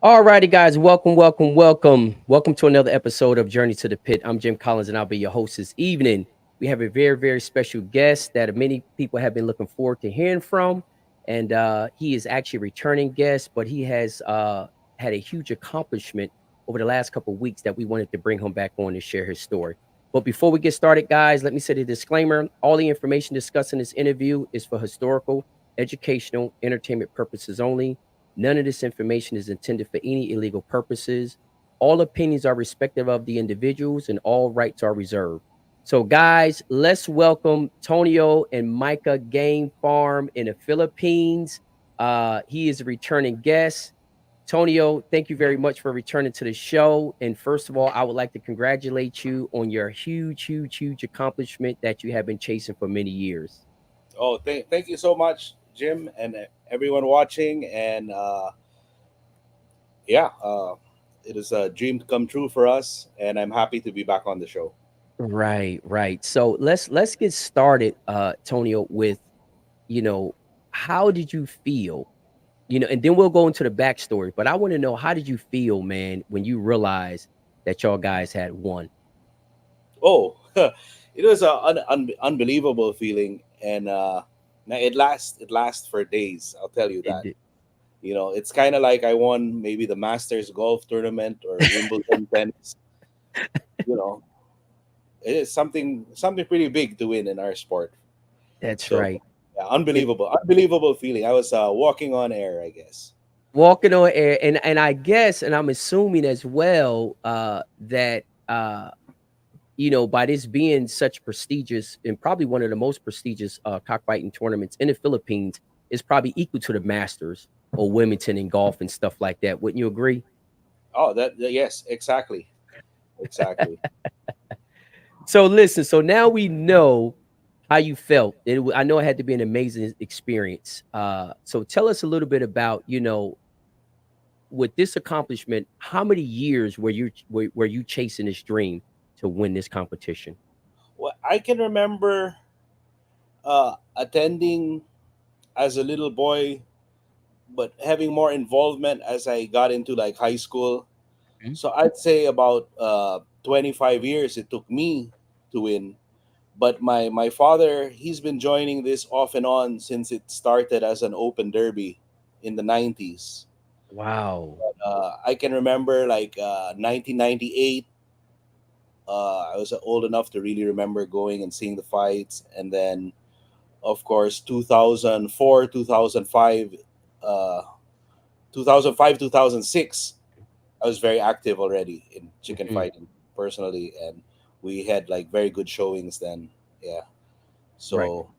All righty, guys. Welcome to another episode of Journey to the Pit. I'm Jim Collins, and I'll be your host this evening. We have a very special guest that many people have been looking forward to hearing from. And he is actually a returning guest, but he has had a huge accomplishment over the last couple of weeks that we wanted to bring him back on to share his story. But before we get started, guys, let me say the disclaimer. All the information discussed in this interview is for historical, educational, entertainment purposes only. None of this information is intended for any illegal purposes. All opinions are respective of the individuals and all rights are reserved. So, guys, let's welcome Tonio and Mica Game Farm in the Philippines. He is a returning guest. Tonio, thank you very much for returning to the show. And first of all, I would like to congratulate you on your huge accomplishment that you have been chasing for many years. Oh, thank you so much, Jim, and everyone watching. And yeah, it is a dream to come true for us, and I'm happy to be back on the show. Right. So let's get started, Tonio, with you know, how did you feel? And then we'll go into the backstory. But I want to know, how did you feel, man, when you realized that y'all guys had won? Oh, it was an unbelievable feeling, and now it lasts for days. I'll tell you It that. did. It's kind of like I won maybe the Masters golf tournament or Wimbledon tennis. You know, it is something pretty big to win in our sport. That's So right. yeah, It unbelievable feeling. I was walking on air, I guess. walking on air, and I guess, and I'm assuming as well, that by this being such prestigious and probably one of the most prestigious cockfighting tournaments in the Philippines, is probably equal to the Masters or Wilmington in golf and stuff like that. Wouldn't you agree? Oh, yes, exactly. So listen, so now we know how you felt. I know it had to be an amazing experience. So tell us a little bit about, with this accomplishment, how many years were you chasing this dream to win this competition? Well, I can remember attending as a little boy, but having more involvement as I got into like high school. Mhm. So I'd say about 25 years it took me to win. But my father, he's been joining this off and on since it started as an open derby in the 90s. Wow. I can remember like 1998. I was old enough to really remember going and seeing the fights, and then of course 2004, 2005, 2006. I was very active already in chicken Mhm. fighting personally, and we had like very good showings then. Yeah. Right. So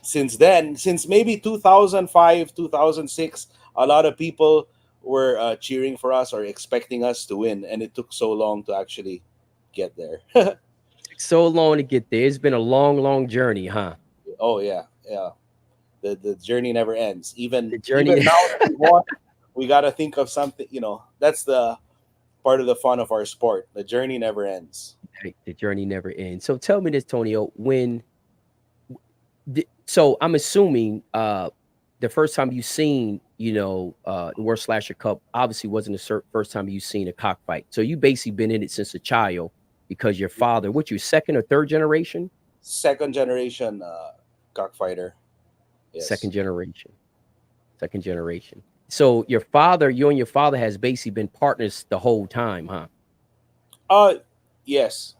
since then, since maybe 2005, 2006, a lot of people were cheering for us or expecting us to win, and it took so long to actually get there. Took so long to get there. It's been a long journey, huh? Oh yeah, yeah. The journey never ends. The Even journey, now that we won, we got to think of something. That's the part of the fun of our sport. The journey never ends. right, the journey never ends. So tell me this, Tonio, so I'm assuming the first time you seen, the World Slasher Cup obviously wasn't the first time you seen a cockfight. So you basically been in it since a child because your father, what you second or third generation? Second generation cockfighter. Second Yes. generation. Second generation. So you and your father has basically been partners the whole time, huh? Uh, yes.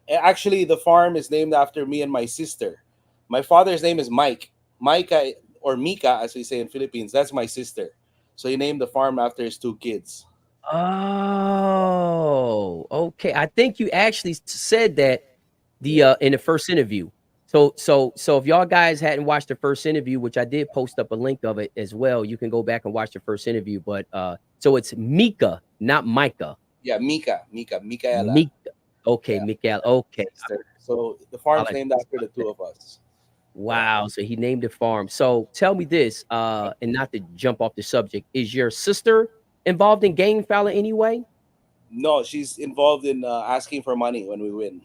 Actually, the farm is named after me and my sister. My father's name is Mike. Mica or Mica, as we say in Philippines. That's my sister. So he named the farm after his two kids. Oh, okay. I think you actually said that the Yeah. in the first interview. So if y'all guys hadn't watched the first interview, which I did post up a link of it as well, you can go back and watch the first interview. But so it's Mika, not Micah. Yeah, Micaela. Mika. Okay, Yeah, Mikael. that's Okay. my sister. So the I farm's like named to after the spell two that. of us. Yeah. Wow. So he named the farm. So tell me this, and not to jump off the subject, is your sister involved in game fowler anyway? No, she's involved in asking for money when we win.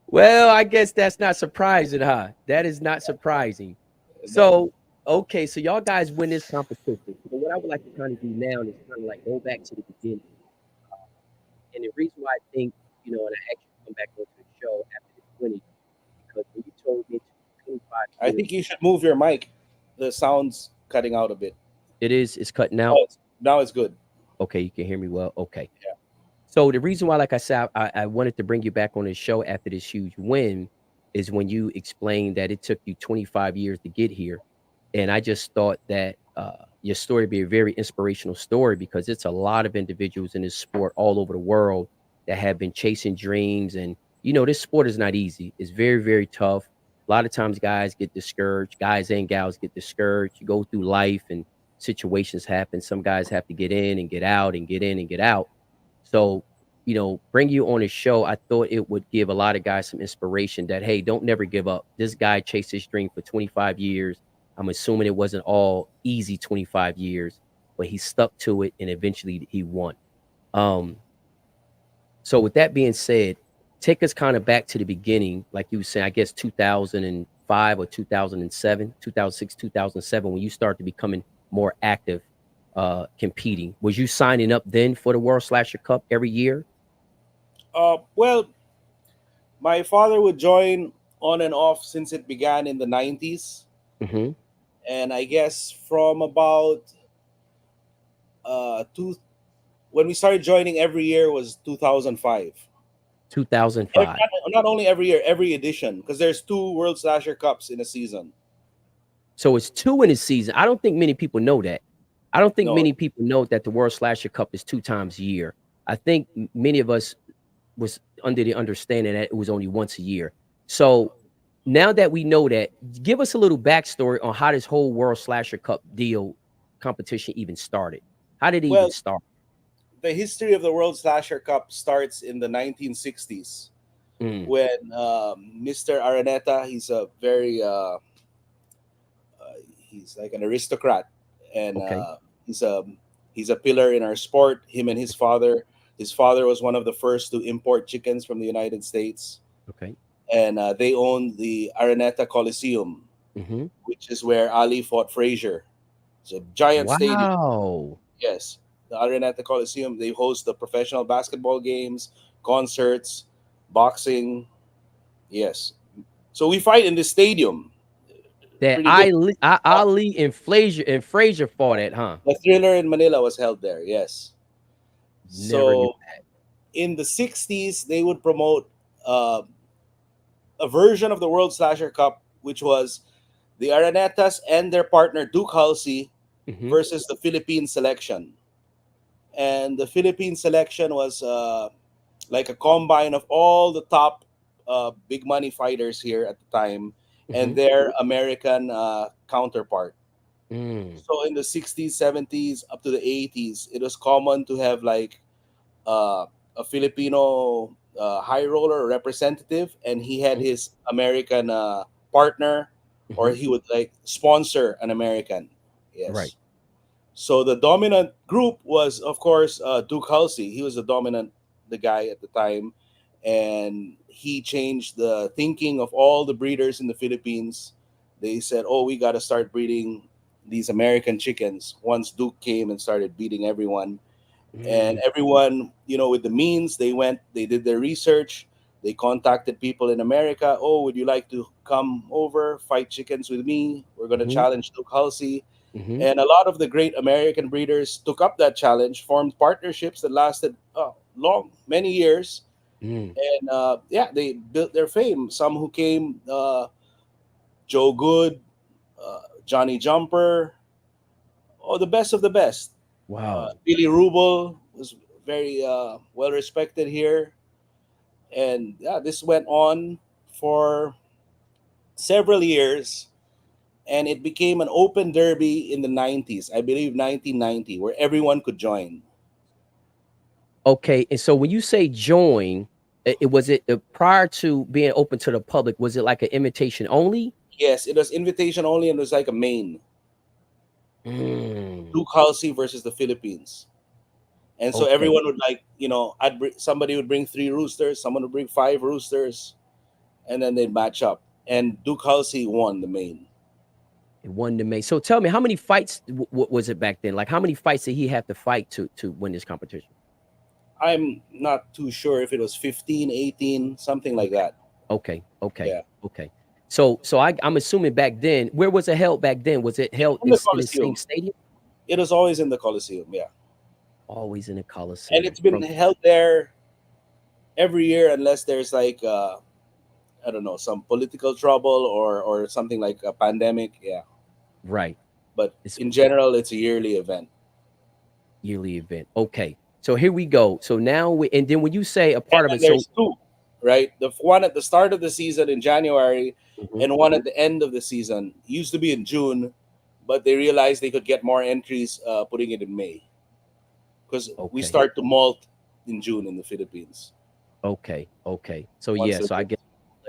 Well, I guess that's not surprising, huh? That is not surprising. No. So, Okay, so y'all guys win this competition. So what I would like to kind of do now is kind of like go back to the beginning. And the reason why I think, and I actually come back onto the show after this winning, because when you told me it took 25 I years, think you should move your mic. The sound's cutting out a bit. it's cutting out. Oh, now it's good. Okay, you can hear me well. Okay. Yeah. So the reason why, like I said, I wanted to bring you back on this show after this huge win is when you explained that it took you 25 years to get here. And I just thought that your story be a very inspirational story because it's a lot of individuals in this sport all over the world that have been chasing dreams. And, this sport is not easy. It's very, very tough. A lot of times guys get discouraged, guys and gals get discouraged. You go through life and situations happen. Some guys have to get in and get out and get in and get out. So, bring you on a show, I thought it would give a lot of guys some inspiration that, hey, don't never give up. This guy chased his dream for 25 years. I'm assuming it wasn't all easy 25 years, but he stuck to it and eventually he won. Um, so with that being said, take us kind of back to the beginning, like you were saying, I guess 2005 or 2007, 2006, 2007, when you started becoming more active competing. Was you signing up then for the World Slasher Cup every year? Well, my father would join on and off since it began in the 90s. Hmm. And I guess from about two, when we started joining every year was 2005. And 2005. not only every year, every edition, because there's two World Slasher Cups in a season. So it's two in a season. I don't think many people know that. I don't think No, many people know that the World Slasher Cup is two times a year. I think many of us was under the understanding that it was only once a year. So now that we know that, give us a little backstory on how this whole World Slasher Cup deal competition even started. How did it even well, start? the history of the World Slasher Cup starts in the 1960s Mm, when Mr. Araneta, he's like an aristocrat, and okay. he's a pillar in our sport. Him and his father was one of the first to import chickens from the United States, Okay. and they owned the Araneta Coliseum, Hmm. which is where Ali fought Frazier. It's a giant stadium. Wow. Yes, the Araneta Coliseum. They host the professional basketball games, concerts, boxing. Yes, so we fight in this stadium. That Pretty good. Ali and Frazier fought at, huh? The Thriller in Manila was held there. Yes. Never knew. So in the 60s, they would promote uh, a version of the World Slasher Cup, which was the Aranetas and their partner Duke Halsey Hmm. versus the Philippine selection. And the Philippine selection was like a combine of all the top big money fighters here at the time and Hmm. their American counterpart. Mm. So in the 60s, 70s, up to the 80s, it was common to have like uh, a Filipino high roller representative, and he had Mhm. his American partner, or Mhm. he would like sponsor an American. Right. Yes. So the dominant group was, of course, Duke Halsey. He was the guy at the time, and he changed the thinking of all the breeders in the Philippines. They said, "Oh, we got to start breeding these American chickens." Once Duke came and started beating everyone, and Mm. everyone, with the means, they did their research. They contacted people in America. Oh, would you like to come over, fight chickens with me? We're going to Mhm. challenge Duke Halsey. Mhm. And a lot of the great American breeders took up that challenge, formed partnerships that lasted many years. Mm. And yeah, they built their fame. Some who came, Joe Good, Johnny Jumper, oh, the best of the best. Wow. Billy Rubel was very well respected here. And yeah, this went on for several years. And it became an open derby in the 90s, I believe 1990, where everyone could join. Okay, and so when you say join, it was it prior to being open to the public, was it like an invitation only? Yes, it was invitation only, and it was like a main Mm. Duke Halsey versus the Philippines. And so Okay. everyone would like, somebody would bring three roosters, someone would bring five roosters, and then they'd match up. And Duke Halsey won the main. It won the May. So tell me, how many fights was it back then? Like, how many fights did he have to fight to win this competition? I'm not too sure if it was 15, 18, something like Okay, that. okay, okay, Yeah. okay. So I'm assuming back then, where was it held back then? Was it held In the in the same Coliseum. stadium? It was always in the Coliseum, yeah. Always in the And Coliseum. it's been From held there every year unless there's like I don't know, some political trouble or something like a pandemic, yeah. right, But it's in general, it's a yearly event. yearly event. Okay, so here we go. So now, and then when you say a And part of then it, so there's two, right? The one at the start of the season in January mhm, and one at the end of the season. Used to be in June, but they realized they could get more entries putting it in May because we okay, start to molt in June in the Philippines. okay, okay. So Once yeah, the so I guess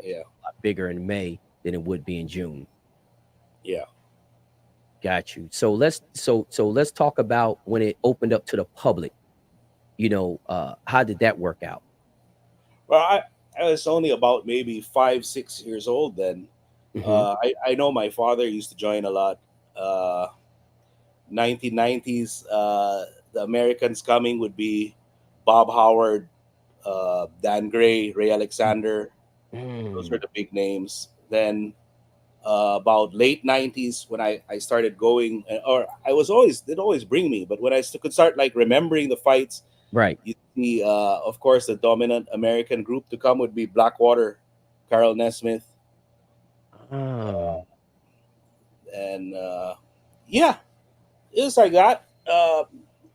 yeah, a lot bigger in May than it would be in June. yeah. Got you. So let's talk about when it opened up to the public. How did that work out? Well, I was only about maybe 5, 6 years old then. Hmm. I know my father used to join a lot. 1990s, the Americans coming would be Bob Howard, Dan Gray, Ray Alexander. Those were Mm, the big names. Then about late 90s when I started going, or I was always, they'd always bring me, but when could start like remembering the fights, right. you see, of course, the dominant American group to come would be Blackwater, Carol Nesmith, Ah, and yeah, it was like that.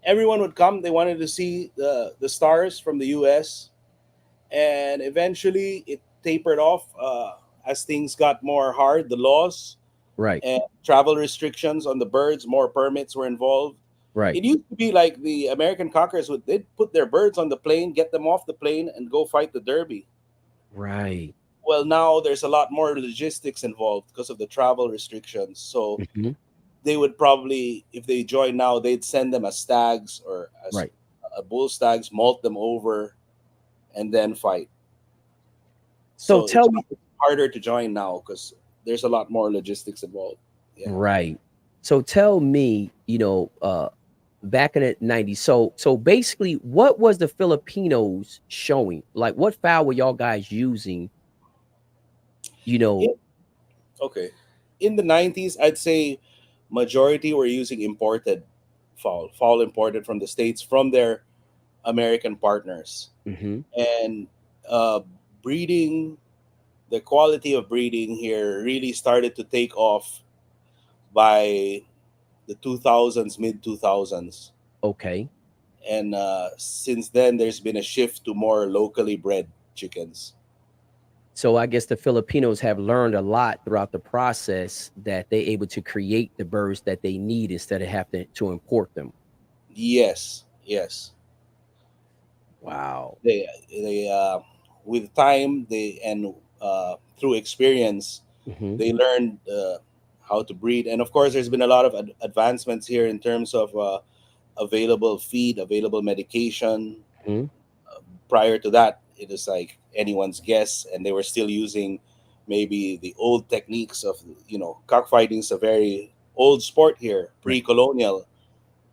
Everyone would come. They wanted to see the stars from the U.S. And eventually it tapered off as things got more hard. The laws right, and travel restrictions on the birds, more permits were involved. right, It used to be like the American cockers would they'd put their birds on the plane, get them off the plane, and go fight the derby. right. Well, now there's a lot more logistics involved because of the travel restrictions. So Hmm. they would probably, if they join now, they'd send them as stags or as Right. a bull stags, molt them over, and then fight. So So tell me, it's harder to join now because there's a lot more logistics involved. Yeah. right. So tell me, back in the 90s. So basically, what was the Filipinos showing? Like, what foul were y'all guys using? You know, It, okay. In the 90s, I'd say majority were using imported fowl imported from the states from their American partners, hmm, and uh, breeding. The quality of breeding here really started to take off by the 2000s, mid 2000s, okay. and since then there's been a shift to more locally bred chickens. So I guess the Filipinos have learned a lot throughout the process that they're able to create the birds that they need instead of having to import them. Yes, yes. Wow. They with time they and through experience Hmm. they learned how to breed, and of course there's been a lot of advancements here in terms of available feed, available medication. Hmm. Prior to that, it is like anyone's guess, and they were still using maybe the old techniques of, cockfighting is a very old sport here, Right. pre-colonial.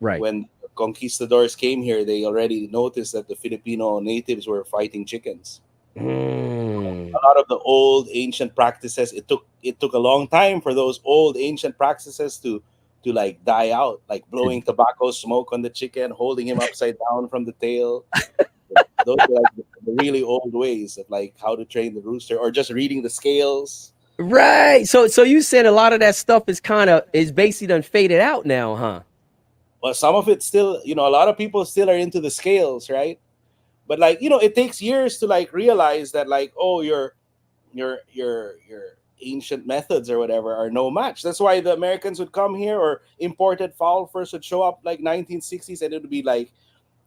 Right. When conquistadors came here, they already noticed that the Filipino natives were fighting chickens. Mm. A lot of the old ancient practices, it took a long time for those old ancient practices to like die out, like To blowing tobacco smoke on the chicken, holding him upside down from the tail. Those are like the really old ways of like how to train the rooster, or just reading the scales. right. So you said a lot of that stuff is basically done faded out now, huh? Well, some of it still, a lot of people still are into the scales, right? But like, it takes years to like realize that like, oh, your ancient methods or whatever are no match. That's why the Americans would come here, or imported fowl first would show up like 1960s, and it would be like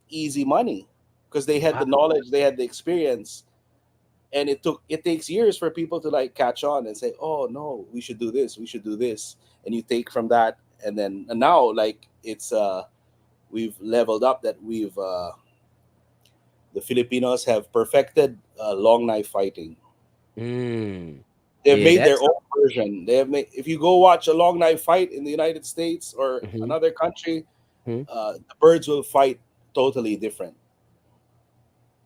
easy money because they had Wow. the knowledge, they had the experience, and it takes years for people to like catch on and say, oh no, we should do this, we should do this, and you take from that, and now like it's we've leveled up, that we've the Filipinos have perfected long knife fighting. Mm. They've Yeah, made their that's own version. They have made. If you go watch a long knife fight in the United States or mhm, another country, mhm, the birds will fight totally different.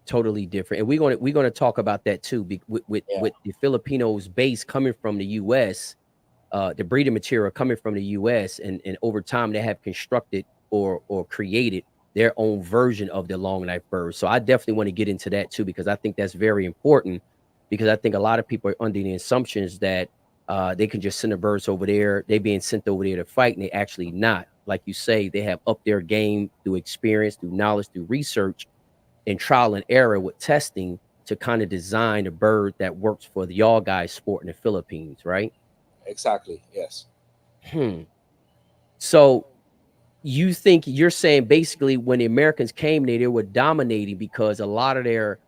totally different. And we're gonna talk about that too. Yeah, With the Filipinos base coming from the U.S., the breeding material coming from the U.S. and over time they have constructed or created their own version of the long knife bird. So I definitely want to get into that too because I think that's very important because I think a lot of people are under the assumptions that they can just send the birds over there. They being sent over there to fight, and they actually not. Like you say, they have upped their game through experience, through knowledge, through research, and trial and error with testing to kind of design a bird that works for the y'all guys sport in the Philippines, right? exactly. Yes. Hmm. So you think you're saying basically when the Americans came there, they were dominating because a lot of their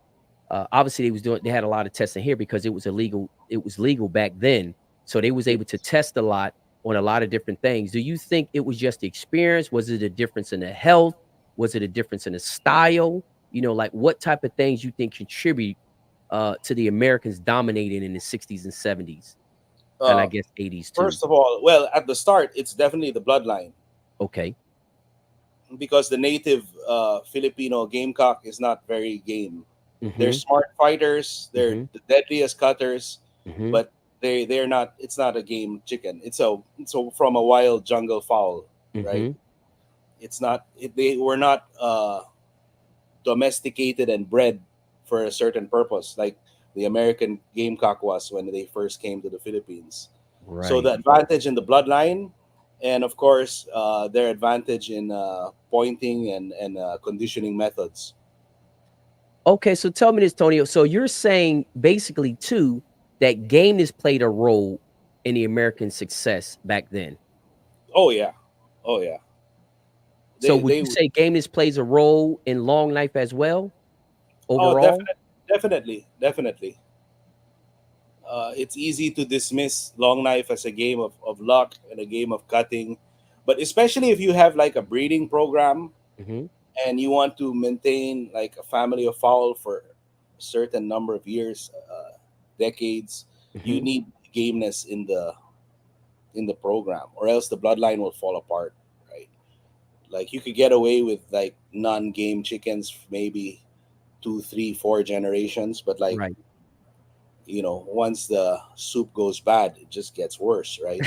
obviously they had a lot of testing here because it was legal back then. So they was able to Yes. test a lot on a lot of different things. Do you think it was just the experience? Was it a difference in the health? Was it a difference in the style? You know, like what type of things you think contribute to the Americans dominating in the 60s and 70s and I Uh, guess 80s too? First of all, well, at the start, it's definitely the bloodline Okay. because the native Filipino gamecock is not very game. They're Mhm. smart fighters. They're Mhm. the deadliest cutters, Mhm. but they're not. It's not a game chicken. It's from a wild jungle fowl, right? Mhm. It's not. They were not domesticated and bred for a certain purpose, like the American gamecock was when they first came to the Philippines. So Right. the advantage in the bloodline, and of course their advantage in pointing and conditioning methods. Okay, so tell me this, Tonio. So you're saying basically too that gameness played a role in the American success back then. Oh yeah, oh yeah. So They would they you say gameness plays a role in long life as well oh overall? definitely. It's easy to dismiss long knife as a game of luck and a game of cutting, but especially if you have like a breeding program Mhm. and you want to maintain like a family of fowl for a certain number of years, decades, you Mhm. need gameness in the program, or else the bloodline will fall apart, right? Like you could get away with like non-game chickens, maybe two, three, four generations, but like Right. once the soup goes bad, it just gets worse, right?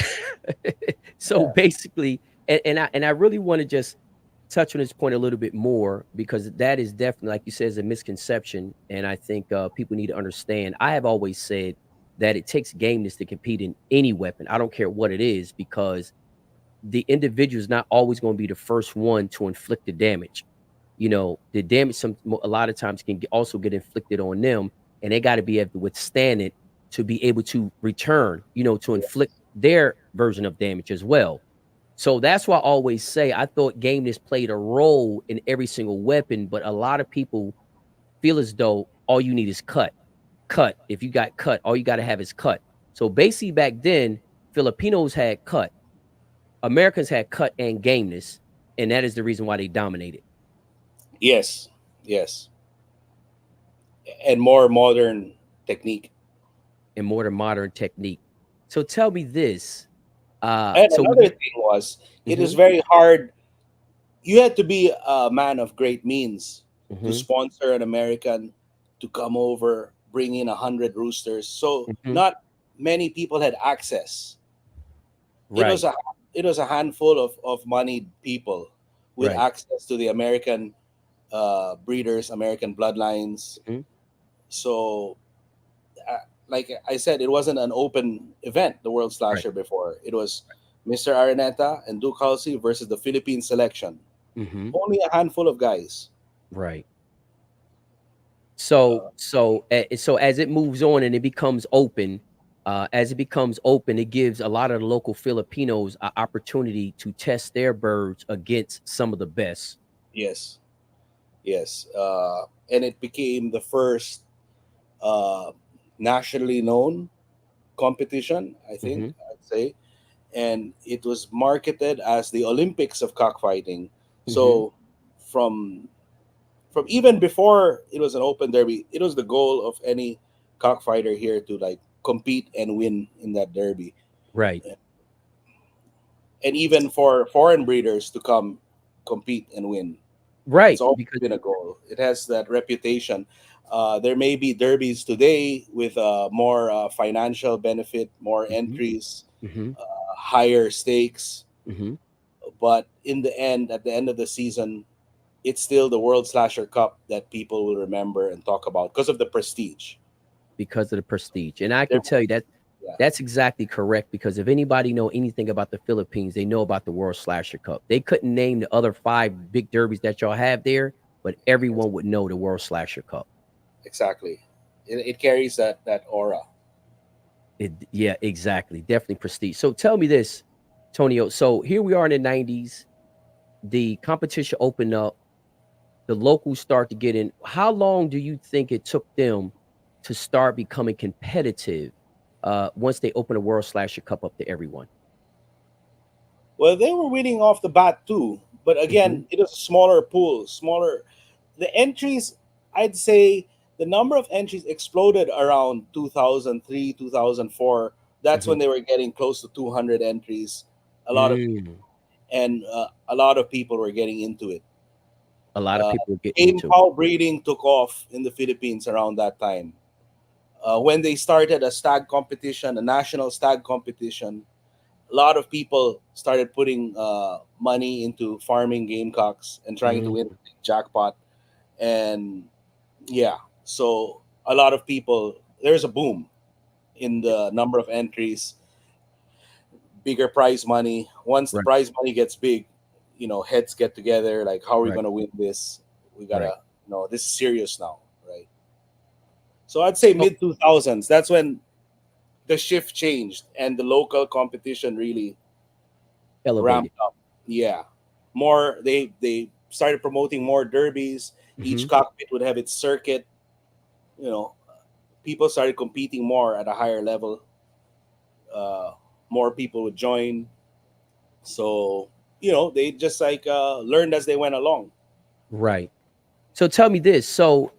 So Yeah. basically, and I really want to just touch on this point a little bit more because that is definitely, like you said, is a misconception, and I think people need to understand. I have always said that it takes gameness to compete in any weapon. I don't care what it is because the individual is not always going to be the first one to inflict the damage. You know, the damage a lot of times can also get inflicted on them, and they got to be able to withstand it to be able to return. You know, to inflict their version of damage as well. So that's why I always say I thought gameness played a role in every single weapon, but a lot of people feel as though all you need is cut. Cut. If you got cut, all you got to have is cut. So basically, back then, Filipinos had cut, Americans had cut and gameness, and that is the reason why they dominated Yes, yes, and more modern technique. in more than modern technique. So tell me this. And So another we thing was, it is hmm very hard. You had to be a man of great means to hmm sponsor an American to come over, bring in 100 roosters. So hmm not many people had access. It was right, a it was a handful of moneyed people with right. access to the American breeders, American bloodlines. hmm So, like I said, it wasn't an open event. The World right. Slasher before it was Mr. Araneta and Duke Halsey versus the Philippine selection. hmm Only a handful of guys. right. So Uh, so as it moves on and it becomes open, as it becomes open, it gives a lot of the local Filipinos an opportunity to test their birds against some of the best. yes, yes, and it became the first uh, nationally known competition. I think hmm I'd say, and it was marketed as the Olympics of cockfighting. hmm So, from even before it was an open derby, it was the goal of any cockfighter here to like compete and win in that derby. Right. And even for foreign breeders to come compete and win. It's Right. always Because been a goal. It has that reputation. There may be derbies today with more financial benefit, more hmm entries, hmm higher stakes, hmm but in the end, at the end of the season, it's still the World Slasher Cup that people will remember and talk about because of the prestige. because of the prestige. And I There, can tell you that yeah, that's exactly correct because if anybody know anything about the Philippines, they know about the World Slasher Cup. They couldn't name the other five big derbies that y'all have there, but yes, everyone would know the World Slasher Cup. exactly. It carries that aura. Yeah, exactly. Definitely prestige. So tell me this, Tonio. So here we are in the 90s. The competition opened up. The locals start to get in. How long do you think it took them to start becoming competitive once they open the World Slasher Cup up to everyone? Well, they were winning off the bat too, but hmm again, it was a smaller pool, smaller. The entries, I'd say, the number of entries exploded around 2003, 2004. That's hmm when they were getting close to 200 entries. A lot of Mm. and a lot of people were getting into it. A lot of Uh, people get Game into it. cow breeding took off in the Philippines around that time. When they started a stag competition, a national stag competition, a lot of people started putting money into farming gamecocks and trying to win Mm. the big jackpot. And yeah, so a lot of people, there's a boom in the number of entries, bigger prize money. Once the Right, prize money gets big, heads get together, like, how are we right, going to win this? We right. gotta, this is serious now, right? So I'd say So mid 2000s, that's when the shift changed and the local competition really elevated. ramped up. Yeah, more, they started promoting more derbies. Each hmm cockpit would have its circuit. You know, people started competing more at a higher level. Uh, More people would join. So they just like learned as they went along. Right. So tell me this. So,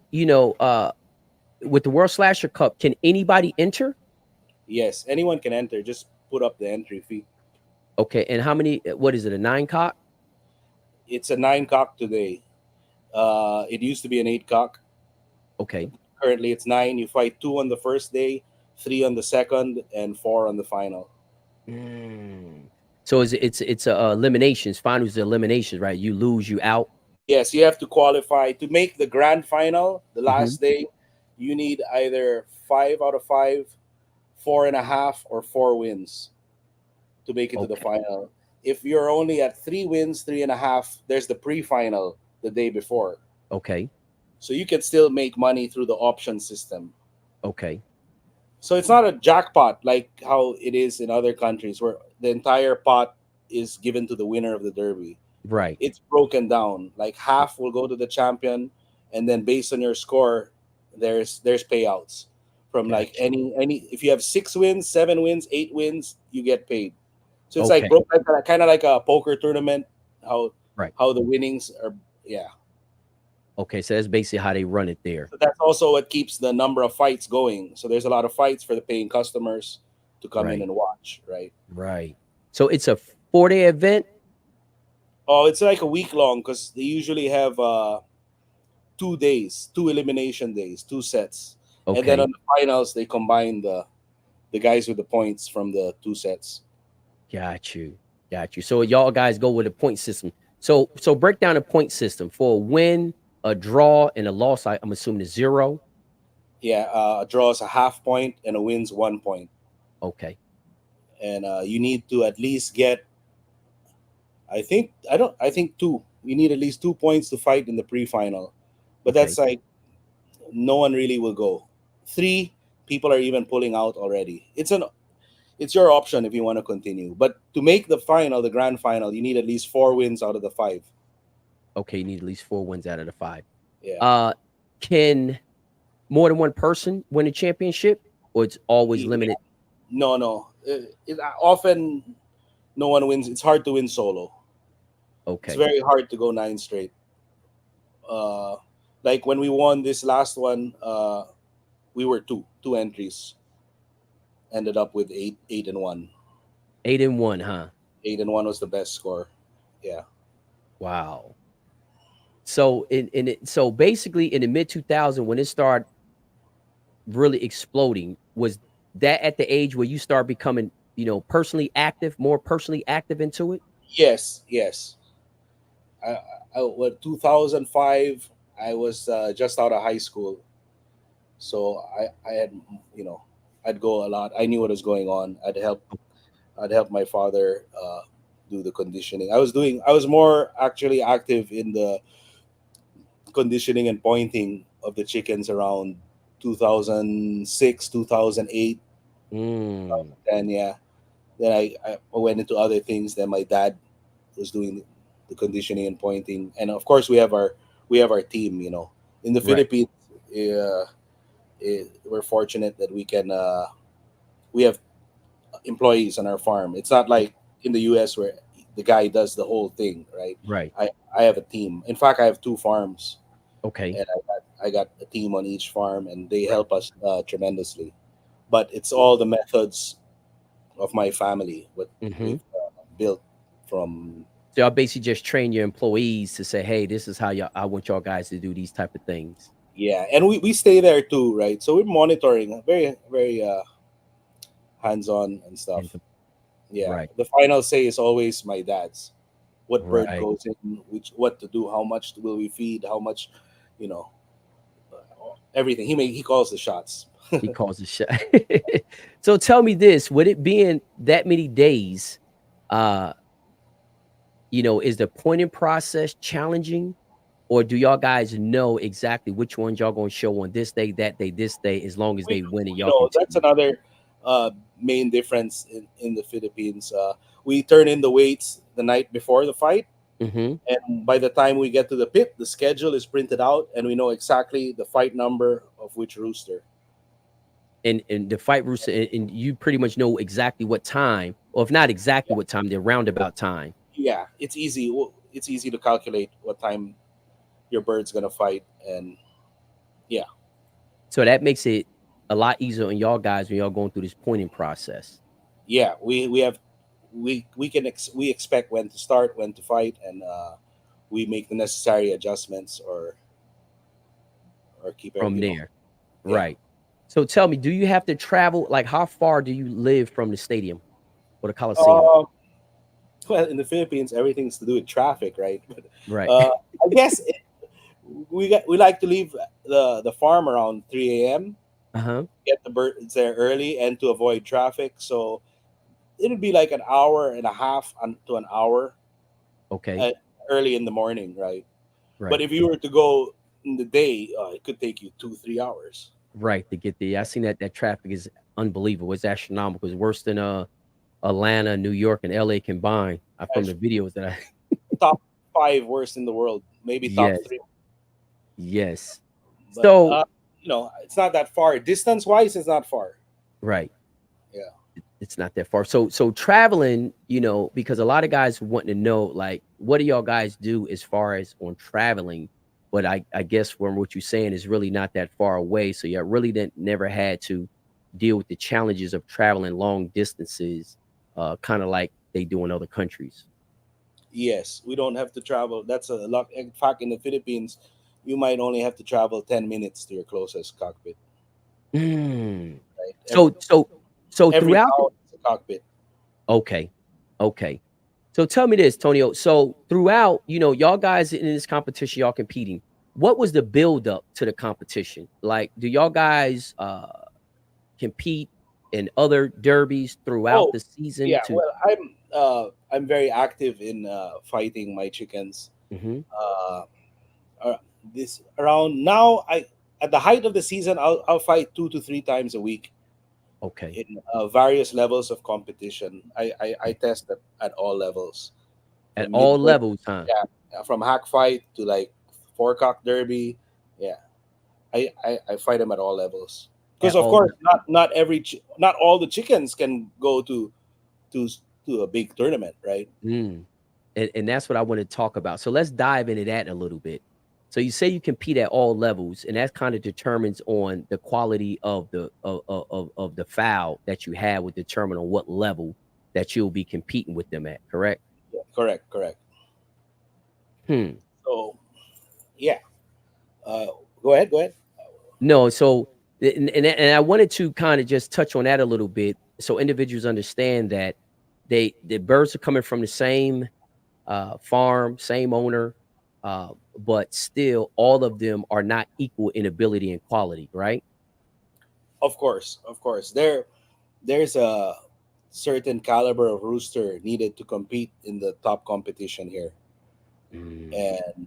with the World Slasher Cup, can anybody enter? Yes, anyone can enter. Just put up the entry fee. Okay. And how many, what is it, a nine cock? It's a nine cock today. It used to be an eight cock. Okay. Currently, it's nine. You fight two on the first day, three on the second, and four on the final. Mm. So it's eliminations, finals, eliminations, right? You lose, you out. Yes, you have to qualify to make the grand final. The hmm last day, you need either 5 out of 5, 4.5, or 4 wins to make it to the Okay. final. If you're only at 3 wins, 3.5, there's the pre-final the day before. Okay. So you can still make money through the option system. Okay. So it's not a jackpot like how it is in other countries where the entire pot is given to the winner of the derby. Right. It's broken down. Like half will go to the champion, and then based on your score, there's payouts from like Gotcha. any if you have 6 wins, 7 wins, 8 wins, you get paid. So it's like Okay. broke like kind of like a poker tournament. How Right. how the winnings are, yeah. Okay. So that's basically how they run it there. So that's also what keeps the number of fights going. So there's a lot of fights for the paying customers to come in Right. and watch, right? Right. So it's a 4-day event. Oh, it's like a week long because they usually have 2 days, two elimination days, 2 sets, and then Okay. on the finals they combine the guys with the points from the 2 sets. Got you. Got you. So y'all guys go with a point system. So break down a point system for a win, a draw, and a loss. I'm assuming is zero. Yeah, a draw is a half point and a win's 1 point, Okay. and you need to at least get. I think two. You need at least 2 points to fight in the pre-final, but Okay. that's like no one really will go. Three people are even pulling out already. It's your option if you want to continue. But to make the final, the grand final, you need at least 4 wins out of the five. Okay. You need at least 4 wins out of the five. Yeah. Uh, can more than one person win a championship, or it's always Yeah. limited? No, no. Often no one wins. It's hard to win solo. It's Okay. very hard to go nine straight. Uh, like when we won this last one, we were two entries. ended up with 8-1. 8-1, huh? 8-1 was the best score. Yeah. Wow. So so basically in the mid 2000 when it started really exploding, was that at the age where you start becoming, personally active, more personally active into it? Yes, yes. I, well, 2005, I was just out of high school, so I had, you know, I'd go a lot. I knew what was going on. I'd help my father do the conditioning. I was more actually active in the conditioning and pointing of the chickens around 2006, 2008, Mm, 2010. Yeah. Then I went into other things. Then my dad was doing the conditioning and pointing, and of course we have our team. In the right, Philippines, uh, we're fortunate that we have employees on our farm. It's not like in the U.S. where the guy does the whole thing, right? right. I have a team. In fact, I have two farms, Okay. and I got a team on each farm, and they Right. help us tremendously. But it's all the methods of my family, what Hmm. we've built from. So y'all basically just train your employees to say, hey, this is how y'all I want y'all guys to do these type of things. Yeah, and we stay there too, right? So we're monitoring, very very hands on and stuff. And Yeah, right, the final say is always my dad's. What bird right. goes in, which what to do, how much will we feed, how much, you know, everything. He calls the shots. He calls it shot. So tell me this, with it being that many days, uh, is the pointing process challenging? Or do y'all guys know exactly which ones y'all gonna show on this day, that day, this day, as long as we they win and we y'all know that's continue? another uh, main difference in the Philippines. We turn in the weights the night before the fight, Hmm. and by the time we get to the pit, the schedule is printed out, and we know exactly the fight number of which rooster. And the fight rooster, and you pretty much know exactly what time, or if not exactly what time, the roundabout time. Yeah, it's easy. It's easy to calculate what time your bird's gonna fight, and yeah, So that makes it a lot easier on y'all guys when y'all going through this pointing process. yeah, we have we expect when to start, when to fight, and we make the necessary adjustments or keep From you know, there. yeah. Right. So tell me, do you have to travel? Like, how far do you live from the stadium or the Coliseum? Uh, well, in the Philippines, everything's to do with traffic, right? But Right. I guess we like to leave the farm around 3 a.m. Uh-huh. Get the birds there early and to avoid traffic. So it'll be like an hour and a half to an hour Okay. uh, early in the morning, right? But Right. if you were to go in the day, it could take you 2 3 hours. Right. To get there. I seen that traffic is unbelievable. It's astronomical. It's worse than Atlanta, New York, and LA combined. From That's the videos that I top five worst in the world, maybe top yes. three. Yes. But So it's not that far. Distance wise, it's not far. right. Yeah. It's not that far. So traveling, because a lot of guys want to know, like, what do y'all guys do as far as on traveling? But I guess from what you're saying is really not that far away. So you really didn't never had to deal with the challenges of traveling long distances, kind of like they do in other countries. Yes, we don't have to travel. That's a lot. In fact, in the Philippines, you might only have to travel 10 minutes to your closest cockpit. Mm. Right. So Every throughout town is a cockpit. okay. Okay. So tell me this, Tonio. So throughout, y'all guys in this competition, y'all competing. What was the build up to the competition? Like, do y'all guys compete in other derbies throughout Oh, the season yeah. to Well, I'm very active in fighting my chickens. Mhm. Uh, uh, this around now, I at the height of the season, I'll fight 2 to 3 times a week Okay. in various levels of competition. I test at all levels, At from all midway, levels, huh? yeah, from hack fight to like four cock derby. Yeah, I fight them at all levels because At of all course levels. not all the chickens can go to to a big tournament, right? Mm. And that's what I want to talk about. So let's dive into that a little bit. So you say you compete at all levels, and that kind of determines on the quality of the foul that you have would determine on what level that you'll be competing with them at. Correct? Yeah, correct, correct. Hmm. So yeah, uh, go ahead, go ahead. No. So and I wanted to kind of just touch on that a little bit, so individuals understand that the birds are coming from the same farm, same owner, but still all of them are not equal in ability and quality, right? Of course. There's a certain caliber of rooster needed to compete in the top competition here, Mm. and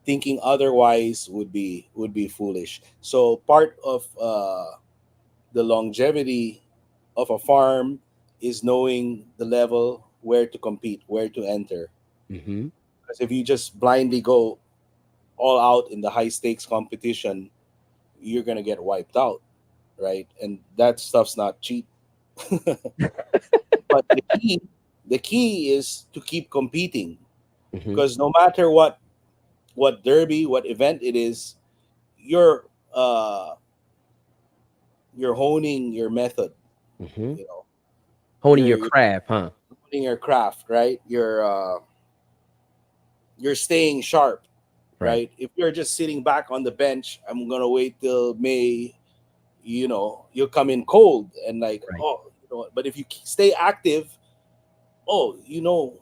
thinking otherwise would be foolish. So part of the longevity of a farm is knowing the level where to compete, where to enter. Mm-hmm. Because if you just blindly go all out in the high stakes competition, you're gonna get wiped out, right? And that stuff's not cheap. But the key is to keep competing, Mm-hmm. because no matter what derby, what event it is, you're uh you're honing your method. Mm-hmm. You know, Honing your you're craft, huh? honing your craft, right? You're staying sharp, Right. right? If you're just sitting back on the bench, I'm gonna wait till May. You know, you'll come in cold and like, Right. oh, you know. But if you stay active, oh, you know,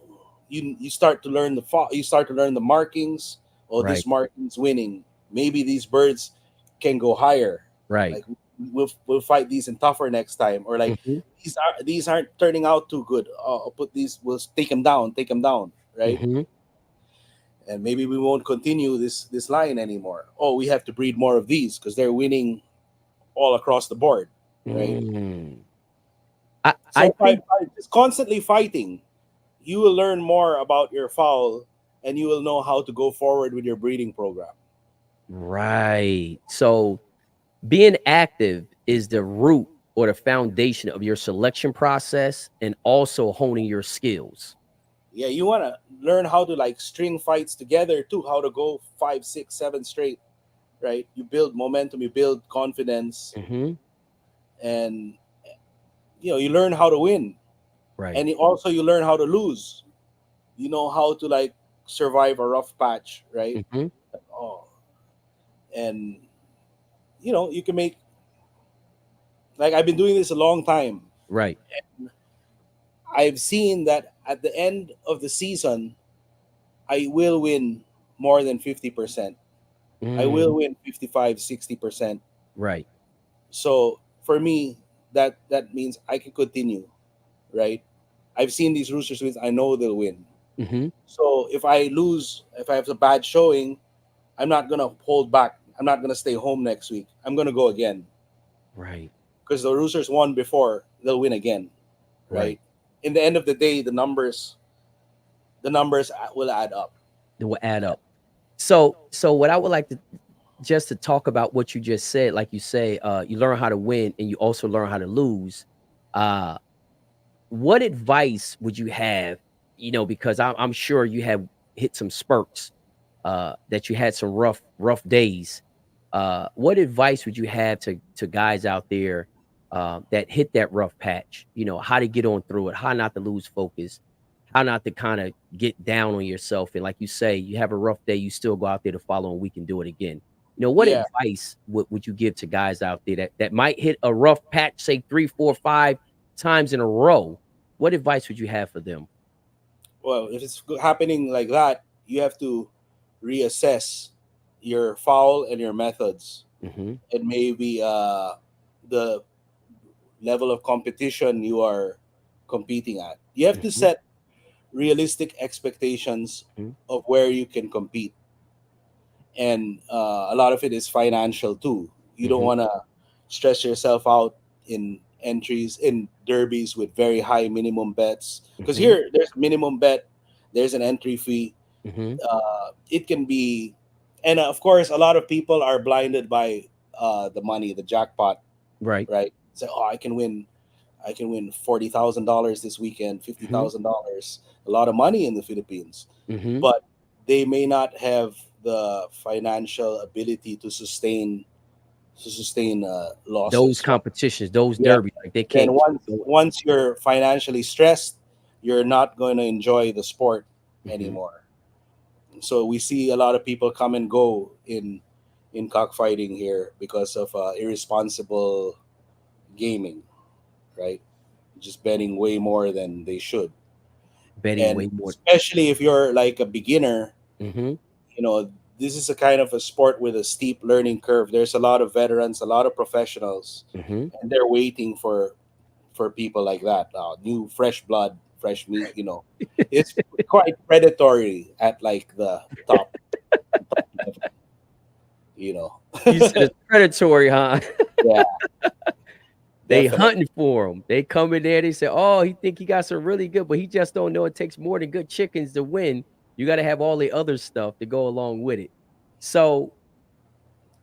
you start to learn you start to learn the markings. Oh, Right. this marking's winning. Maybe these birds can go higher. Right. Like we'll fight these in tougher next time, or like Mm-hmm. these aren't turning out too good. I'll put these. We'll take them down, right? Mm-hmm. And maybe we won't continue this line anymore. Oh, we have to breed more of these because they're winning all across the board, right? Mm. I So think by just constantly fighting, you will learn more about your fowl, and you will know how to go forward with your breeding program. right. So being active is the root or the foundation of your selection process and also honing your skills. Yeah, you want to learn how to like string fights together too, how to go five, six, seven straight, right? You build momentum, you build confidence, Mm-hmm. and you learn how to win, Right. and also you learn how to lose. You know how to like survive a rough patch, right? Mm-hmm. Oh, and you can make, like, I've been doing this a long time. Right. I've seen that at the end of the season, I will win more than 50%. I will Mm. win 55, 60%. Right. So for me, that means I can continue, right? I've seen these roosters win. I know they'll win. Mm-hmm. So if I lose, if I have a bad showing, I'm not gonna hold back. I'm not gonna stay home next week. I'm gonna go again, Right. because the roosters won before. They'll win again, Right. right? In the end of the day, the numbers will add up. It will add up. So what I would like to just to talk about what you just said, like you say, you learn how to win and you also learn how to lose. Uh, what advice would you have? Because I'm sure you have hit some spurts, that you had some rough days. What advice would you have to guys out there that hit that rough patch? How to get on through it, how not to lose focus, how not to kind of get down on yourself. And like you say, you have a rough day, you still go out there the following week and do it again. What Yeah. advice would you give to guys out there that might hit a rough patch, say 3, 4, 5 times in a row? What advice would you have for them? Well, if it's happening like that, you have to reassess your foul and your methods, Hmm. and maybe the level of competition you are competing at. You have to Hmm. set realistic expectations Hmm. of where you can compete, and a lot of it is financial too. You don't Hmm. want to stress yourself out in entries in derbies with very high minimum bets, because Hmm. here there's a minimum bet, there's an entry fee. Hmm. It can be, and of course, a lot of people are blinded by the money, the jackpot, Right. right? Say, oh, I can win $40,000 this weekend, fifty Hmm. thousand dollars, a lot of money in the Philippines. Hmm. But they may not have the financial ability to sustain Those losses, right? competitions, those Yeah. derbies, like they Then can't keep going. once you're financially stressed, you're not going to enjoy the sport Hmm. anymore. So we see a lot of people come and go in cockfighting here because of irresponsible gaming, right? Just betting way more than they should. Betting And way more. especially if you're like a beginner, Hmm. you know, this is a kind of a sport with a steep learning curve. There's a lot of veterans, a lot of professionals, Hmm. and they're waiting for people like that. New fresh blood, fresh meat. It's quite predatory at like the top level. You know, You said it's predatory, huh? yeah, They definitely. hunting for him. They come in there. They say, "Oh, he think he got some really good, but he just don't know it takes more than good chickens to win. You got to have all the other stuff to go along with it." So,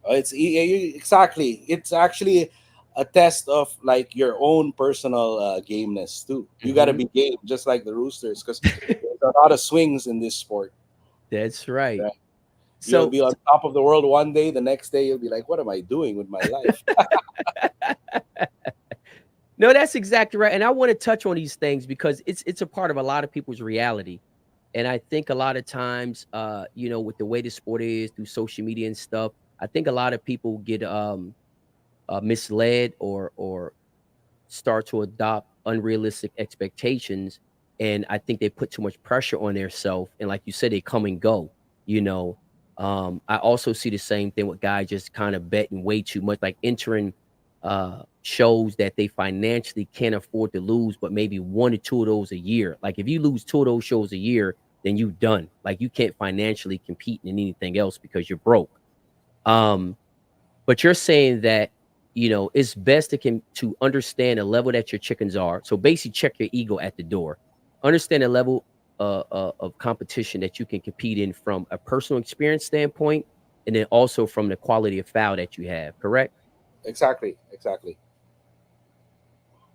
Exactly. It's actually a test of like your own personal gameness too. You got to mhm, be game, just like the Roosters, because there's a lot of swings in this sport. that's right. Right? You'll So, be on top of the world one day, the next day you'll be like, "What am I doing with my life?" no, that's exactly right. And I want to touch on these things because it's a part of a lot of people's reality. And I think a lot of times, with the way the sport is through social media and stuff, I think a lot of people get misled or start to adopt unrealistic expectations. And I think they put too much pressure on themselves. And like you said, they come and go, you know. I also see the same thing with guys just kind of betting way too much, like entering shows that they financially can't afford to lose, but maybe one or two of those a year. Like if you lose two of those shows a year, then you done. Like you can't financially compete in anything else because you're broke. Um, but you're saying that, it's best to understand the level that your chickens are. So basically check your ego at the door. Understand the level of competition that you can compete in from a personal experience standpoint, and then also from the quality of fowl that you have, correct? Exactly, exactly.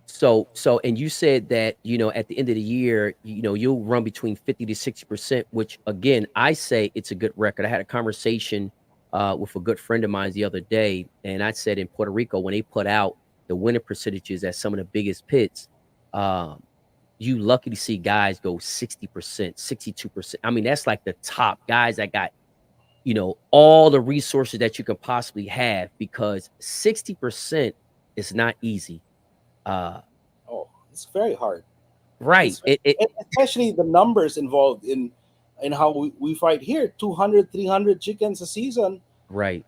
So and you said that, at the end of the year, you'll run between 50 to 60%, which again, I say it's a good record. I had a conversation with a good friend of mine the other day, and I said in Puerto Rico, when they put out the winning percentages at some of the biggest pits, um, you lucky to see guys go 60%, 62%. I mean, that's like the top guys that got, all the resources that you can possibly have, because 60% is not easy. Uh, Oh, it's very hard. Right. It's It and especially the numbers involved in how we fight here. 200, 300 chickens a season. right,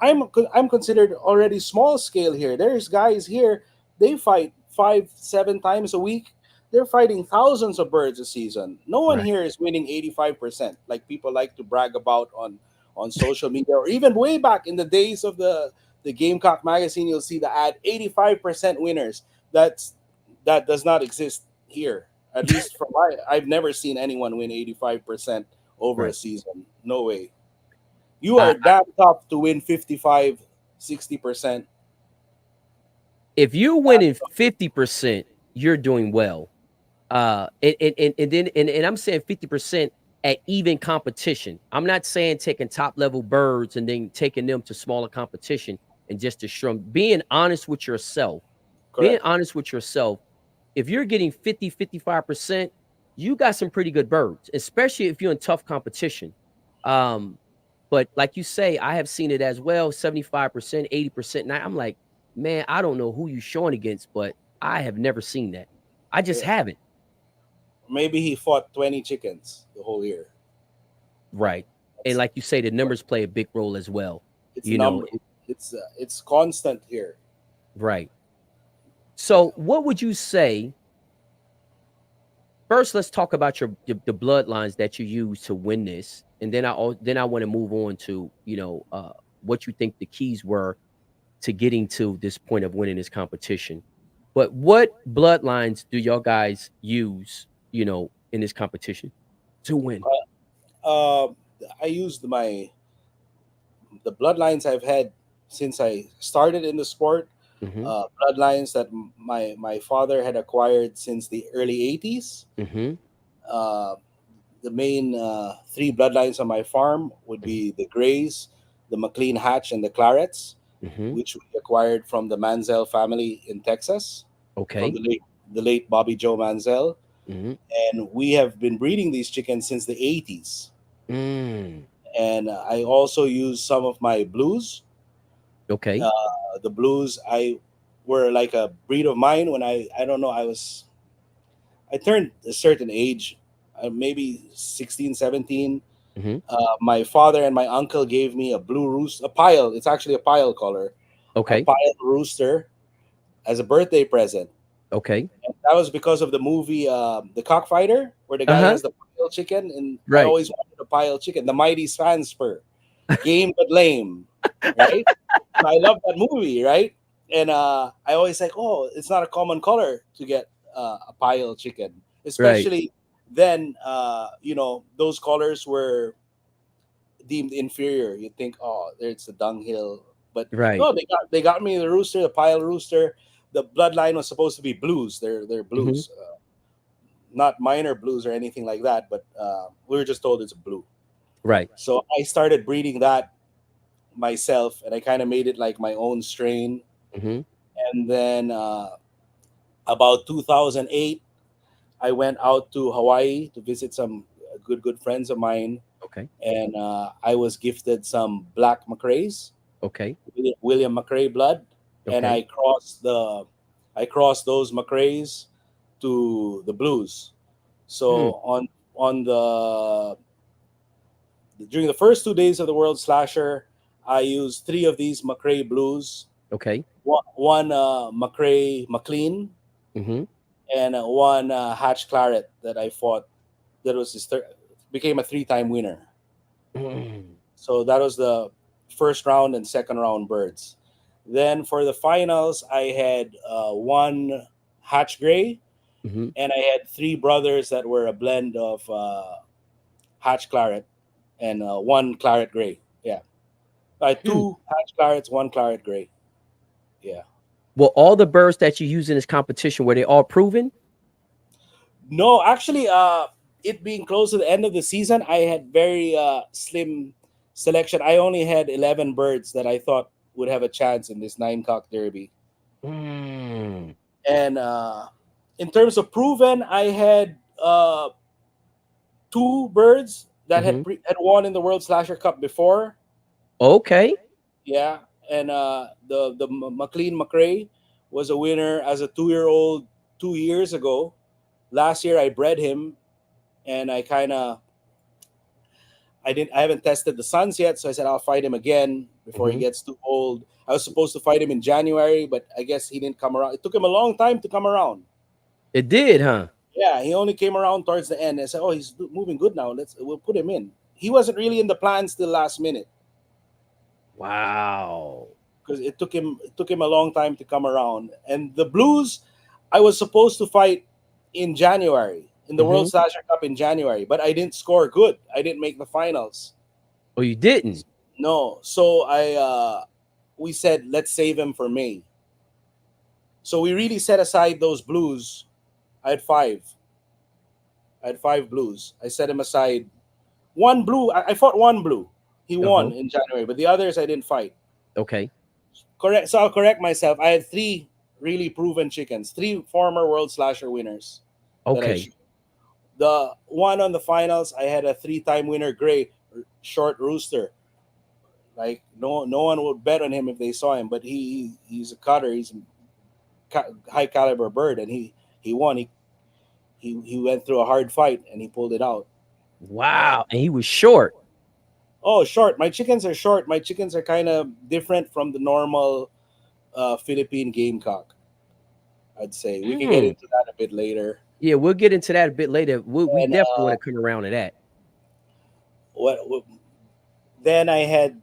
I'm considered already small scale here. There's guys here, they fight 5, 7 times a week. They're fighting thousands of birds a season. No one right, here is winning 85%, like people like to brag about on social media, or even way back in the days of the Gamecock magazine. You'll see the ad 85% winners. That does not exist here. At least from I've never seen anyone win 85% over a right. season. No way. You I are that tough to win 55, 60%. If you're winning 50%, you're doing well. And I'm saying 50% at even competition. I'm not saying taking top level birds and then taking them to smaller competition and just to shrimp. Being honest with yourself. Being Correct. honest with yourself. If you're getting 50, 55%, you got some pretty good birds, especially if you're in tough competition. Um, but like you say, I have seen it as well, 75%, 80%. Now I'm like, man, I don't know who you showing against, but I have never seen that. I just Yeah. haven't. Maybe he fought 20 chickens the whole year. Right. And That's like you say, the numbers play a big role as well. it's You know, number. It's constant here. right. So what would you say? First, let's talk about the bloodlines that you use to win this, and then I want to move on to, what you think the keys were to getting to this point of winning this competition. But what bloodlines do y'all guys use, in this competition to win? Uh, I used the bloodlines I've had since I started in the sport. Hmm. Bloodlines that my father had acquired since the early 80s. Hmm. Uh, the main three bloodlines on my farm would Mhm. be the Grays, the McLean Hatch, and the Clarets, Mhm. which we acquired from the Manzel family in Texas, from Okay. the late Bobby Joe Manzel. Mhm. And we have been breeding these chickens since the 80s. Mm. And I also use some of my blues. Okay. The blues I were like a breed of mine when I don't know, I turned a certain age, maybe 16, 17. Mhm. My father and my uncle gave me a blue rooster, a pile. It's actually a pile color, a Okay. pile rooster as a birthday present. Okay. And that was because of the movie, The Cockfighter, where the guy Uh-huh. has the pile chicken. And I Right. always wanted a pile chicken, the mighty Svanspur, game but lame, right? So I love that movie, right? And I always like, oh, it's not a common color to get a pile chicken, Right. especially then. Those colors were deemed inferior. You think, oh, there's the dunghill, but Right. no, they got me the rooster, the pile rooster. The bloodline was supposed to be blues. They're Mhm. blues, not minor blues or anything like that. But we were just told it's a blue. Right. So I started breeding that myself, and I kind of made it like my own strain. Mhm. And then about 2008, I went out to Hawaii to visit some good friends of mine, Okay. and I was gifted some black McRae's, Okay. William McRae blood, and Okay. I crossed those McRae's to the blues. Hmm. So on the during the first 2 days of the World Slasher, I used three of these McRae blues, Okay. one McRae McLean, Mhm. and one Hatch Claret that I fought. That was became a three-time winner. Mm. So that was the first round and second round birds. Then for the finals, I had one Hatch Gray, Mhm. and I had three brothers that were a blend of Hatch Claret and one Claret Gray. Yeah, I had Hmm. two Hatch Clarets, one Claret Gray. Yeah. Well, all the birds that you use in this competition, were they all proven? No, actually, it being close to the end of the season, I had very slim selection. I only had 11 birds that I thought would have a chance in this nine cock derby. Mm. And in terms of proven, I had two birds that Mhm. had won in the World Slasher Cup before. Okay. Yeah, and the McLean McRae was a winner as a 2 year old 2 years ago. Last year I bred him, and I haven't tested the sons yet, so I said I'll fight him again before he Mhm. gets too old. I was supposed to fight him in January, but I guess he didn't come around. It took him a long time to come around. It did, huh? Yeah, he only came around towards the end. I said, "Oh, he's moving good now. We'll put him in." He wasn't really in the plans till last minute Wow. because it took him a long time to come around. And the Blues, I was supposed to fight in January in the World Mhm. Slasher Cup in January, but I didn't score good. I didn't make the finals. Oh, you didn't? No, so I we said let's save him for May. So we really set aside those Blues. I had five. I had five Blues. I set him aside. One blue. I fought one blue. He Uh-huh. won in January, but the others I didn't fight. Okay. Correct. So I'll correct myself. I had three really proven chickens, three former World Slasher winners that I Okay. shoot. The one on the finals, I had a three-time winner, Gray, short rooster. Like no one would bet on him if they saw him, but he's a cutter. He's a high caliber bird, and he won. He went through a hard fight and he pulled it out. And Wow. And he was short. oh, short. My chickens are short. My chickens are kind of different from the normal Philippine gamecock. I'd say we can get Hmm. into that a bit later. Yeah, we'll get into that a bit later. We And definitely want to come around to that. what then I had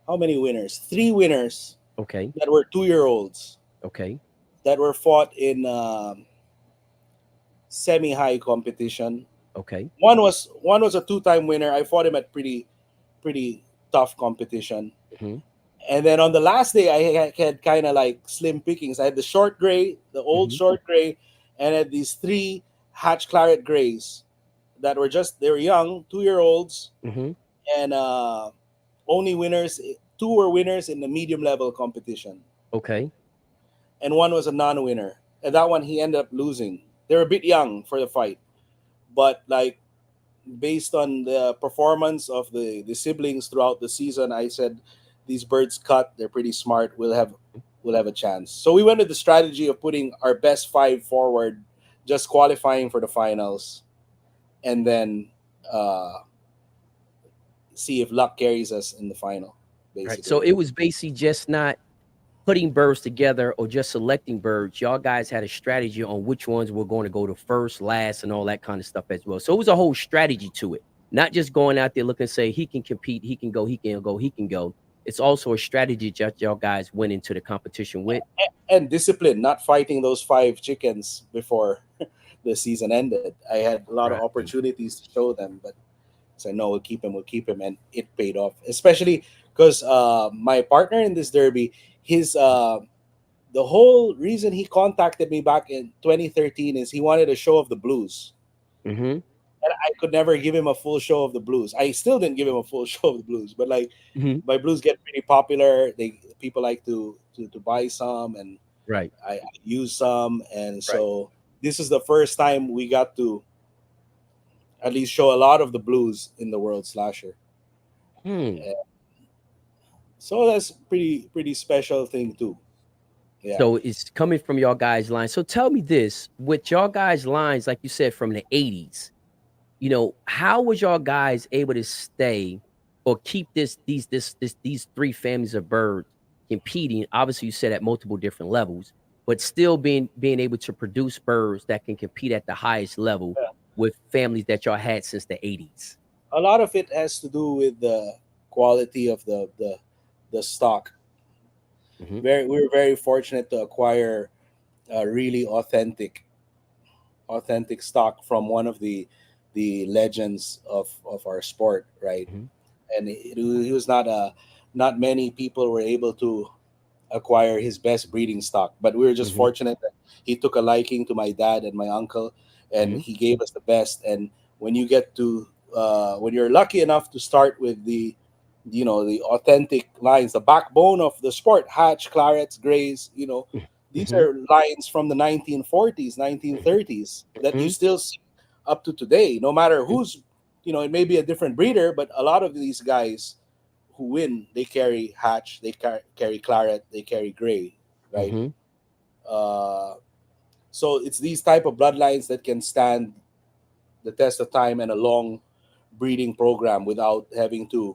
how many winners? Three winners Okay. that were 2 year olds Okay. that were fought in semi high competition. Okay. One was a two-time winner. I fought him at pretty tough competition. Mhm. And then on the last day, I had kind of like slim pickings. I had the short gray, the old Mhm. short gray, and I had these three. hatch claret grays that were just they were young, 2 year olds, Mm-hmm. and only winners. Two were winners in the medium level competition, Okay. and one was a non-winner. And that one he ended up losing. They were a bit young for the fight, but like based on the performance of the siblings throughout the season, I said these birds cut. They're pretty smart. We'll have a chance. So we went with the strategy of putting our best five forward, just qualifying for the finals, and then uh, see if luck carries us in the final. Right. So Basically, it was basically just not putting birds together or just selecting birds. Y'all guys had a strategy on which ones were going to go to first, last, and all that kind of stuff as well. So it was a whole strategy to it, not just going out there looking, say he can compete, he can go, he can go, he can go. It's also a strategy that y'all guys went into the competition with. and discipline, not fighting those five chickens before the season ended. I had a lot of Right. opportunities to show them, but so no, we'll keep him, and it paid off. Especially because my partner in this derby, his the whole reason he contacted me back in 2013 is he wanted a show of the blues, Mm-hmm. and I could never give him a full show of the blues. I still didn't give him a full show of the blues, but like Mm-hmm. my blues get pretty popular. They people like to buy some, and Right. I use some, and Right. so this is the first time we got to at least show a lot of the blues in the World Slasher. Hmm. Uh, So that's pretty special thing too. Yeah. So it's coming from y'all guys' line. So tell me this, with y'all guys' lines, like you said, from the 80s, how was y'all guys able to stay or keep these three families of birds competing? Obviously, you said at multiple different levels, but still being able to produce birds that can compete at the highest level Yeah. with families that y'all had since the 80s. A lot of it has to do with the quality of the stock. Hmm. We were very fortunate to acquire a really authentic stock from one of the legends of our sport, right? Hmm. And he was not many people were able to acquire his best breeding stock. But we were just Hmm. fortunate that he took a liking to my dad and my uncle, and Hmm. he gave us the best. And when you get to when you're lucky enough to start with the authentic lines, the backbone of the sport, hatch, clarets, grays, these Hmm. are lines from the 1940s, 1930s that you Hmm. still see up to today. No matter it may be a different breeder, but a lot of these guys who win, they carry hatch, they carry claret, they carry gray, right? Hmm. Uh, so it's these type of bloodlines that can stand the test of time and a long breeding program without having to,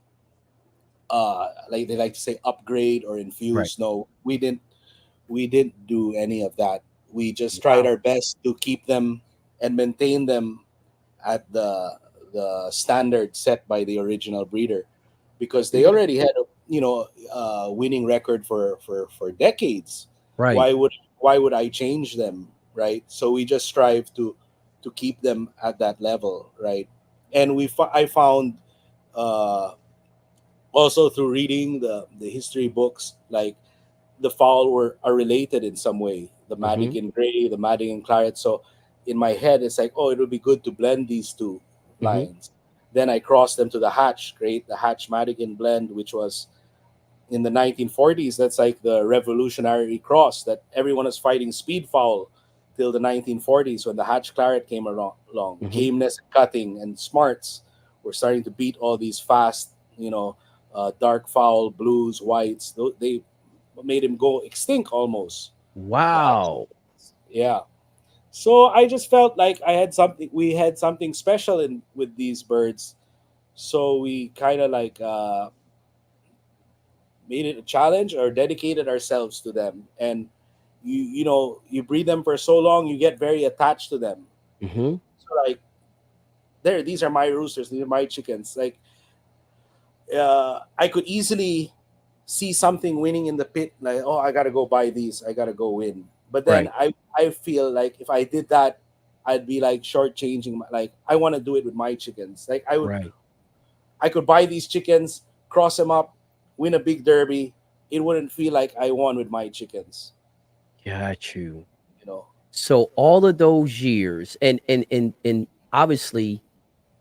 like they like to say, upgrade or Right. infuse. No, we didn't do any of that. We just tried Wow. our best to keep them and maintain them at the standard set by the original breeder, because they Mhm. already had a winning record for decades. Right. Why would I change them, right? So we just strive to keep them at that level, right? And I found, uh, also through reading the history books, like the fowl are related in some way. The Hmm. Madigan Gray, the Madigan Claret. So in my head, it's like, oh, it would be good to blend these two Hmm. lines. Then I crossed them to the Hatch, great, the Hatch Madigan blend, which was in the 1940s. That's like the revolutionary cross that everyone was fighting speed fowl till the 1940s when the Hatch Claret came along. Hmm. Gameness, cutting, and smarts were starting to beat all these fast, dark fowl, blues, whites. They made him go extinct almost. The Hatch. Wow. Yeah. So I just felt like we had something special in with these birds. So we kind of like made it a challenge or dedicated ourselves to them. And you breed them for so long, you get very attached to them. Hmm. So like, these are my roosters, these are my chickens. Like, I could easily see something winning in the pit, like, oh, I gotta go buy these, I gotta go win. But then Right. I feel like if I did that, I'd be like shortchanging like I want to do it with my chickens. Like Right. I could buy these chickens, cross them up, win a big derby. It wouldn't feel like I won with my chickens, Got you. you know. So all of those years, and obviously,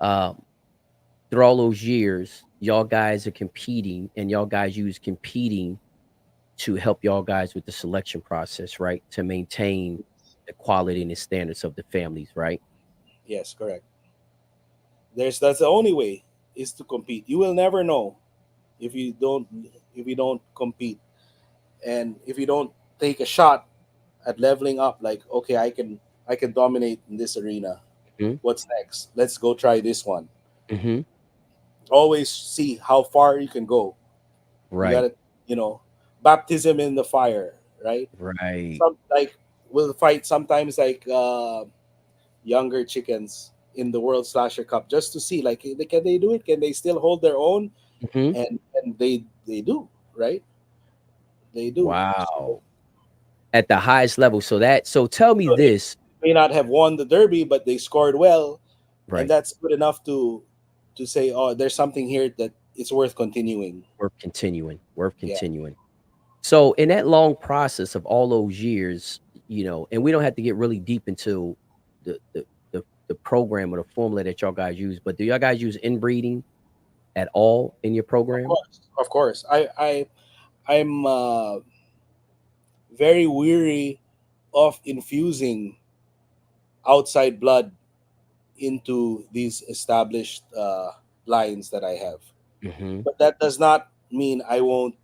um, through all those years, y'all guys are competing, and y'all guys use competing to help y'all guys with the selection process, right? To maintain the quality and the standards of the families, right? Yes, correct. That's the only way is to compete. You will never know if you don't if you don't compete, and if you don't take a shot at leveling up. Like, okay, I can dominate in this arena. Hmm. What's next? Let's go try this one. Hmm. Always see how far you can go. You Right, gotta, you know, baptism in the fire, right? right. Some like we'll fight sometimes like younger chickens in the World Slasher Cup just to see like can they do it? Can they still hold their own? Hmm. And they do, right? They do. So, Wow. At the highest level. So tell me so they this, may not have won the derby, but they scored well, and right? that's good enough to say, oh, there's something here that it's worth continuing. Worth continuing, worth Yeah, continuing. So in that long process of all those years, and we don't have to get really deep into the the the program or the formula that y'all guys use, but do y'all guys use inbreeding at all in your of program? course, of course. I'm very weary of infusing outside blood into these established lines that I have. Mm-hmm. But that does not mean I won't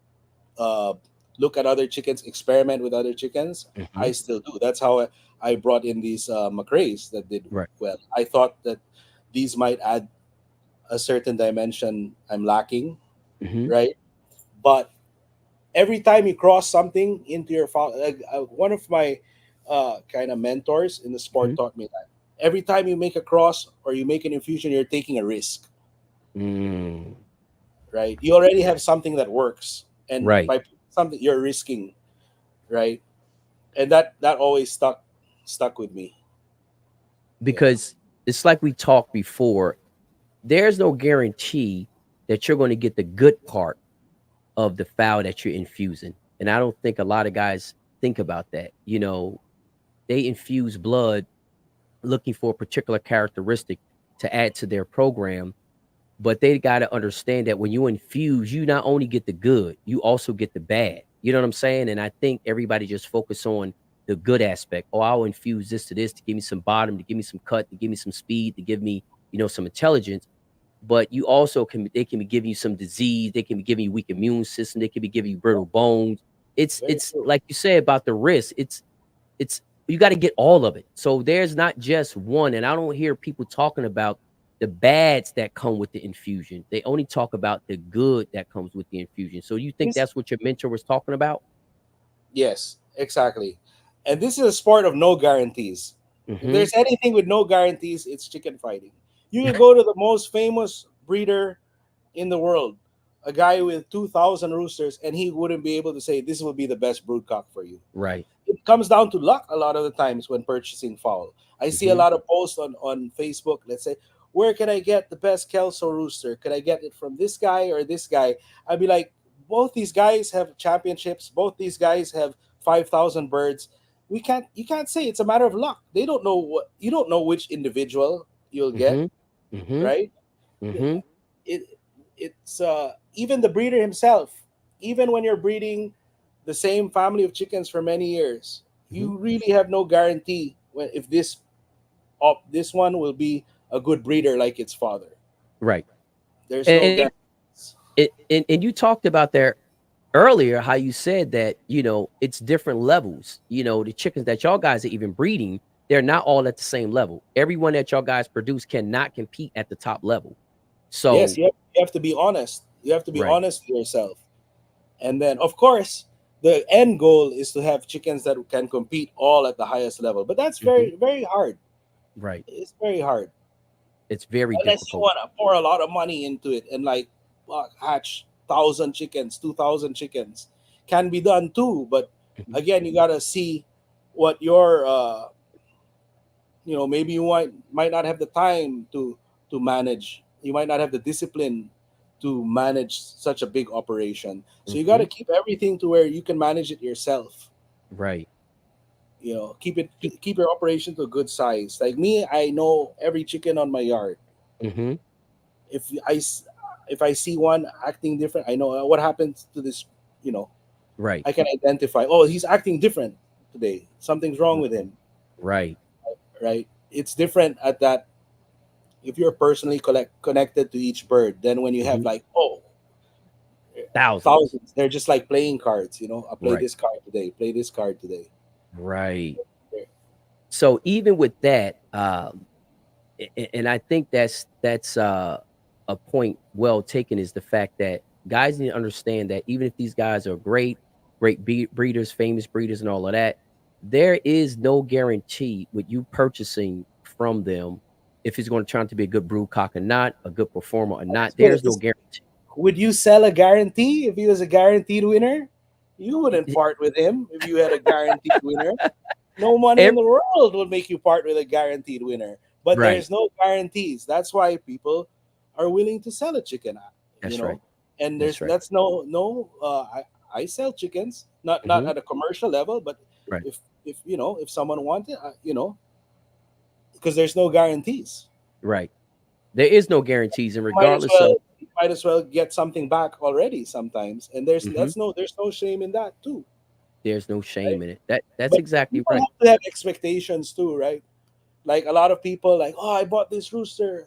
uh, look at other chickens, experiment with other chickens. Mm-hmm. I still do. That's how I brought in these McRae's that did Right. well. I thought that these might add a certain dimension I'm lacking, Mm-hmm. right? But every time you cross something into your like, one of my kind of mentors in the Mm-hmm. sport taught me that every time you make a cross or you make an infusion, you're taking a risk, Mm. right? You already have something that works, and Right. by putting something you're risking, right? And that always stuck with me. Yeah. Because it's like we talked before, there's no guarantee that you're going to get the good part of the foul that you're infusing. And I don't think a lot of guys think about that. They infuse blood looking for a particular characteristic to add to their program, but they got to understand that when you infuse, you not only get the good, you also get the bad. You know what I'm saying? And I think everybody just focus on the good aspect. Oh, I'll infuse this to this to give me some bottom, to give me some cut, to give me some speed, to give me, some intelligence. But you also they can be giving you some disease, they can be giving you weak immune system, they can be giving you brittle bones. It's Very it's true. like you say about the risk. It's you got to get all of it. So there's not just one, and I don't hear people talking about the bads that come with the infusion. They only talk about the good that comes with the infusion. So you think This that's what your mentor was talking about? Yes, exactly. And this is a sport of no guarantees. If Mhm. there's anything with no guarantees, it's chicken fighting. You can go to the most famous breeder in the world, a guy with 2,000 roosters, and he wouldn't be able to say this will be the best brood cock for you. Right. It comes down to luck a lot of the times when purchasing fowl. I see a Mhm. lot of posts on Facebook. Let's say, where can I get the best Kelso rooster? Could I get it from this guy or this guy? I'd be like, both these guys have championships. Both these guys have 5,000 birds. You can't say it's a matter of luck. They don't know what you don't know which individual you'll get, Mhm. Mhm. right? Mhm. It it's even the breeder himself. Even when you're breeding the same family of chickens for many years, Mhm. you really have no guarantee when if this one will be a good breeder like its father. Right. There's no And guarantees. and you talked about there earlier how you said that, it's different levels. The chickens that y'all guys are even breeding, they're not all at the same level. Everyone that y'all guys produce cannot compete at the top level. Yes, So, you have to be honest. You have to be right. honest with yourself. And then, of course, the end goal is to have chickens that can compete all at the highest level. But that's Hmm. very hard. Right. It's very hard. It's very Unless you difficult. want to pour a lot of money into it and like hatch 1,000 chickens, 2,000 chickens, can be done too. But Mhm. again, you gotta see what your maybe you might not have the time to manage. You might not have the discipline to manage such a big operation. So you got Mhm. to keep everything to where you can manage it yourself. Right. You know, Keep keep your operation to a good size. Like me, I know every chicken on my yard. mm-hmm. If if I see one acting different, I know what happens to this. You know, Right. I can identify. Oh, he's acting different today. Something's wrong with him. Right. Right? It's different at that. If you're personally connected to each bird, then when you have Mm-hmm. like, oh, Thousands. thousands, they're just like playing cards. You know, I play Right. this card today, play this card today. Right. So even with that, and I think that's a point well taken is the fact that guys need to understand that even if these guys are great breeders, famous breeders, and all of that, there is no guarantee with you purchasing from them if it's going to turn out to be a good brood cock or not, a good performer or not. Let's put There's it no this: guarantee. would you sell a guarantee if he was a guaranteed winner? You wouldn't part with him if you had a guaranteed winner. No money in Ev- the world would make you part with a guaranteed winner. But right. there's no guarantees. That's why people are willing to sell a chicken, you That's know. right. And That's right. that's no. I sell chickens, not Hmm. at a commercial level, but Right. if you know if someone wanted, because there's no guarantees. Right. There is no guarantees, and Might as regardless of well might as well get something back already sometimes, and mhm, there's no shame in that too, there's no right? shame in it. That's But exactly people right. have to have expectations too, right? Like a lot of people, like, oh, I bought this rooster,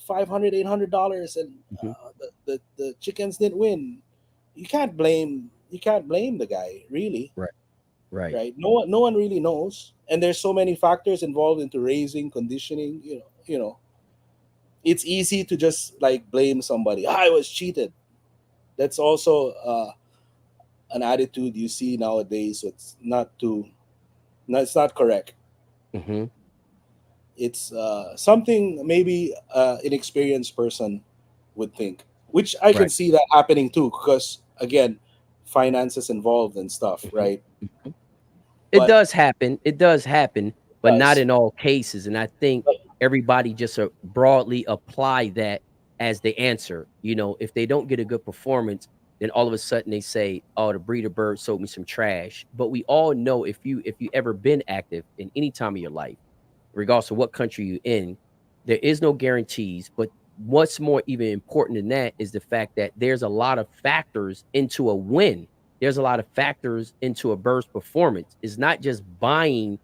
$500 $800, and Hmm. the chickens didn't win. You can't blame the guy, really, Right. Right. right? No one really knows, and there's so many factors involved into raising, conditioning. It's easy to just like blame somebody. I was cheated. That's also an attitude you see nowadays. So it's not too. No, it's not correct. Hmm. It's something maybe an experienced person would think, which I can Right. see that happening too, because again, finances involved and stuff, Mhm, right? mhm. It But does happen. It does happen, but not does in all cases. And I think but everybody just broadly apply that as the answer. If they don't get a good performance, then all of a sudden they say, "Oh, the breeder bird sold me some trash." But we all know if you ever been active in any time of your life, regardless of what country you're in, there is no guarantees. But what's more even important than that is the fact that there's a lot of factors into a win. There's a lot of factors into a bird's performance. It's not just buying,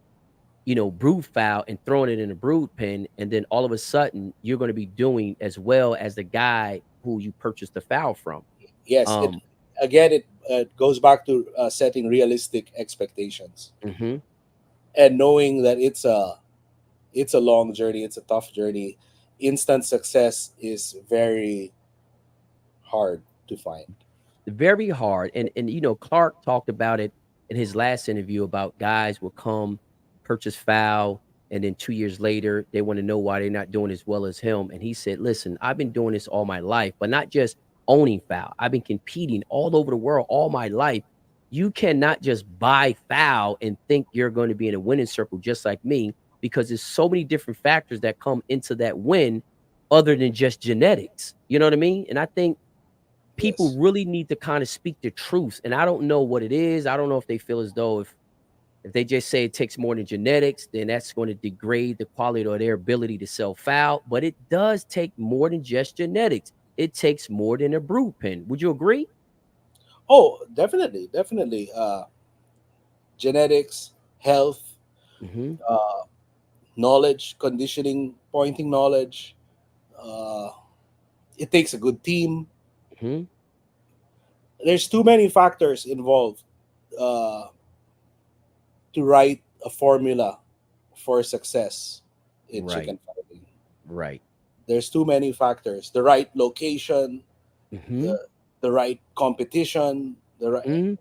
brood fowl and throwing it in a brood pen, and then all of a sudden you're going to be doing as well as the guy who you purchased the fowl from. yes, Um, it goes back to setting realistic expectations mhm, and knowing that it's a long journey, it's a tough journey. Instant success is very hard to find. very hard. And Clark talked about it in his last interview about guys will come purchase foul, and then 2 years later they want to know why they're not doing as well as him. And he said, "Listen, I've been doing this all my life, but not just owning foul. I've been competing all over the world all my life. You cannot just buy foul and think you're going to be in a winning circle just like me, because there's so many different factors that come into that win other than just genetics." You know what I mean? And I think people Yes. really need to kind of speak the truth. And I don't know what it is. I don't know if they feel as though if they just say it takes more than genetics, then that's going to degrade the quality or their ability to sell foul. But it does take more than just genetics. It takes more than a brood pen. Would you agree? Oh, definitely, definitely. Genetics, health, Mm-hmm. uh, knowledge, conditioning, pointing knowledge. Uh, it takes a good team. Mm-hmm. There's too many factors involved uh, to write a formula for success in Right. chicken farming. Right. There's too many factors. The right location, Mm-hmm. the the right competition, the right. Mm-hmm.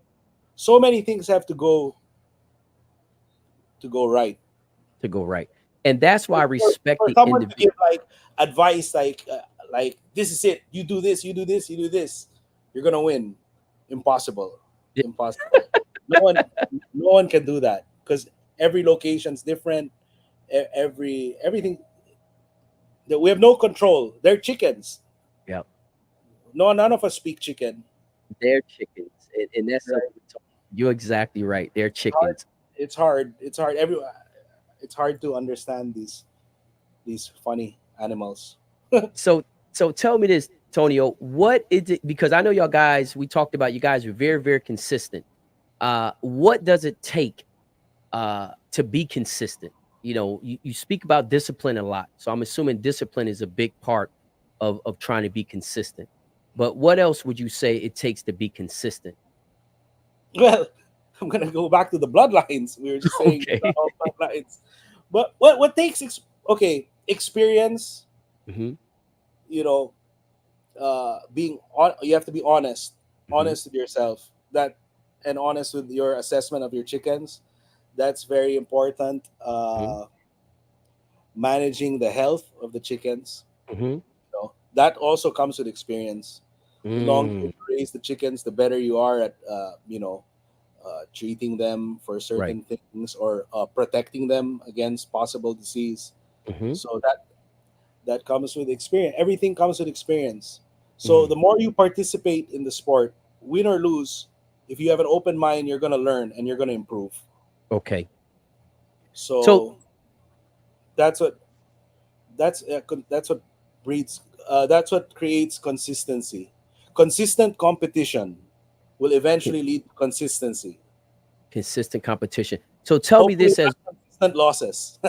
So many things have to go right. To go right. And that's why I respect For the someone to individual. give like advice, like this is it. You do this. You do this. You do this. You're gonna win. Impossible. Impossible. No one, no one can do that because every location's different. Everything that we have no control. They're chickens. Yeah. No, none of us speak chicken. They're chickens. And that's something Right. we talk. You're exactly right. They're Hard. chickens. it's hard. It's hard. It's hard to understand these funny animals. So so tell me this, Tonio, what is it? Because I know y'all guys, we talked about you guys are very, very consistent. What does it take to be consistent? You know, you speak about discipline a lot. So I'm assuming discipline is a big part of trying to be consistent. But what else would you say it takes to be consistent? Well, I'm gonna go back to the bloodlines. We were just saying it's not Okay. all bloodlines, but what takes okay, experience. Hmm. You know, being on. You have to be honest, Hmm. honest with yourself. That and honest with your assessment of your chickens. That's very important. Hmm. Managing the health of the chickens. Hmm. You know, that also comes with experience. The longer you Mm, raise the chickens, the better you are at treating them for right. certain things or protecting them against possible disease. Hmm. So that comes with experience. Everything comes with experience. So Mm, the more you participate in the sport, win or lose, if you have an open mind, you're gonna learn and you're gonna improve. okay. So So that's what that's what breeds. That's what creates consistency. Consistent competition will con- eventually lead to consistency. consistent competition. So tell me Hopefully, this as not consistent losses.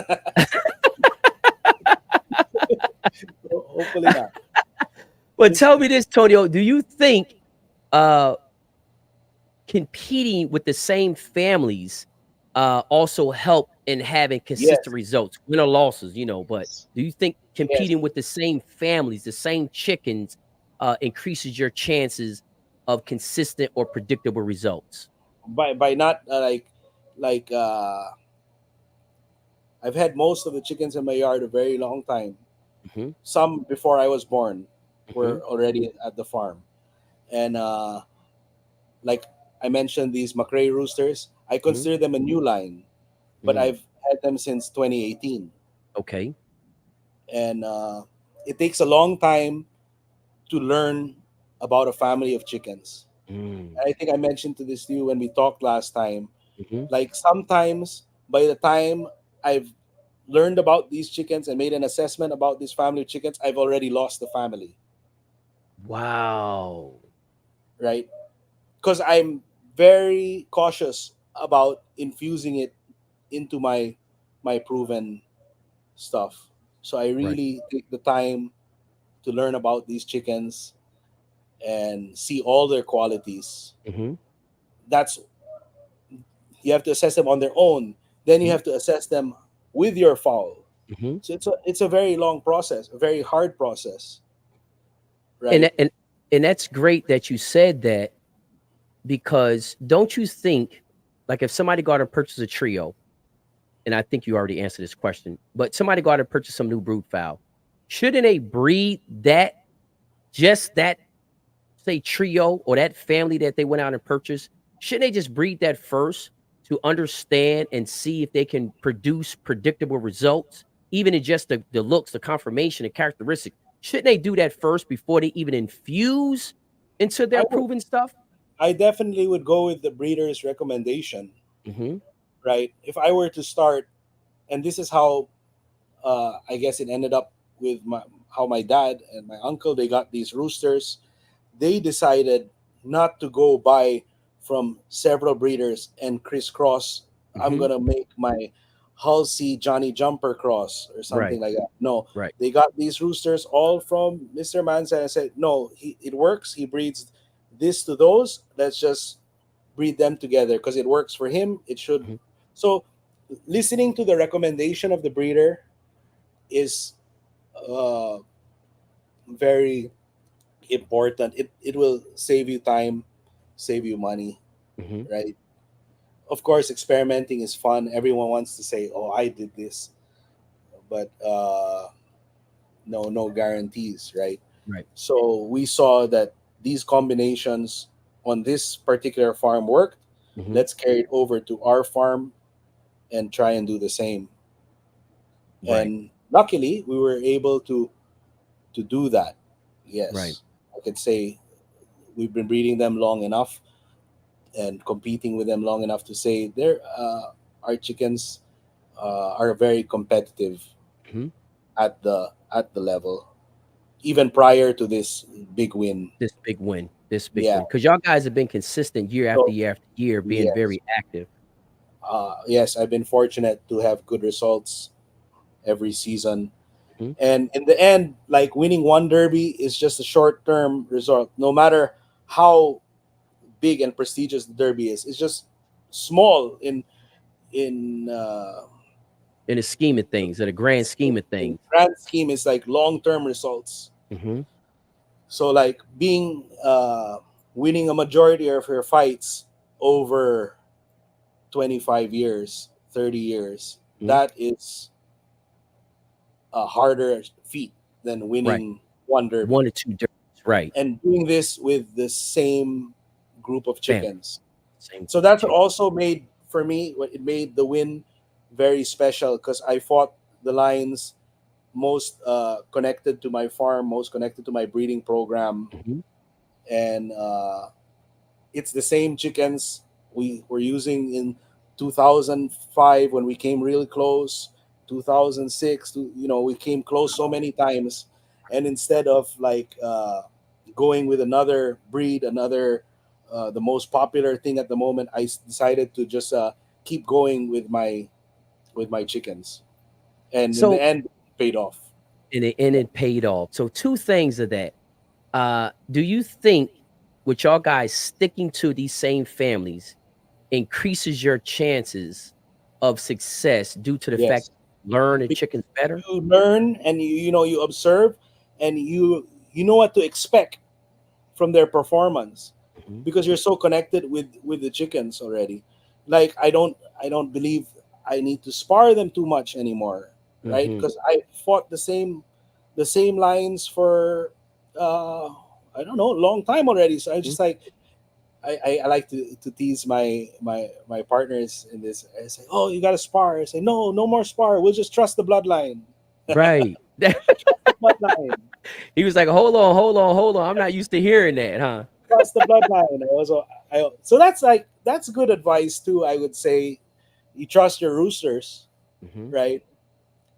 Hopefully not. but tell me this, Tonio, do you think uh competing with the same families also help in having consistent Yes. results, win or losses, you know, but do you think Yes. competing with the same families, the same chickens, increases your chances of consistent or predictable results? By not like I've had most of the chickens in my yard a very long time. Hmm. Some before I was born Hmm. were already at the farm, and like I mentioned, these McRae roosters, I Hmm. consider them a new line, but Mm, I've had them since 2018, okay. and it takes a long time to learn about a family of chickens. Mm, I think I mentioned to this to you when we talked last time. hmm. Like sometimes by the time I've learned about these chickens and made an assessment about this family of chickens, I've already lost the family, Wow. right? Because I'm very cautious about infusing it into my proven stuff. So I Right. really take the time to learn about these chickens and see all their qualities. Hmm. That's you have to assess them on their own. Then you Hmm. have to assess them with your fowl. Hmm. So it's a very long process, a very hard process, And, right? and and that's great that you said that because don't you think, like, if somebody go out and purchase a trio, and I think you already answered this question, but somebody go out and purchase some new brood fowl, shouldn't they breed that, just that, say, trio or that family that they went out and purchased? Shouldn't they just breed that first to understand and see if they can produce predictable results, even in just the looks, the conformation, the characteristic? Shouldn't they do that first before they even infuse into I their would, proven stuff? I definitely would go with the breeder's recommendation, Hmm. right? If I were to start, and this is how I guess it ended up with how my dad and my uncle they got these roosters. They decided not to go buy from several breeders and crisscross. I'm Hmm. gonna make my Halsey Johnny Jumper cross or something Right. like that. No, Right. they got these roosters all from Mr. Manson. I said, no, it works. He breeds this to those. Let's just breed them together because it works for him. It should. Mhm. So, listening to the recommendation of the breeder is uh, very important. It will save you time, save you money, Mhm. right? Of course, experimenting is fun. Everyone wants to say, "Oh, I did this," but no guarantees, right? Right. So we saw that these combinations on this particular farm worked. Mhm. Let's carry it over to our farm and try and do the same. Right. And luckily, we were able to do that. Right. Yes, I could say we've been breeding them long enough and competing with them long enough to say they're our chickens are very competitive Mhm. at the level, even prior to this big win. This big Yeah. win, because y'all guys have been consistent year after So year after year, being yes, very active. yes, I've been fortunate to have good results every season. Mhm. And in the end, like winning one derby is just a short term result. No matter how big and prestigious the derby is, it's just small in In the scheme of things, in the grand scheme of in things. grand scheme is like long term results. Mhm. So like being winning a majority of your fights over 25 years, 30 years, Mhm. that is a harder feat than Right. winning one derby. 1 or 2 derbies, right. And doing this with the same group of Family, chickens. same So group of that's chickens. also made for me what it made the win very special because I fought the lions most connected to my farm, most connected to my breeding program, Mhm. and it's the same chickens we were using in 2005 when we came really close. 2006, we came close so many times, and instead of like going with another breed, another the most popular thing at the moment, decided to just keep going with my chickens, and in the So end, it paid off. and it paid off. So 2 things of that. Do you think with y'all guys sticking to these same families increases your chances of success due to the fact Yes, you learn the because chickens better? you learn and you observe and you know what to expect from their performance Mhm. because you're so connected with the chickens already. Like I don't believe I need to spar them too much anymore, right? Mhm. Because I fought the same lines for uh I don't know, a long time already. So I Mhm. just like I like to tease my partners in this. I say, oh, you got to spar. I say, no, no more spar. We'll just trust the bloodline. Right. Trust the bloodline. He was like, "Hold on, hold on, hold on. I'm not used to hearing that, huh?" Trust the bloodline. So that's good advice too. I would say you trust your roosters, Mhm. right?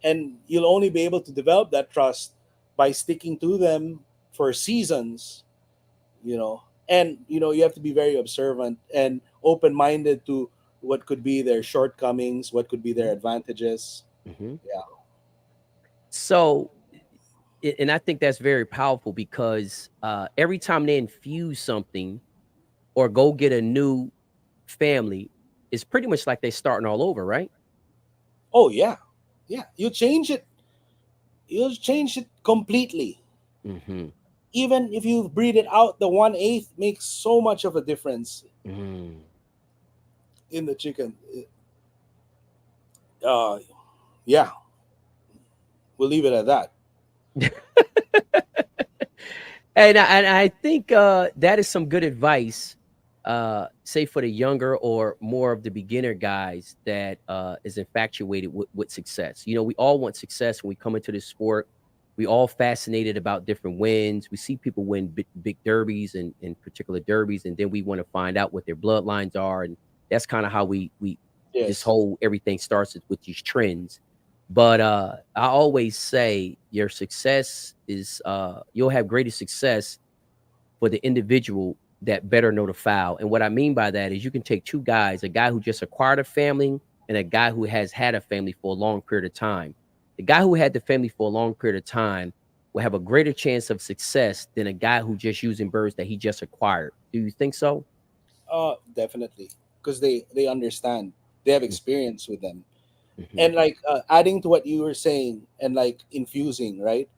And you'll only be able to develop that trust by sticking to them for seasons, you know. And you have to be very observant and open-minded to what could be their shortcomings, what could be their Mhm. advantages. Mhm. Yeah. So, and I think that's very powerful because every time they infuse something or go get a new family, it's pretty much like they starting all over, right? Oh yeah. Yeah. You'll change it completely. Mhm. Even if you breed it out, the 1/8 makes so much of a difference Mm. in the chicken. Uh, yeah, we'll leave it at that. And I think, that is some good advice, say for the younger or more of the beginner guys that, is infatuated with success. You know, we all want success when we come into this sport. We all fascinated about different wins. We see people win big derbies and particular derbies, and then we want to find out what their bloodlines are, and that's kind of how we this Yes. whole everything starts with these trends. But I always say your success is you'll have greater success for the individual that better know the foul. And what I mean by that is you can take 2 guys, a guy who just acquired a family and a guy who has had a family for a long period of time. The guy who had the family for a long period of time will have a greater chance of success than a guy who just using birds that he just acquired. Do you think so? Definitely, because they understand, they have Mm. experience with them, Mhm. and like adding to what you were saying, and like infusing, right?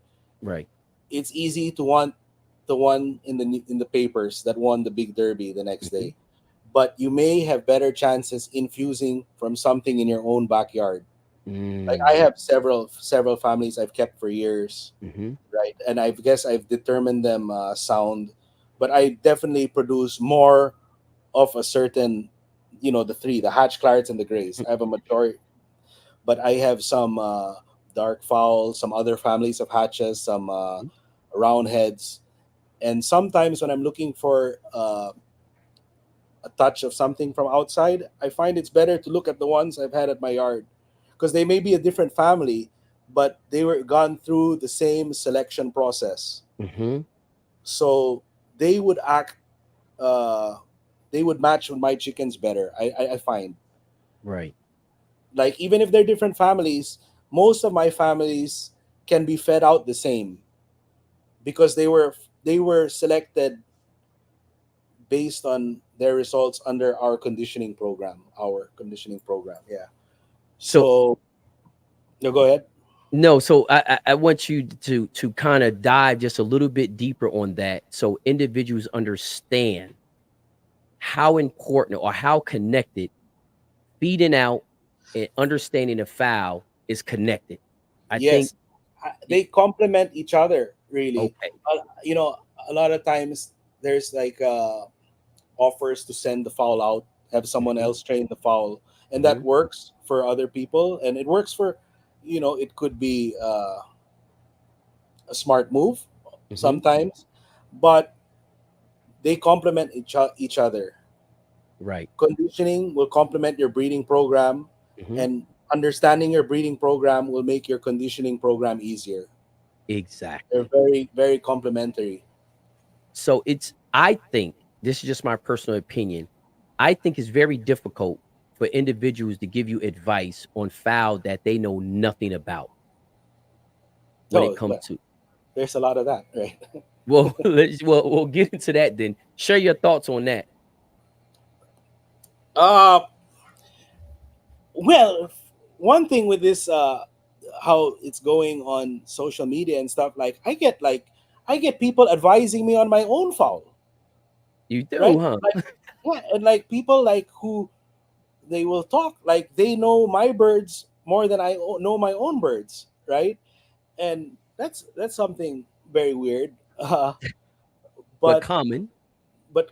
Right. It's easy to want the one in the papers that won the big derby the next Mhm. day, but you may have better chances infusing from something in your own backyard. Like I Mm. have several families I've kept for years, Mhm. right? And I guess I've determined them sound, but I definitely produce more of a certain, the three, the hatch clarets and the grays. I have a majority, but I have some dark fowl, some other families of hatches, some Mhm. round heads, and sometimes when I'm looking for touch of something from outside, I find it's better to look at the ones I've had at my yard, because they may be a different family, but they were gone through the same selection process. Mm-hmm. So they would act, uh, they would match with my chickens better. I find, Right. like, even if they're different families, most of my families can be fed out the same, because they were selected based on their results under our conditioning program. Yeah. So So no, go ahead. no, so I want you to kind of dive just a little bit deeper on that, so individuals understand how important or how connected feeding out and understanding the fowl is connected. I think Yes, they complement each other, really. okay. You know, a lot of times there's like offers to send the fowl out, have someone Mhm, else train the fowl, and that mhm, works for other people, and it works for, it could be a smart move mhm, sometimes, but they complement each other. right. Conditioning will complement your breeding program, Mhm, and understanding your breeding program will make your conditioning program easier. They're exactly. very, very complementary. So it's I think this is just my personal opinion. I think it's very difficult for individuals to give you advice on fowl that they know nothing about when it Oh, comes well, to. there's a lot of that, right? Well, we'll get into that then. Share your thoughts on that. uh well, one thing with this, how it's going on social media and stuff, like I get people advising me on my own foul, You do, right? huh? Like, yeah, and like people like who, they will talk like they know my birds more than know my own birds, right? And that's something very weird. But But common. but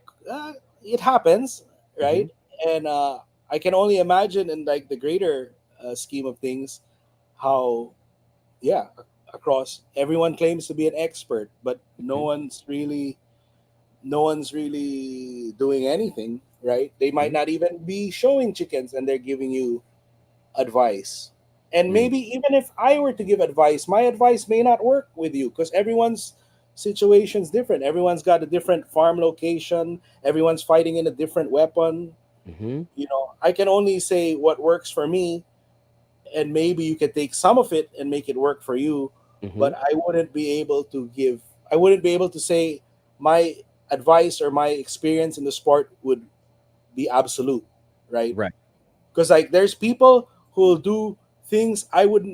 it happens, Mhm, right? And I can only imagine in like the greater scheme of things, how, yeah, across, everyone claims to be an expert, but no mhm, one's really no one's really doing anything, right? They might mhm, not even be showing chickens, and they're giving you advice. And mm, maybe even if I were to give advice, my advice may not work with you, because everyone's situation's different. Everyone's got a different farm location, everyone's fighting in a different weapon. mhm, I can only say what works for me, and maybe you could take some of it and make it work for you, but mhm, I wouldn't be able to say my advice or my experience in the sport would be absolute, right? right. Because like there's people who will do things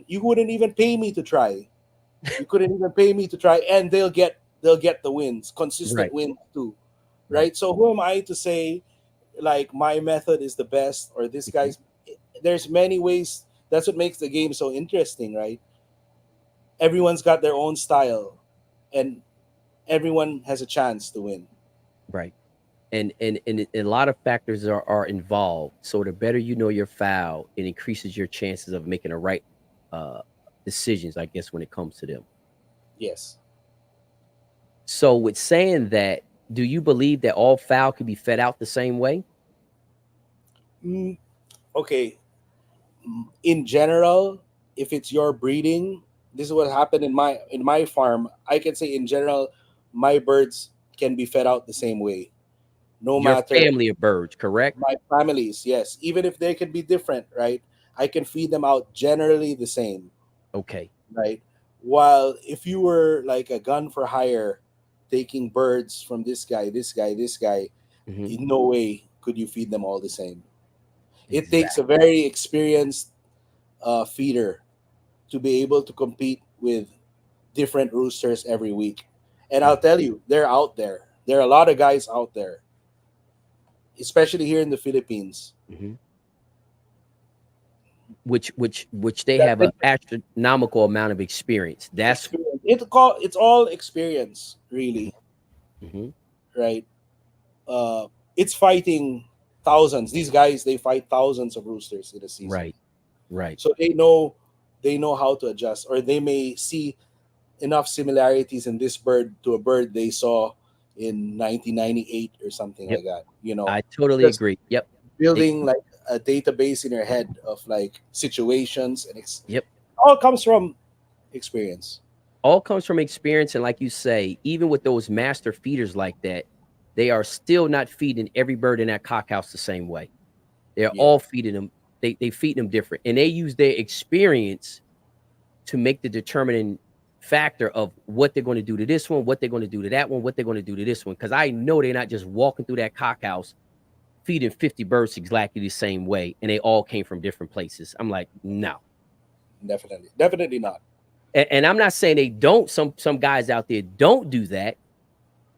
you wouldn't even pay me to try. You couldn't even pay me to try, and they'll get the wins, consistent Right, wins too, right. right? So who am I to say like my method is the best, or this Mhm, guy's? There's many ways. That's what makes the game so interesting, right? Everyone's got their own style, and everyone has a chance to win. right. And a lot of factors are involved. So the better you know your fowl, it increases your chances of making the right uh decisions, I guess, when it comes to them. Yes. So with saying that, do you believe that all fowl can be fed out the same way? Mm, okay. In general, if it's your breeding, this is what happened in my farm. I can say in general, my birds can be fed out the same way, no Your matter family of birds, correct? my families. Yes, even if they can be different, right? I can feed them out generally the same, Okay. right? While if you were like a gun for hire, taking birds from this guy, Hmm. in no way could you feed them all the same. It takes a Exactly. very experienced feeder to be able to compete with different roosters every week. And I'll tell you, they're out there. There are a lot of guys out there, especially here in the Philippines. Hmm. Which they That have an astronomical amount of experience. That's experience. It's all experience, really, mhm, right? Uh, it's fighting thousands. These guys, they fight thousands of roosters in a season, right, right. so they know how to adjust, or they may see enough similarities in this bird to a bird they saw in 1998 or something Yep. like that. I totally Just agree. Yep. building Ex- like a database in your head of like situations, and Yep. all comes from experience. All comes from experience. And like you say, even with those master feeders like that, they are still not feeding every bird in that cock house the same way. They're Yeah, all feeding them. They feed them different. And they use their experience to make the determining factor of what they're going to do to this one, what they're going to do to that one, what they're going to do to this one. Because I know they're not just walking through that cock house feeding 50 birds exactly the same way, and they all came from different places. I'm like, no. definitely not. And I'm not saying they don't. Some guys out there don't do that,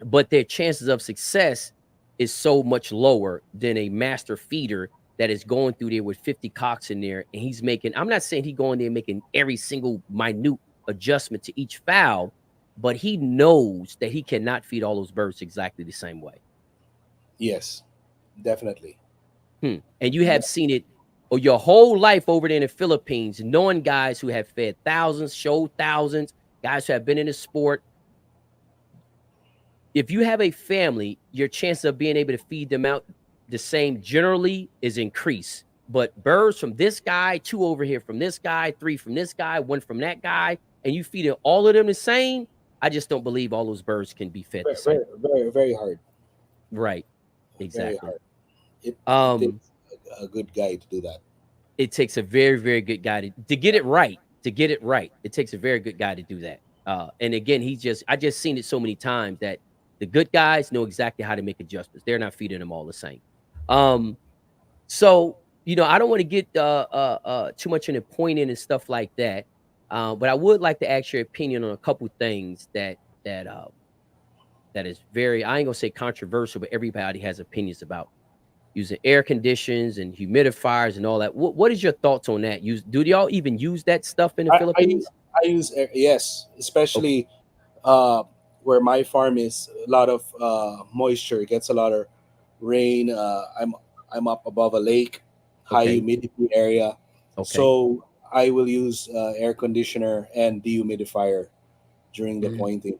but their chances of success is so much lower than a master feeder that is going through there with 50 cocks in there, and he's making. I'm not saying he going there making every single minute adjustment to each fowl, but he knows that he cannot feed all those birds exactly the same way. Yes, definitely. And you have seen it or your whole life over there in the Philippines, knowing guys who have fed thousands, showed thousands, guys who have been in the sport. If you have a family, your chance of being able to feed them out the same generally is increased. But birds from this guy, two over here from this guy, three from this guy, one from that guy, and you feed all of them the same, I just don't believe all those birds can be fed the Very, same. very, very, very hard. Right. Very Exactly. hard. It Um, takes a good guy to do that. it takes a very, very good guy to get it right. To get it right, it takes a very good guy to do that. And again, I just seen it so many times that the good guys know exactly how to make adjustments. They're not feeding them all the same. Um, so I don't want to get too much in the pointing and stuff like that. But I would like to ask your opinion on a couple things that is very, I ain't gonna say controversial, but everybody has opinions about using air conditions and humidifiers and all that. What is your thoughts on that? Do y'all even use that stuff in the I Philippines? I use yes, Okay. especially where my farm is. A lot of moisture. It gets a lot of rain. I'm up above a lake, high Okay. humidity area, Okay. so I will use air conditioner and dehumidifier during the Mm, pointing.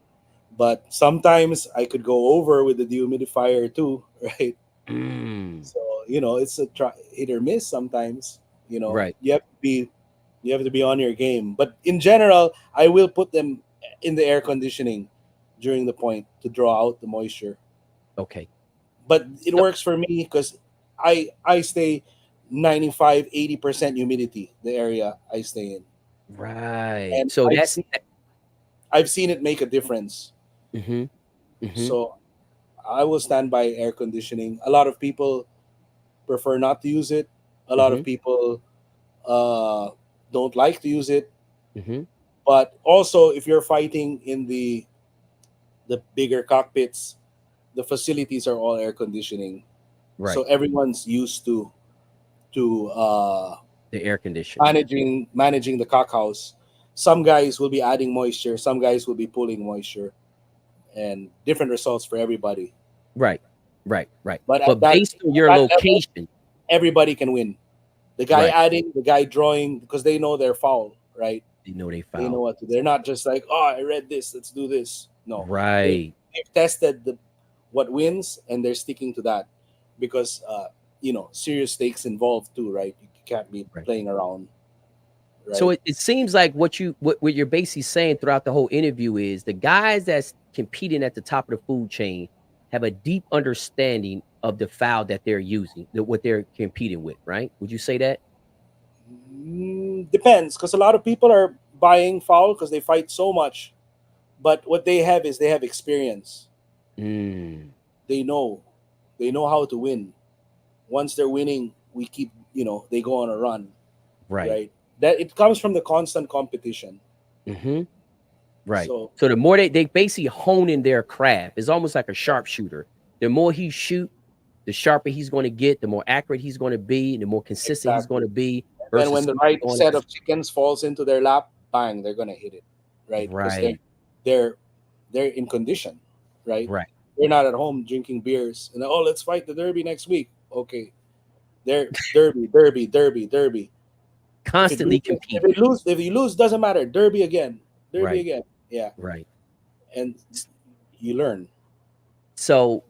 But sometimes I could go over with the dehumidifier too, right? mm, So it's a hit or miss sometimes. right. You have to be on your game. But in general, I will put them in the air conditioning during the point to draw out the moisture. Okay. But it So, works for me because I stay 95-80% humidity, the area I stay in. right. And So that's I've seen it make a difference. mm-hmm, mm-hmm, So I will stand by air conditioning. A lot of people prefer not to use it. A lot mm-hmm, of people uh, don't like to use it. mm-hmm. But also, if you're fighting in the bigger cockpits, the facilities are all air conditioning, so Right. everyone's used to The air conditioning. managing the cockhouse. Some guys will be adding moisture, some guys will be pulling moisture, and different results for everybody. Right. Right. Right. But But based on at your that level, location, everybody can win. The guy right. adding, the guy drawing, because they know they're foul, right? They know they They know foul. what to. They're not just like, oh, I read this, let's do this. No, they Right. they've tested what wins, and they're sticking to that because serious stakes involved too, right? You can't be Right. playing around, So right? it seems like what you're basically saying throughout the whole interview is the guys that's competing at the top of the food chain have a deep understanding of the foul that they're using, what they're competing with, right? Would you say that? Depends, because a lot of people are buying foul because they fight so much, but what they have is they have experience. Mm, They know, they know how to win. Once they're winning, we keep, they go on a run, right. right? That it comes from the constant competition. Hmm. Right. So So the more they basically hone in their craft, it's almost like a sharpshooter. The more he shoot, the sharper he's going to get, the more accurate he's going to be, the more consistent he's going exactly. to be Then versus when the somebody right going set at of chickens falls into their lap, bang, they're gonna hit it, right? Because right, they're they're in condition, right? right, They're not at home drinking beers and oh, let's fight the derby next week. Okay, they're derby, derby, derby, derby. constantly competing. If you lose, doesn't matter. Derby again, derby Right, again. Yeah, right. and you learn. So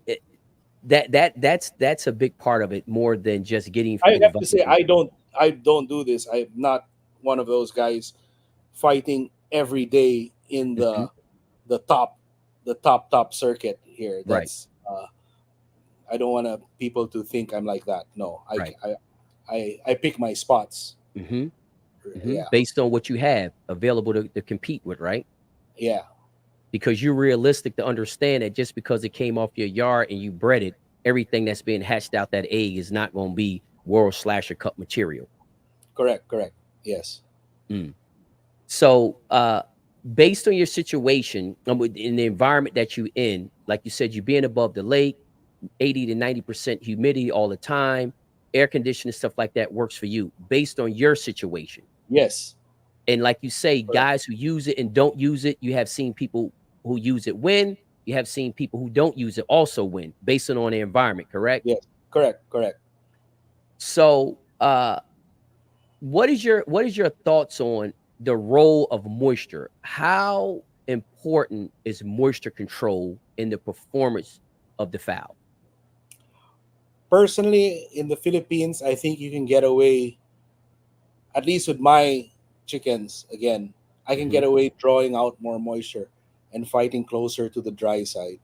that's a big part of it, more than just getting I have to involved say in. I don't do this. I'm not one of those guys fighting every day in Mhm. the top top circuit here. Right, That's I don't want people to think I'm like that. No, right. I pick my spots. Hmm. Hmm. Yeah, Based on what you have available to compete with, right? yeah, Because you're realistic to understand that just because it came off your yard and you bred it, everything that's being hatched out that egg is not going to be World Slasher Cup material. correct, correct. Yes, Mm. So, based on your situation in the environment that you in, like you said, you being above the lake, 80 to 90% humidity all the time, air conditioning, stuff like that works for you based on your situation. yes, And like you say, correct. guys who use it and don't use it, you have seen people who use it win. You have seen people who don't use it also win based on the environment, correct? Yes, correct, correct. So, what is your thoughts on the role of moisture? How important is moisture control in the performance of the fowl? Personally, in the Philippines, I think you can get away, at least with my chickens. Again, I can Mhm. get away drawing out more moisture and fighting closer to the dry side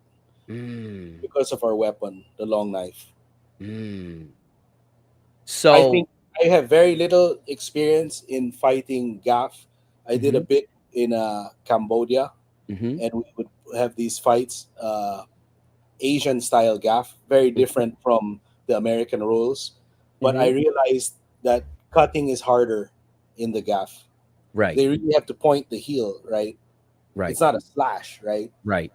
Mm, because of our weapon, the long knife. mm. I So, think I have very little experience in fighting gaff. I did a mhm, bit in Cambodia, mhm, and we would have these fights, Asian style gaff, very mhm, different from the American rules. But I mhm. realized that cutting is harder in the gaff. Right, They really have to point the heel, right? right, It's not a slash, right? right,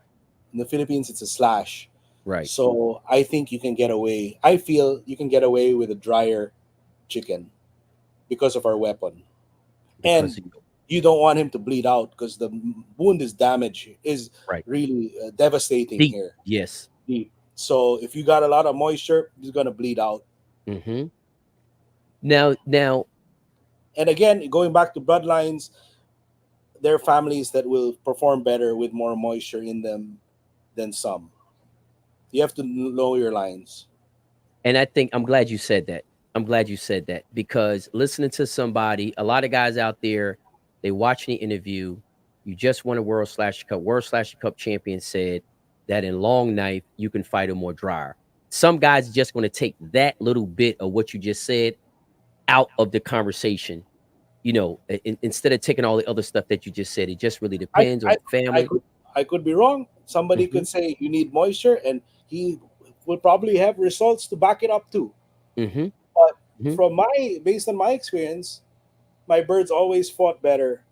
In the Philippines, it's a slash. right. So I think you can get away. I feel you can get away with a drier chicken because of our weapon. And Because of you. you don't want him to bleed out because the wound is damage is Right. really devastating Deep. here. Yes. Deep. So if you got a lot of moisture, he's gonna bleed out. Mhm. Now, And again, going back to bloodlines, there are families that will perform better with more moisture in them than some. You have to know your lines. and I think I'm glad you said that. I'm glad you said that because listening to somebody, a lot of guys out there, they watch the interview. You just won a World Slasher Cup. World Slasher Cup champion said that in long knife you can fight a more drier. Some guys just going to take that little bit of what you just said out of the conversation. Instead of taking all the other stuff that you just said, it just really I, depends on I, the I family. could I could be wrong. Somebody Hmm. could say you need moisture, and he will probably have results to back it up too. Hmm. But Hmm. based on my experience, my birds always fought better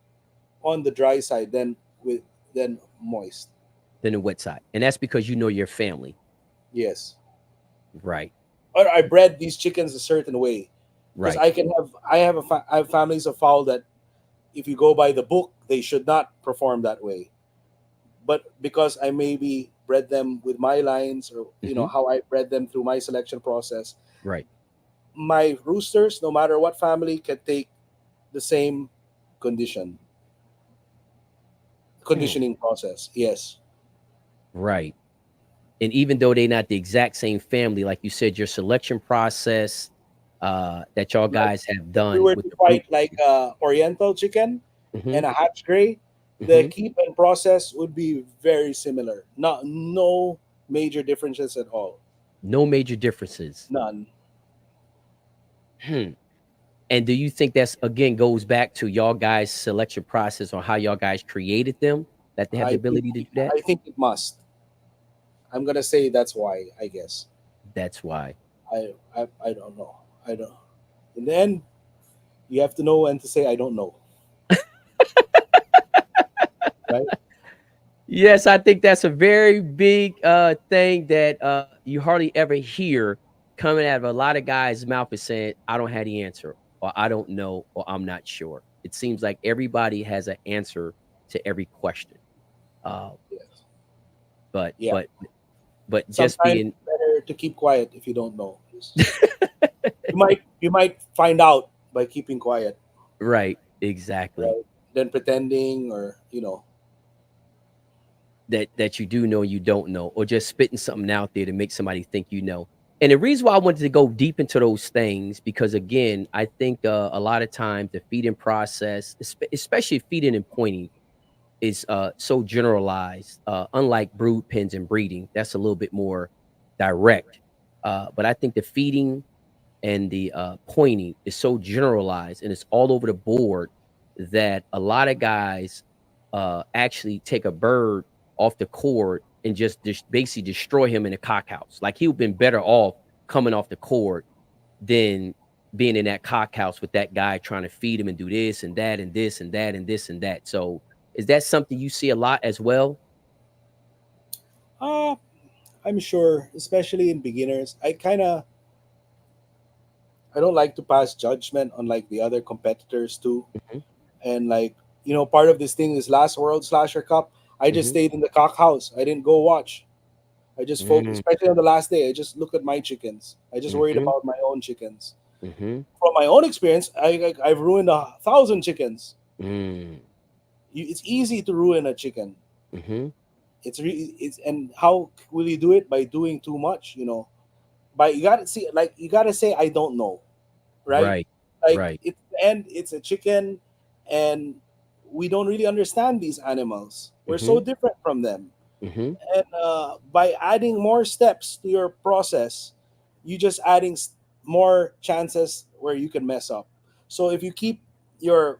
on the dry side than moist. Than the wet side, and that's because you know your family, Yes. right? Or I bred these chickens a certain way because Right. I have families of fowl that if you go by the book they should not perform that way, but because I maybe bred them with my lines, or Hmm. how I bred them through my selection process, Right. my roosters, no matter what family, can take the same condition Hmm. conditioning process. Yes. Right. And even though they're not the exact same family, like you said, your selection process that y'all Like guys have if we done were with to the fight breed. like a Oriental chicken Hmm. and a hatch gray, the Hmm. keep and process would be very similar. Not no major differences at all. No major differences. None. Hmm. And do you think that's again goes back to y'all guys' selection process or how y'all guys created them that they have the I think ability to do that? I think it must. I'm gonna say that's why. I guess. That's why. I don't know. I don't. In the end, you have to know when to say I don't know. Right? Yes, I think that's a very big thing that you hardly ever hear coming out of a lot of guys' mouth is saying, I don't have the answer, or I don't know, or I'm not sure. It seems like everybody has an answer to every question. Uh, Yes. but Yeah. but but just Sometimes being it's better to keep quiet if you don't know. You might find out by keeping quiet, right, exactly. right? Than pretending, or that you do know and you don't know, or just spitting something out there to make somebody think you know. And the reason why I wanted to go deep into those things, because again, I think a lot of times the feeding process, especially feeding and pointing, is so generalized. Unlike brood pens and breeding, that's a little bit more direct. But I think the feeding and the pointing is so generalized and it's all over the board that a lot of guys actually take a bird off the cord and just basically destroy him in a cock house. Like he would have been better off coming off the cord than being in that cock house with that guy trying to feed him and do this and that and this and that and this and that. So is that something you see a lot as well? Uh, I'm sure, especially in beginners, I don't like to pass judgment on like the other competitors too. Hmm. And like, part of this thing is last World Slasher Cup. I just Hmm. stayed in the cock house. I didn't go watch. I just focused, Hmm. especially on the last day. I just looked at my chickens. I just worried Hmm. about my own chickens. Hmm. From my own experience, I've ruined 1,000 chickens. Hmm. It's easy to ruin a chicken. Hmm. It's and how will you do it? By doing too much, But you gotta say I don't know, right? Right. Like Right. it's a chicken, and we don't really understand these animals. We're Hmm. so different from them, Hmm. and by adding more steps to your process, you just adding more chances where you can mess up. So if you keep your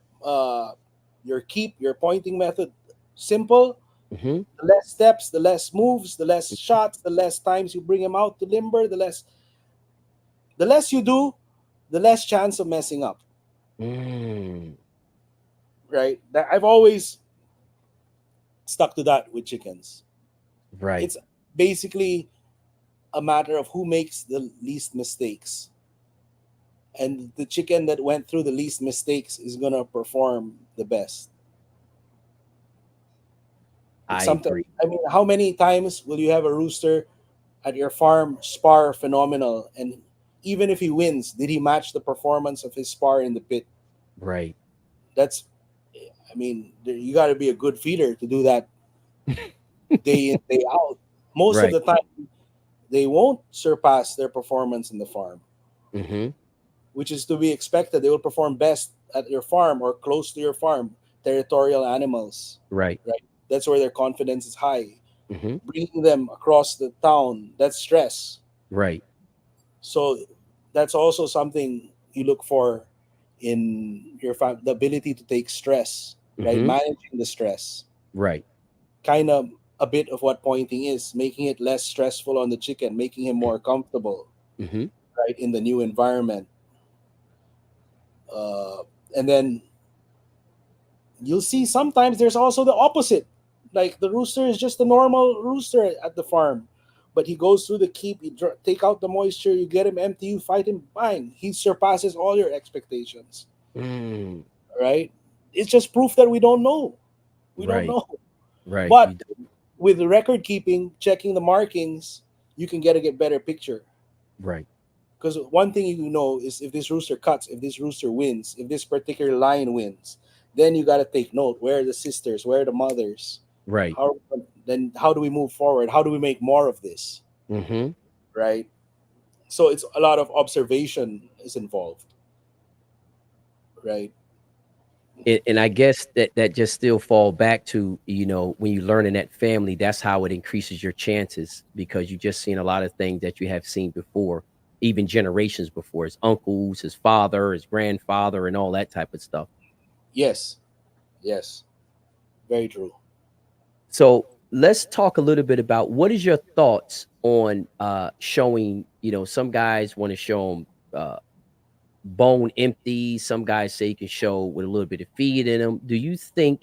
your pointing method simple, Hmm. the less steps, the less moves, the less shots, the less times you bring him out to limber, the less you do, the less chance of messing up. Mm. Right? That I've always stuck to that with chickens. Right. It's basically a matter of who makes the least mistakes. And the chicken that went through the least mistakes is gonna perform the best. It's I something. agree. I mean, how many times will you have a rooster at your farm spar phenomenal, and even if he wins, did he match the performance of his spar in the pit? Right. That's, I mean, you got to be a good feeder to do that day in day out. Most of Right. the time, they won't surpass their performance in the farm, Hmm. which is to be expected. They will perform best at your farm or close to your farm, territorial animals, Right. right? That's where their confidence is high. Hmm. Bringing them across the town, that's stress. Right. So that's also something you look for in your the ability to take stress, right? Hmm. Managing the stress. Right. Kind of a bit of what pointing is, making it less stressful on the chicken, making him more comfortable, Hmm. right, in the new environment. Uh, and then you'll see sometimes there's also the opposite. Like the rooster is just a normal rooster at the farm, but he goes through the keep, you take out the moisture, you get him empty, you fight him, fine. He surpasses all your expectations, Mm. right? It's just proof that we don't know. We don't Right. know. Right. But with the record keeping, checking the markings, you can get better picture. Right. Because one thing you know is if this rooster cuts, if this rooster wins, if this particular line wins, then you got to take note. Where are the sisters? Where are the mothers? Right. How do we move forward? How do we make more of this? Hmm. Right. So it's a lot of observation is involved. Right. And I guess that just still fall back to, when you learn in that family, that's how it increases your chances because you just seen a lot of things that you have seen before, even generations before, his uncles, his father, his grandfather, and all that type of stuff. Yes. Yes. Very true. So let's talk a little bit about what is your thoughts on showing, some guys want to show them bone empty. Some guys say you can show with a little bit of feed in them. Do you think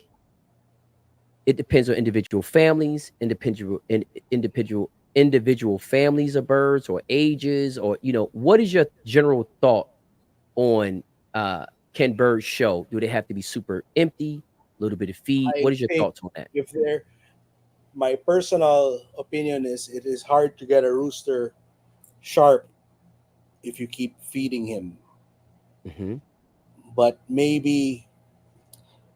it depends on individual families, individual families of birds or ages, or what is your general thought on can birds show? Do they have to be super empty, a little bit of feed? I What is your think thoughts on that? if they're my personal opinion is it is hard to get a rooster sharp if you keep feeding him. Hmm. But maybe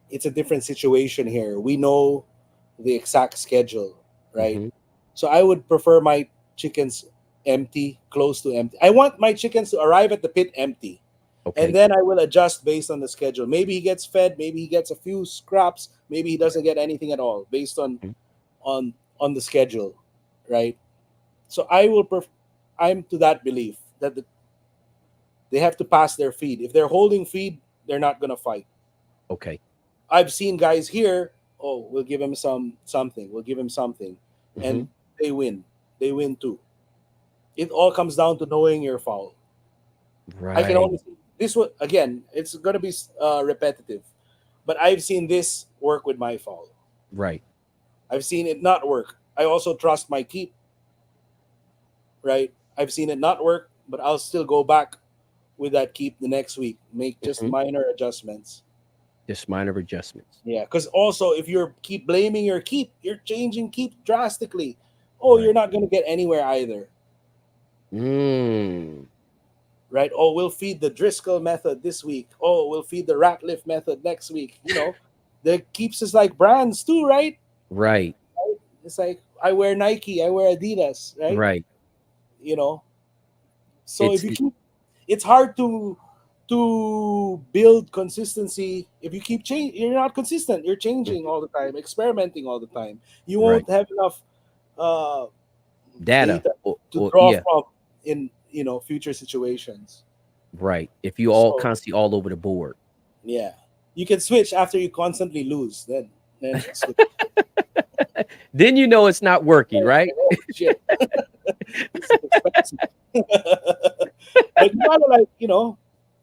it's a different situation here. We know the exact schedule, right? Hmm. So I would prefer my chickens empty, close to empty. I want my chickens to arrive at the pit empty, and Okay. then I will adjust based on the schedule. Maybe he gets fed, maybe he gets a few scraps, maybe he doesn't get anything at all based Mhm. on the schedule, right? So I'm to that belief that they have to pass their feed. If they're holding feed, they're not gonna fight. Okay. I've seen guys here. Oh, we'll give him something. We'll give him something, Hmm. and they win. They win too. It all comes down to knowing your foul. I can only Right. see this one again. It's gonna be repetitive, but I've seen this work with my foul. Right. I've seen it not work. I also trust my keep. Right. I've seen it not work, but I'll still go back with that keep the next week. Make just Hmm. minor adjustments. Just minor adjustments. Yeah, because also if you're keep blaming your keep, you're changing keep drastically. Oh, you're Right. not gonna get anywhere either, Mm. right? Oh, we'll feed the Driscoll method this week. Oh, we'll feed the Ratliff method next week. The keeps is like brands too, right? Right. It's like I wear Nike, I wear Adidas, right? Right. You know, so if It's you keep, it's hard to build consistency if you keep changing. You're not consistent. You're changing Mhm. all the time, experimenting all the time. You Right. won't have enough uh, Data. data to Or draw yeah. from in future situations. Right. If you all So constantly all over the board. yeah, you can switch after you constantly lose. Then switch. Then you know it's not working, right? Oh shit, this is expensive. But you gotta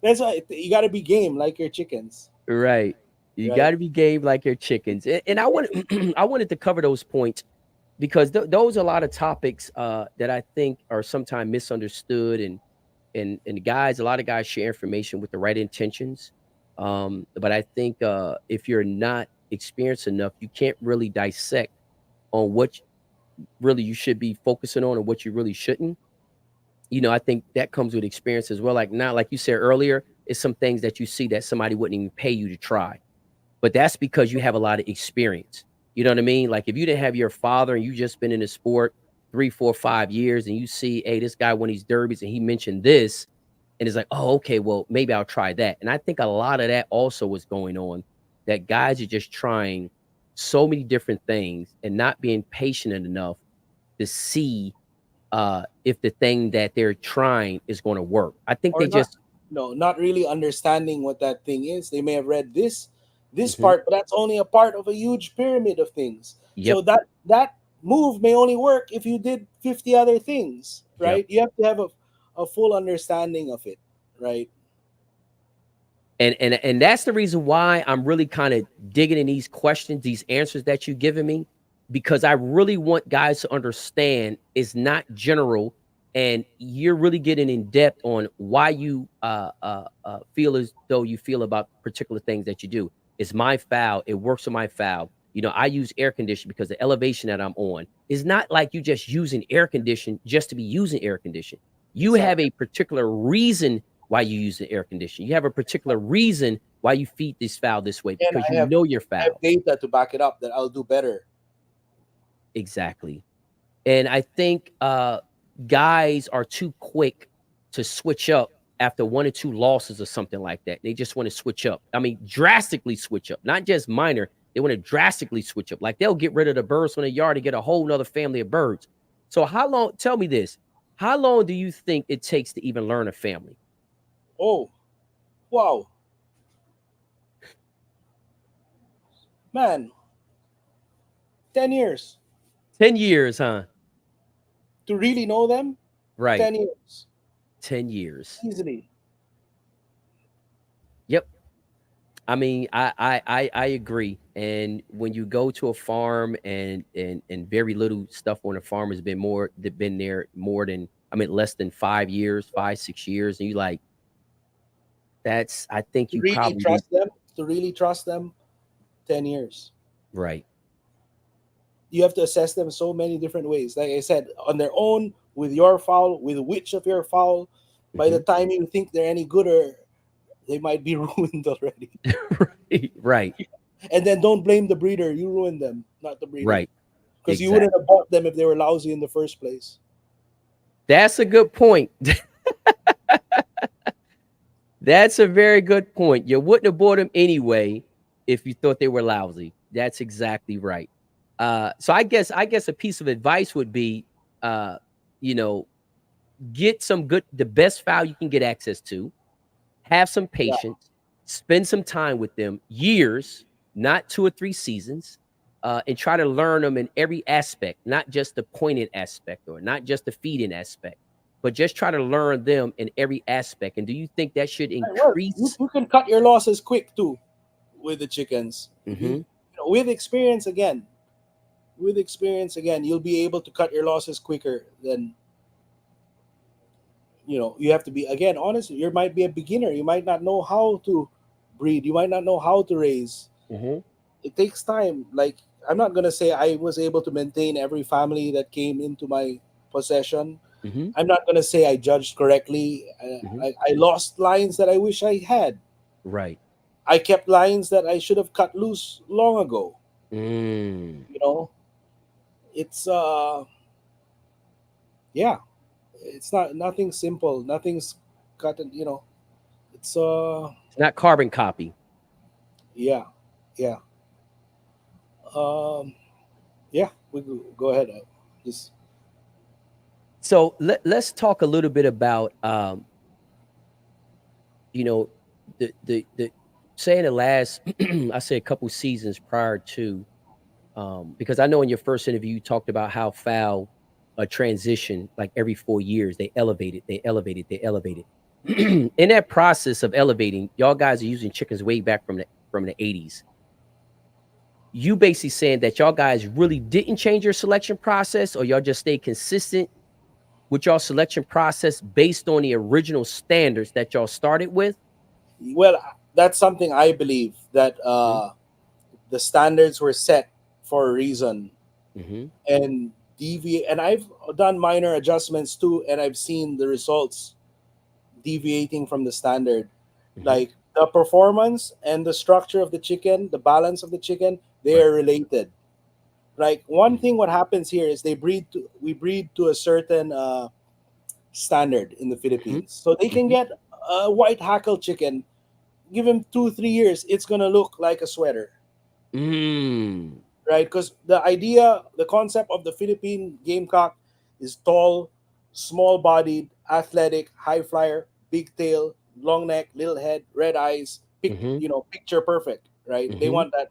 that's why you gotta be game like your chickens, Right. You right? got to be game like your chickens. And I wanted I wanted to cover those points because those are a lot of topics that I think are sometimes misunderstood and guys, a lot of guys share information with the right intentions. But I think if you're not experienced enough, you can't really dissect on what really you should be focusing on and what you really shouldn't. I think that comes with experience as well. Like now, like you said earlier, it's some things that you see that somebody wouldn't even pay you to try, but that's because you have a lot of experience. You know what I mean? Like if you didn't have your father and you just been in the sport 3, 4, 5 years, and you see, hey, this guy won these derbies and he mentioned this, and it's like, oh, okay, well, maybe I'll try that. And I think a lot of that also was going on. That guys are just trying so many different things and not being patient enough to see if the thing that they're trying is going to work. I think Or they not, just no, not really understanding what that thing is. They may have read this Mhm. part, but that's only a part of a huge pyramid of things. So Yep, that move may only work if you did 50 other things, yep. right? You have to have a full understanding of it, right? And that's the reason why I'm really kind of digging in these questions, these answers that you've given me, because I really want guys to understand it's not general, and you're really getting in depth on why you feel as though you feel about particular things that you do. It's my foul. It works on my foul. I use air condition because the elevation that I'm on is not like you just using air condition just to be using air condition. You have Exactly. a particular reason why you use the air conditioner. You have a particular reason why you feed this fowl this way And because I you have know your I have fowls. data to back it up that I'll do better. Exactly. And I think guys are too quick to switch up after one or two losses or something like that. They just want to switch up. I mean, drastically switch up, not just minor. They want to drastically switch up. Like they'll get rid of the birds from the yard to get a whole nother family of birds. So how long, tell me this, how long do you think it takes to even learn a family? Oh, wow, man, 10 years 10 years, huh? to really know them. Right. 10 years 10 years. easily. Yep. I mean, I agree. And when you go to a farm and very little stuff on a farm has been more that been there more than I mean less than 5 years, 5, 6 years, and you like that's I think To you really probably need trust them, to really trust them, 10 years. right. You have to assess them so many different ways. Like I said, on their own, with your foul, with which of your foul. By the Hmm. time you think they're any gooder, they might be ruined already. Right, right. And then don't blame the breeder. You ruined them. not the breeding, Right. because you wouldn't Exactly. have bought them if they were lousy in the first place. That's a good point. That's a very good point. You wouldn't have bought them anyway if you thought they were lousy. That's exactly right. So I guess a piece of advice would be, uh, you know, get some good, the best fowl you can get access to. Have some Yeah, patience. Spend some time with them, years, not 2 or 3 seasons, and try to learn them in every aspect, not just the pointed aspect or not just the feeding aspect, but just try to learn them in every aspect. And do you think that should right, well, increase? you can cut your losses quick too with the chickens. If you, Hmm. you know, with experience again, you'll be able to cut your losses quicker than, you have to be, again, honest. You might be a beginner, you might not know how to breed, you might not know how to raise. Hmm. It takes time. Like, I'm not going to say I was able to maintain every family that came into my possession. Hmm. I'm not going to say I judged correctly. Hmm. I lost lines that I wish I had. Right. I kept lines that I should have cut loose long ago. Mm. You know, it's yeah, it's not nothing simple. Nothing's cut. It's It's not carbon copy. yeah, yeah, um, yeah. We go ahead. Just So let's talk a little bit about, you know, the say in the last I say a couple seasons prior to, because I know in your first interview you talked about how foul a transition like every 4 years they elevated, they elevated, they elevated. In that process of elevating, y'all guys are using chickens way back from the 80s. You basically saying that y'all guys really didn't change your selection process, or y'all just stayed consistent with y'all selection process based on the original standards that y'all started with? well, that's something I believe, that Mhm, the standards were set for a reason, mhm, and deviate. And I've done minor adjustments too, and I've seen the results deviating from the standard. mhm. Like the performance and the structure of the chicken, the balance of the chicken, they Right. are related. Like, one Mhm, thing what happens here is we breed to a certain standard in the mhm, Philippines. So they can mhm. get a white hackle chicken, give him 2 3 years, it's gonna look like a sweater, Mm. right? Because the concept of the Philippine gamecock is tall, small bodied, athletic, high flyer, big tail, long neck, little head, red eyes, Mhm, picture perfect, right? They mhm, want that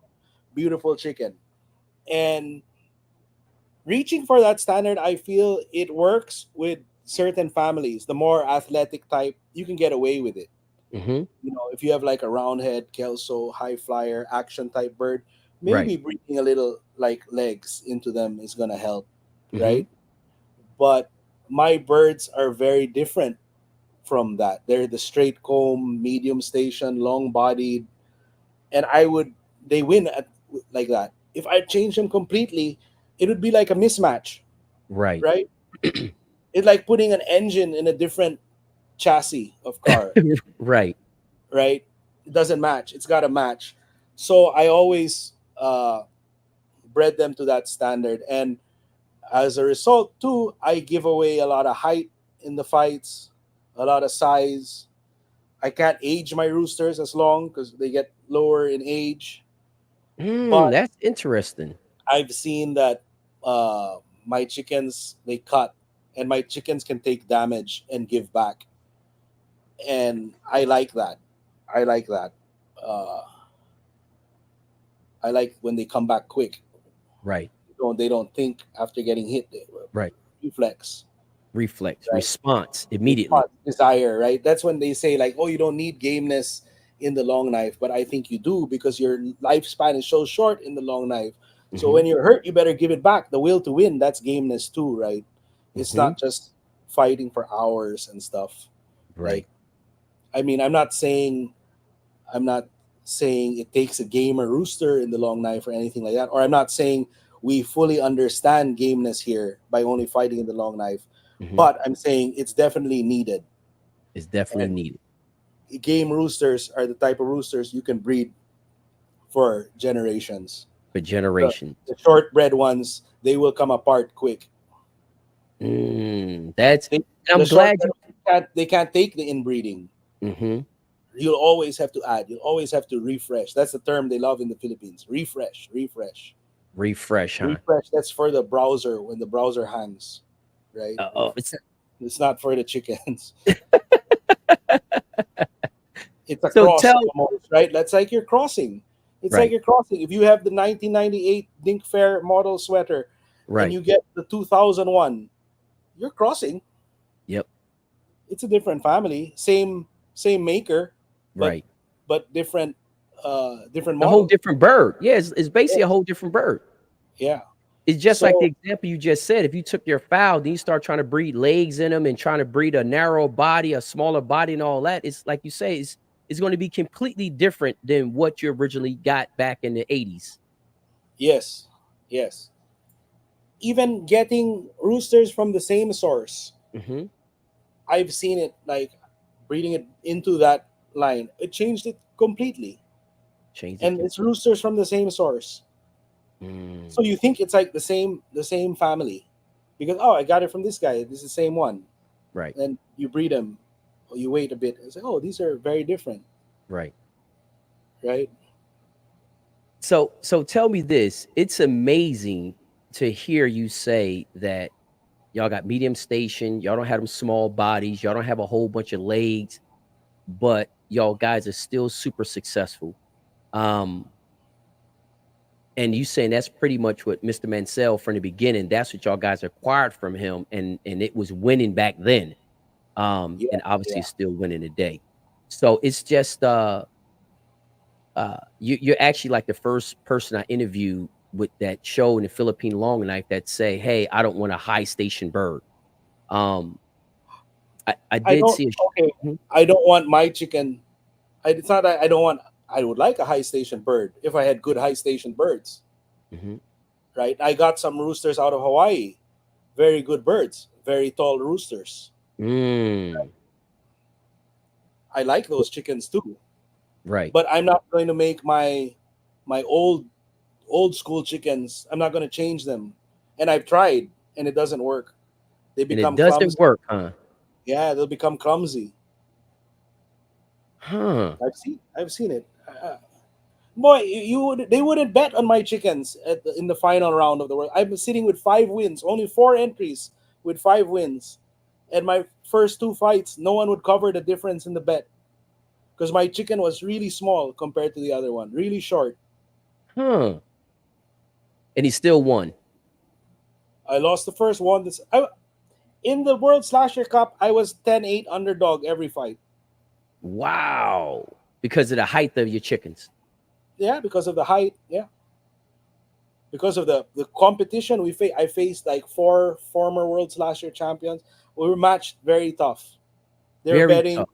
beautiful chicken. And reaching for that standard, I feel it works with certain families. The more athletic type, you can get away with it. mhm. If you have like a round head, kelso, high flyer, action type bird, Right. maybe bringing a little like legs into them is gonna help, Mhm, right? But my birds are very different from that. They're the straight comb, medium station, long bodied, and they win at like that. If I change them completely, it would be like a mismatch, right. right? It's like putting an engine in a different chassis of car, Right. right? It doesn't match. It's got to match. So I always bred them to that standard, and as a result, too, I give away a lot of height in the fights, a lot of size. I can't age my roosters as long because they get lower in age. Mm, But that's interesting. I've seen that uh, my chickens, they cut, and my chickens can take damage and give back, and I like that. I like that. Uh, I like when they come back quick. Right. They don't think after getting hit. They Right. reflex, Reflex, right? response immediately. Response, desire, right? That's when they say like, oh, you don't need gameness in the long knife, but I think you do, because your lifespan is so short in the long knife. So Mhm, when you're hurt, you better give it back. The will to win, that's gameness too, right? It's mhm. not just fighting for hours and stuff. Like, Right. I mean, I'm not saying it takes a gamer rooster in the long knife or anything like that. Or I'm not saying we fully understand gameness here by only fighting in the long knife. Mhm. But I'm saying it's definitely needed. It's definitely And needed. game roosters are the type of roosters you can breed for generations. For The, generations. the short-bred ones, they will come apart quick. That's, They, and the I'm glad short-bred they can't take the inbreeding. you. You'll always have to add. You'll always have to refresh. That's the term they love in the Philippines. Refresh, refresh, Refresh, huh? refresh. That's for the browser when the browser hangs, right? Oh, it's It's not for the chickens. It's a so cross tell almost, right? That's like you're crossing. It's like right, you're crossing. If you have the 1998 Dink Fair model sweater and right, you get the 2001, you're crossing. yep, It's a different family, same maker, but right. different different A whole model. different bird. Yeah, it's basically a Yes. whole different bird. Yeah. It's just like the So example you just said. If you took your fowl, then you start trying to breed legs in them and trying to breed a narrow body, a smaller body, and all that. It's like you say, it's going to be completely different than what you originally got back in the 80s. yes, yes. Even getting roosters from the same source, Mm-hmm. I've seen it like breeding it into that line. It changed it completely, Change it and it's completely. roosters from the same source. Mm, So you think it's like the same family, because oh, I got it from this guy. This is the same one. right, Then you breed them, or you wait a bit and say, oh, these are very different, right. right? So tell me this. It's amazing to hear you say that y'all got medium station, y'all don't have them small bodies, y'all don't have a whole bunch of legs, but y'all guys are still super successful. Um, and you saying that's pretty much what Mr. Mansell from the beginning, that's what y'all guys acquired from him, and it was winning back then. Yeah, And obviously yeah. it's still winning today. So it's just you're actually like the first person I interviewed with that show in the Philippine long knife that say, "Hey, I don't want a high station bird." Um, I I did don't. see a Okay, mhm, I don't want my chicken. It's not that I don't want. I would like a high station bird if I had good high station birds, mhm. right? I got some roosters out of Hawaii, very good birds, very tall roosters. Mm, I like those chickens too, right, but I'm not going to make my old school chickens. I'm not going to change them, and I've tried, and it doesn't work. They and it become doesn't clumsy. work, huh? Yeah, they'll become clumsy. Huh. I've seen it. Boy, you would they wouldn't bet on my chickens in the final round of the world. I'm sitting with 5 wins, only 4 entries with 5 wins, and my first two fights, no one would cover the difference in the bet because my chicken was really small compared to the other one, really short. Huh. And he still won. I lost the first one. In the World Slasher Cup, I was 10-8 underdog every fight. Wow. Because of the height of your chickens. Yeah, because of the height. Yeah, because of the competition I faced like four former World Slasher champions. We were matched very tough. They were Very betting tough.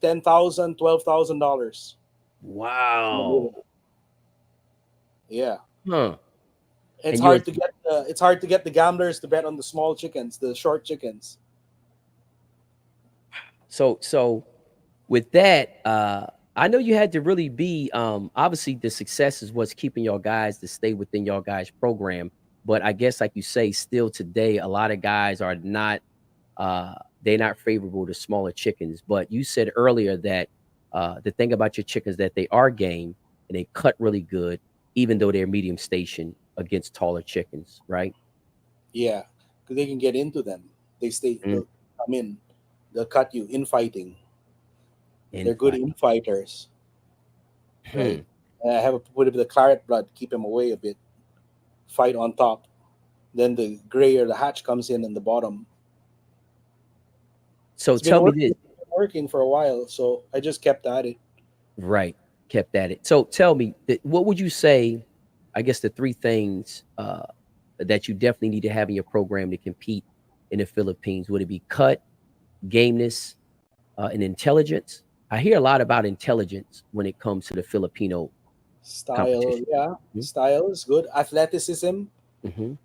$10,000, $12,000. Wow. Yeah, Huh. it's And you're hard to get the gamblers to bet on the small chickens, the short chickens. so with that, I know you had to really be obviously the success is what's keeping y'all guys to stay within y'all guys program. But I guess like you say, still today, a lot of guys are not uh they're not favorable to smaller chickens. But you said earlier that the thing about your chickens that they are game and they cut really good, even though they're medium station against taller chickens, right? Yeah, because they can get into them. Mm, They'll come in, they'll cut you in fighting. They're good infight. in fighters, right? Hmm. And I have a bit of the claret blood, keep them away a bit. Fight on top. Then the gray or the hatch comes in the bottom. So It's been tell me working, this. for a while, so I just kept at it. Right. Kept at it. So tell me, what would you say, I guess the three things that you definitely need to have in your program to compete in the Philippines? Would it be cut, gameness, and intelligence? I hear a lot about intelligence when it comes to the Filipino Style, competition. yeah, Mhm. style is good. Athleticism, Mhm.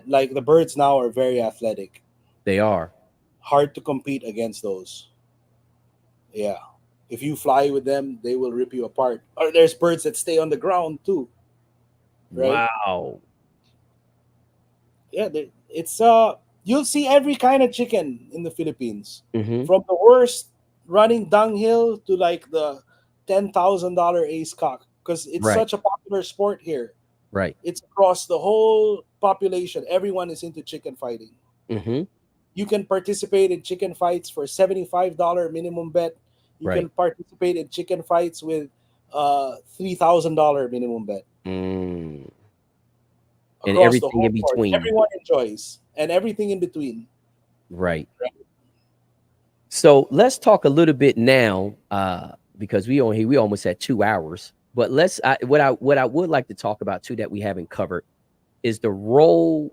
like the birds now are very athletic. They are. Hard to compete against those. Yeah, if you fly with them, they will rip you apart. Or there's birds that stay on the ground too. right? Wow. Yeah, it's you'll see every kind of chicken in the Philippines, Mm-hmm. from the worst running dunghill to like the $10,000 ace cock, because it's Right. such a popular sport here. Right. It's across the whole population. Everyone is into chicken fighting. Mm-hmm. You can participate in chicken fights for $75 minimum bet. You Right. can participate in chicken fights with $3,000 minimum bet Mm. And across the everything whole in board. between. Everyone enjoys, and everything in between. Right. So let's talk a little bit now, because we almost at 2 hours. But what I would like to talk about too that we haven't covered is the role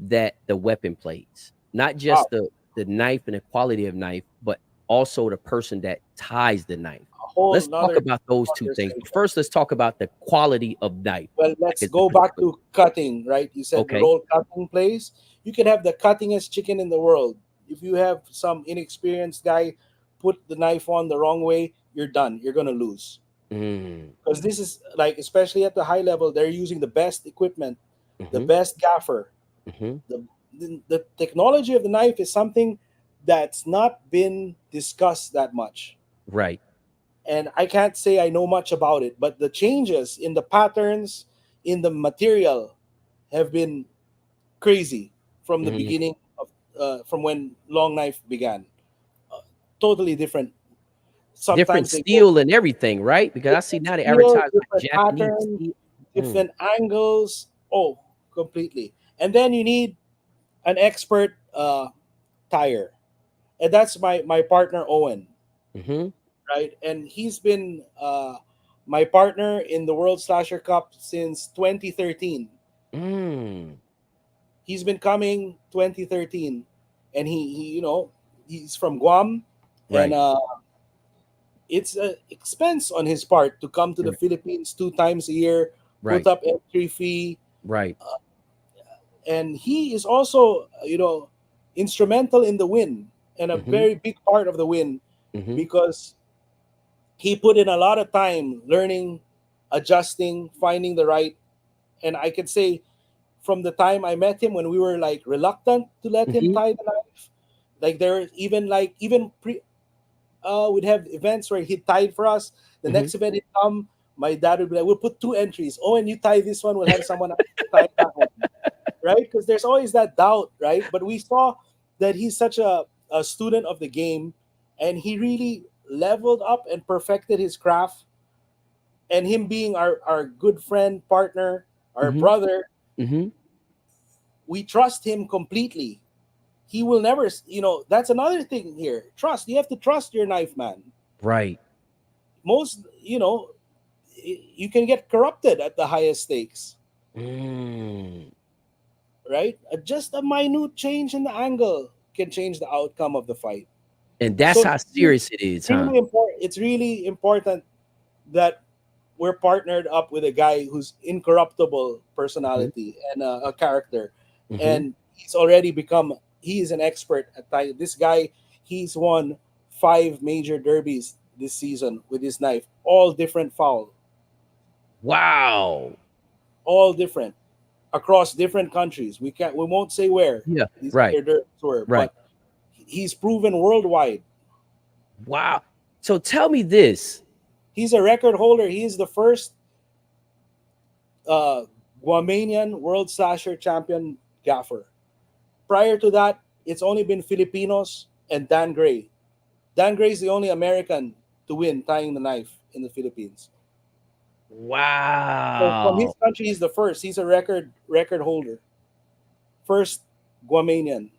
that the weapon plays. Not Wow, just the knife and the quality of knife, but also the person that ties the knife. a whole Let's talk nother about those two things. But conversation. first, let's talk about the quality of knife. Well, Like let's it's the go back particular. to cutting, right? You said the Okay. role cutting plays. You can have the cuttingest chicken in the world. If you have some inexperienced guy put the knife on the wrong way, you're done. You're gonna lose. Mm, Because this is like, especially at the high level, they're using the best equipment, the mm-hmm, best gaffer. mm-hmm. The technology of the knife is something that's not been discussed that much, Right. and I can't say I know much about it, but the changes in the patterns, in the material, have been crazy from the Mm-hmm. beginning of from when long knife began. Uh, Totally different. Different Sometimes they go steel and everything, right? Because I see different now they steel, advertise like different Japanese pattern, steel. Mm, different angles. Oh, completely. And then you need an expert tire, and that's my partner Owen, mm-hmm, right? And he's been my partner in the World Slasher Cup since 2013. mm, He's been coming 2013, and he's from Guam, and right, it's an expense on his part to come to the right, Philippines 2 times a year, put right, up entry fee, right. and he is also instrumental in the win, and a Mm-hmm, very big part of the win, mm-hmm, because he put in a lot of time learning, adjusting, finding the right. And I can say, from the time I met him, when we were like reluctant to let him mm-hmm, tie the knife, like there even like even pre we'd have events where he tied for us. The mm-hmm. next event he'd come, my dad would be like, "We'll put two entries. Oh, and you tie this one, we'll have someone else tie that one." Right? Because there's always that doubt, right? But we saw that he's such a student of the game, and he really leveled up and perfected his craft. And him being our good friend, partner, our Mm-hmm. brother, Mm-hmm. we trust him completely. He will never, that's another thing here. Trust. You have to trust your knife man. Right. Most, you can get corrupted at the highest stakes, Mm. right? Just a minute change in the angle can change the outcome of the fight. And that's So how serious it is, huh? really important. It's really important that we're partnered up with a guy who's incorruptible Mm-hmm. personality and a character, Mm-hmm. and he's already become. He is an expert at this guy. He's won 5 major derbies this season with his knife, all different foul, Wow. all different across different countries. We won't say where Yeah. these Right. other derbs were, Right. but he's proven worldwide. Wow. So tell me this. He's a record holder. He is the first uh, Guamanian World Slasher Champion gaffer. Prior to that, it's only been Filipinos and Dan Gray. Dan Gray is the only American to win tying the knife in the Philippines. So from his Wow. country, he's the first. He's a record holder. First Guamanian.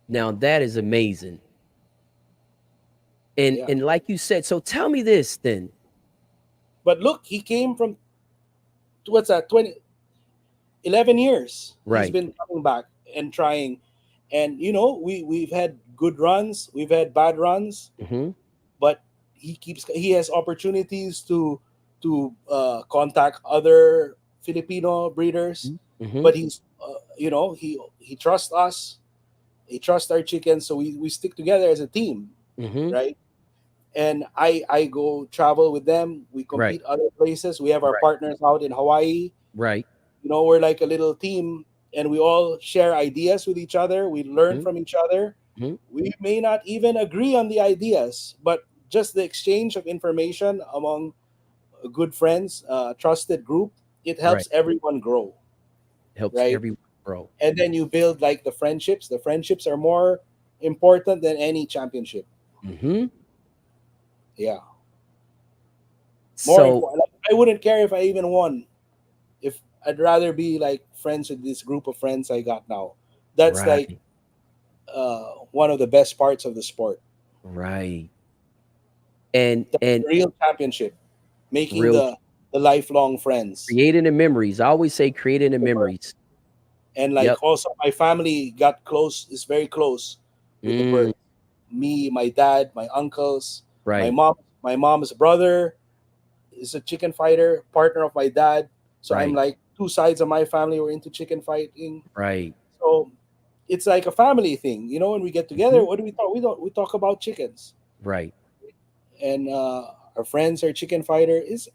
Now that is amazing. And Yeah. and like you said, so tell me this then. But look, he came from, what's that, 11 years. He's Right. been coming back and trying. And we've had good runs, we've had bad runs, Mm-hmm. but he has opportunities to contact other Filipino breeders, Mm-hmm. but he's he trusts us, he trusts our chickens, so we stick together as a team, Mm-hmm. right? and I go travel with them. We Right. compete other places. We have our Right. partners out in Hawaii. Right. We're like a little team, and we all share ideas with each other. We learn Mhm. from each other. Mhm. We may not even agree on the ideas, but just the exchange of information among good friends, trusted group, it Right. helps everyone grow, Helps right? everyone grow. And then you build like the friendships. The friendships are more important than any championship. Hmm. Yeah, more So important. Like, I wouldn't care if I even won. If I'd rather be like friends with this group of friends I got now. That's like right. one of the best parts of the sport. Right. And That's and the real championship, making real the lifelong friends. creating the memories. I always say creating the memories. And like Yep. also my family got close, is very close with the Mm, bird. Me, my dad, my uncles, my right. mom, my mom's brother is a chicken fighter, partner of my dad. So I'm Right. like two sides of my family were into chicken fighting. Right. So it's like a family thing. When we get together, Hmm. what do we talk? We talk about chickens. Right. And our friends are chicken fighter. Is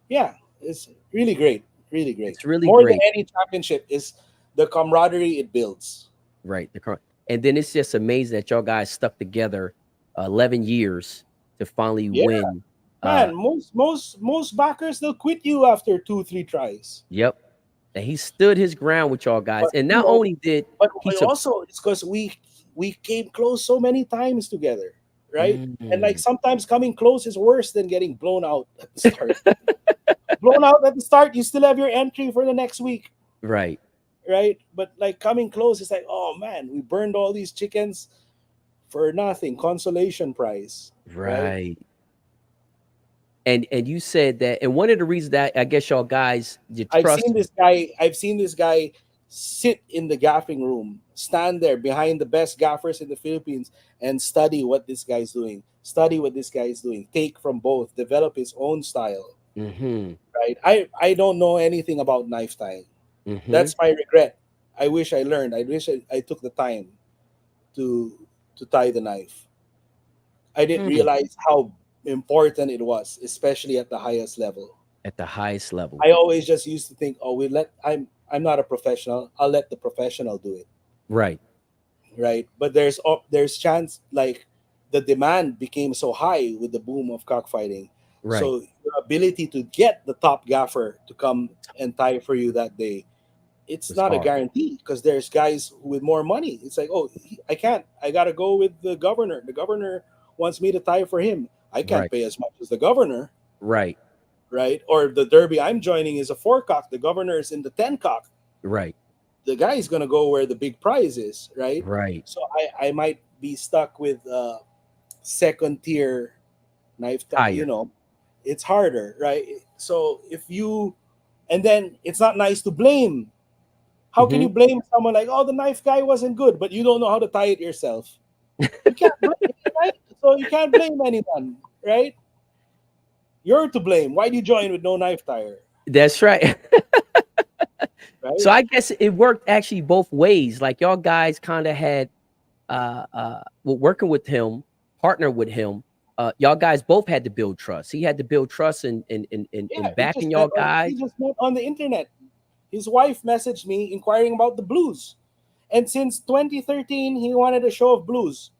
Yeah, it's really great, really great. It's really More than great. any championship is the camaraderie it builds. Right. And then it's just amazing that y'all guys stuck together 11 years to finally Yeah, win. man. Most backers, they'll quit you after 2 3 tries. Yep. And he stood his ground with y'all guys. But And not only did but he also it's because we came close so many times together, right? And like Mm, sometimes coming close is worse than getting blown out at the start. Blown out at the start, you still have your entry for the next week, right. right? But like coming close, it's like, oh man, we burned all these chickens for nothing. Consolation prize, right? Right. And you said that, and one of the reasons that I guess y'all guys you I've trust seen this guy. I've seen this guy sit in the gaffing room, stand there behind the best gaffers in the Philippines, and study what this guy's doing. Study what this guy is doing. Take from both. Develop his own style. hmm Right. I don't know anything about knife tying. hmm That's my regret. I wish I learned. I wish I took the time to to tie the knife. I didn't mm, realize how important it was, especially at the highest level. at the highest level. I always just used to think, oh, I'm not a professional. I'll let the professional do it, Right. right? But there's chance like the demand became so high with the boom of cockfighting, Right. so your ability to get the top gaffer to come and tie for you that day, it's Was not a hard. guarantee because there's guys with more money. It's like, oh, I can't. I gotta go with the governor. The governor wants me to tie for him. I can't Right. pay as much as the governor, Right. right? Or the derby I'm joining is a 4 cock. The governor is in the 10 cock. Right. The guy is gonna go where the big prize is, right? Right. So I might be stuck with second tier knife. Higher. It's harder, right? So if you and then it's not nice to blame. How can Hmm. you blame someone like, oh, the knife guy wasn't good, but you don't know how to tie it yourself? You can't blame, right? So you can't blame anyone, right? You're to blame. Why do you join with no knife tire, That's right. right? So I guess it worked actually both ways. Like y'all guys kind of had well, working with him, partner with him. Y'all guys both had to build trust. He had to build trust in Yeah, we backing just met y'all on guys. we just met on the internet. His wife messaged me inquiring about the blues. And since 2013, he wanted a show of blues.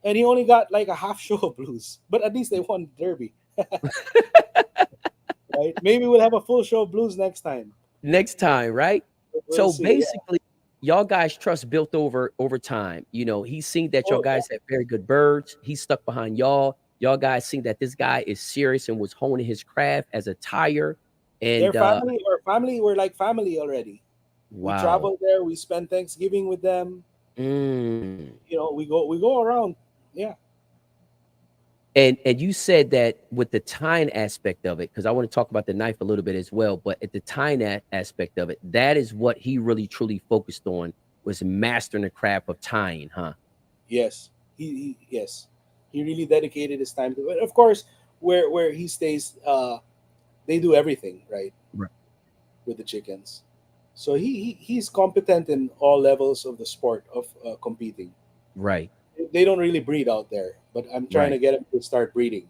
And he only got like a half show of blues. But at least they won the derby. Right? Maybe we'll have a full show of blues next time. Next time, right? We'll So see. Yeah. basically, y'all guys trust built over time. He's seen that y'all Oh, yeah. guys have very good birds. He stuck behind y'all. Y'all guys seen that this guy is serious and was honing his craft as a tire. Their And family or family were like family already. We wow. traveled there, we spent Thanksgiving with them. Mm. We go around. Yeah. And you said that with the tying aspect of it, because I want to talk about the knife a little bit as well. But at the tying aspect of it, that is what he really truly focused on was mastering the craft of tying, huh? Yes. Yes. He really dedicated his time to it. Of course, where he stays, they do everything, right? Right. With the chickens. So he's competent in all levels of the sport of competing. Right. They don't really breed out there. but I'm trying to Right. get him to start breeding,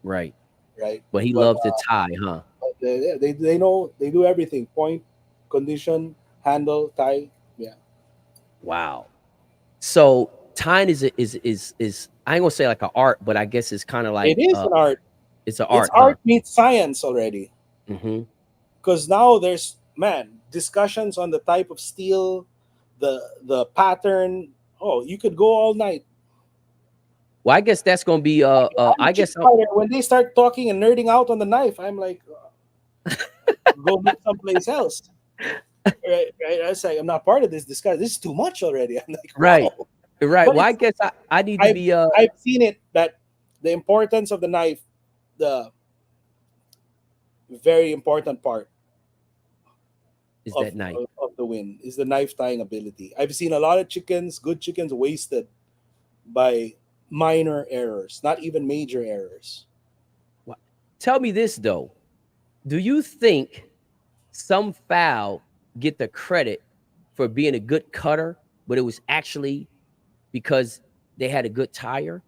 Right. right? But he But loves to tie, huh? they know they do everything: point, condition, handle, tie. Yeah, Wow. So tying is I ain't gonna say like an art, but I guess it's kind of it like is an art. it's an It's art, huh? art meets science already. Mm-hmm. Because now there's, man, discussions on the type of steel, the pattern. Oh, you could go all night. Well, I guess that's gonna be I'm a I chick guess fighter. When they start talking and nerding out on the knife, I'm like, go look someplace else. Right, right. I say I'm not part of this discussion. This is too much already. I'm like, right, wow. right. But Well, I it's guess I need to I've be I've seen it that the importance of the knife, the very important part is that night. of the win is the knife tying ability. I've seen a lot of chickens, good chickens, wasted by minor errors, not even major errors. Wha- Tell me this though. Do you think some foul get the credit for being a good cutter, but it was actually because they had a good tire?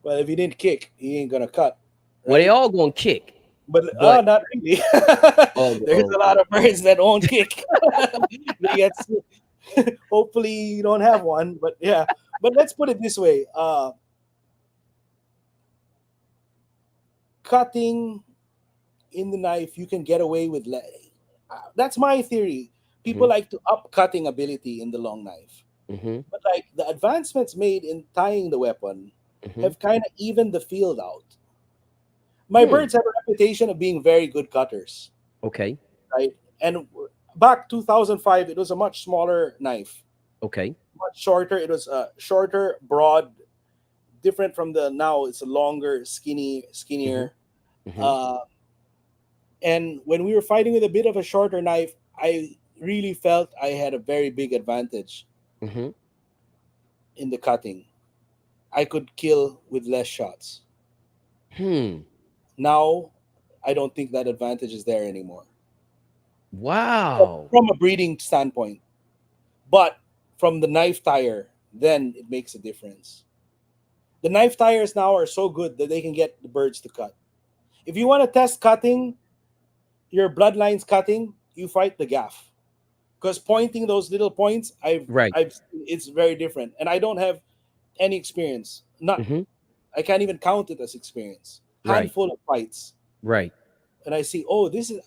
But if he didn't kick, he ain't gonna cut, Well, they right? all gonna kick, But but not really. oh, There's a lot of birds that won't kick. They get hopefully you don't have one, but yeah. But let's put it this way: cutting in the knife, you can get away with. That's my theory. People hmm like to up cutting ability in the long knife, hmm but like the advancements made in tying the weapon hmm have kind of evened the field out. My hmm. birds have a reputation of being very good cutters, Okay, right? And back 2005, it was a much smaller knife, okay. much shorter. It was shorter, broad, different from the now. It's a longer, hmm skinnier. hmm Uh, and when we were fighting with a bit of a shorter knife, I really felt I had a very big advantage hmm. in the cutting. I could kill with less shots. Hmm. Now, I don't think that advantage is there anymore Wow. from a breeding standpoint. But from the knife tire, then it makes a difference. The knife tires now are so good that they can get the birds to cut. If you want to test cutting, your bloodlines cutting, you fight the gaff. Because pointing those little points, Right. it's very different. And I don't have any experience. Not hmm I can't even count it as experience. Right. Handful of fights. Right. And I see, oh, this is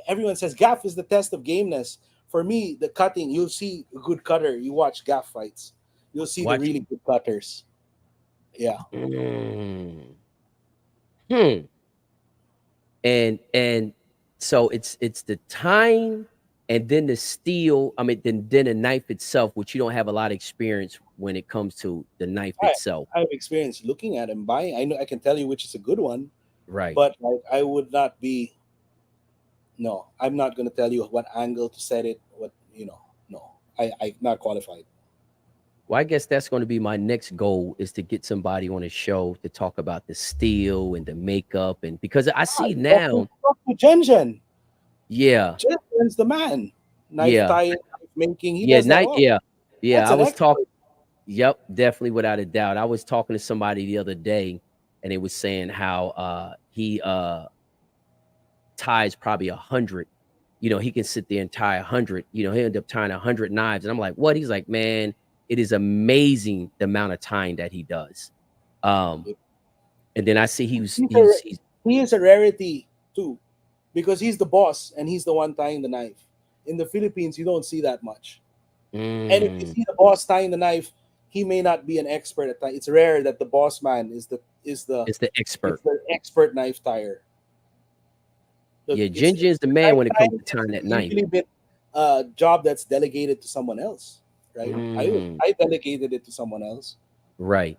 everyone says gaff is the test of gameness. For me, the cutting, you'll see a good cutter. You watch gaff fights. You'll see the Watch. really good cutters. Yeah. Mm. Hmm. And so it's the time and then the steel. I mean, then the knife itself, which you don't have a lot of experience when it comes to the knife I itself. I have experience looking at and buying. I know I can tell you which is a good one, Right. but like I would not be. No, I'm not going to tell you what angle to set it. What no, I'm not qualified. Well, I guess that's going to be my next goal is to get somebody on a show to talk about the steel and the makeup and because I see now, Talk to Jen Jen. yeah, Jen's the man. Knife yeah, tying, knife making. He yeah, does that night, all. yeah, yeah. That's I an was talking. expert. Yep, definitely without a doubt. I was talking to somebody the other day, and they was saying how he ties probably 100. You know, he can sit there and tie 100. You know, he ended up tying 100 knives, and I'm like, what? He's like, man, it is amazing the amount of tying that he does. Um, and then I see He's a, he's he is a rarity too, because he's the boss and he's the one tying the knife. In the Philippines, you don't see that much. And if you mm, see the boss tying the knife, he may not be an expert at tying. It's rare that the boss man is the expert. is the expert knife tyer. Yeah, It's Ginger is the man knife when it comes tying to has tying that knife. usually been a job that's delegated to someone else, right? Mm, I delegated it to someone else. right.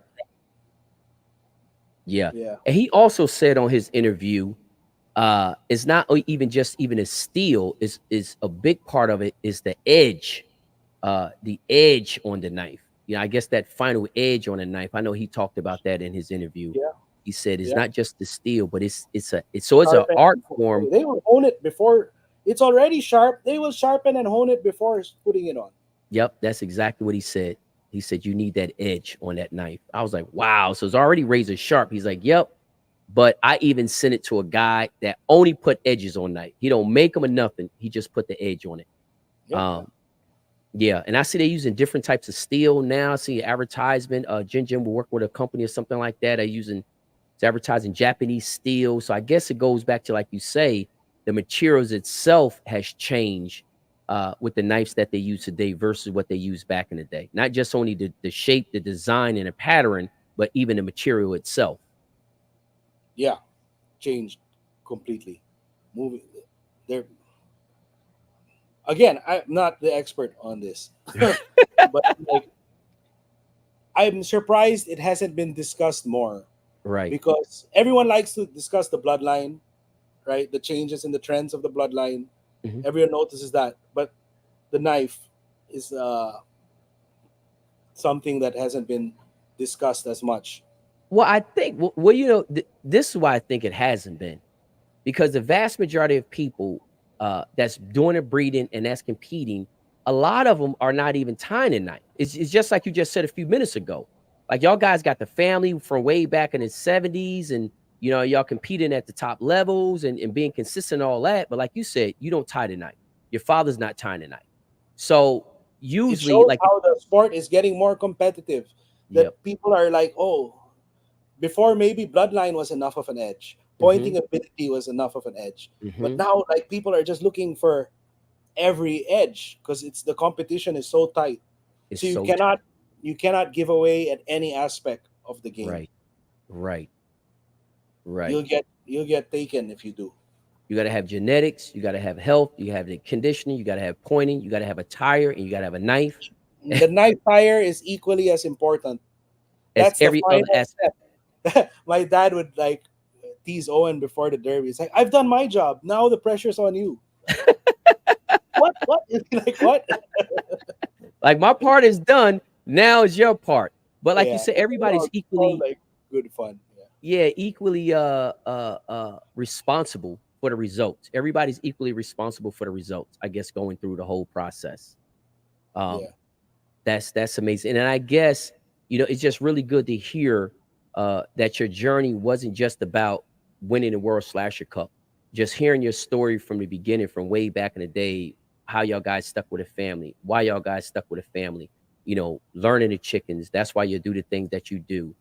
Yeah. Yeah. And he also said on his interview, it's not even just even a steel, is a big part of it is the edge on the knife. You know, I guess that final edge on a knife. I know he talked about that in his interview. Yeah. He said it's Yeah. not just the steel, but it's an Sharpen. art form. They will hone it before it's already sharp. They will sharpen and hone it before putting it on. Yep, that's exactly what he said. He said, you need that edge on that knife. I was like, wow. So it's already razor sharp. He's like, yep. But I even sent it to a guy that only put edges on knife. He don't make them or nothing. He just put the edge on it. Yeah, Um, yeah. And I see they're using different types of steel now. I see advertisement. Jin Jin will work with a company or something like that. They're using it's advertising Japanese steel. So I guess it goes back to, like you say, the materials itself has changed with the knives that they use today versus what they used back in the day. Not just only the shape, the design, and the pattern, but even the material itself. yeah, changed completely. Moving there again. I'm not the expert on this, but like I'm surprised it hasn't been discussed more Right. because everyone likes to discuss the bloodline, right? The changes in the trends of the bloodline. Mhm. Everyone notices that, but the knife is something that hasn't been discussed as much. Well, I think, well, this is why I think it hasn't been because the vast majority of people that's doing the breeding and that's competing, a lot of them are not even tying a knife. It's just like you just said a few minutes ago. Like y'all guys got the family from way back in the 70s and y'all competing at the top levels and being consistent and all that. But like you said, you don't tie the knife. Your father's not tying the knife. So It usually shows like how the sport is getting more competitive. yep. That people are like, oh, before maybe bloodline was enough of an edge, Mm-hmm. pointing ability was enough of an edge, but Mm-hmm. now like people are just looking for every edge because it's the competition is so tight. It's So you so cannot tight. give away at any aspect of the game. Right. Right. Right. You'll get taken if you do. You got to have genetics. You got to have health. You have the conditioning. You got to have pointing. You got to have a tire, and you got to have a knife. The knife fire is equally as important. As That's the every other final aspect. step. My dad would like tease Owen before the derby. He's like, "I've done my job. Now the pressure's on you." What? What? It's like what? Like my part is done. Now is your part. But like you Yeah, said, everybody's it's all equally, like good fun. Yeah. yeah, equally responsible for the results. Everybody's equally responsible for the results. I guess going through the whole process. Um, Yeah. that's amazing. And I guess, it's just really good to hear that your journey wasn't just about winning the World Slasher Cup. Just hearing your story from the beginning, from way back in the day, how y'all guys stuck with a family, why y'all guys stuck with a family, learning the chickens. That's why you do the things that you do.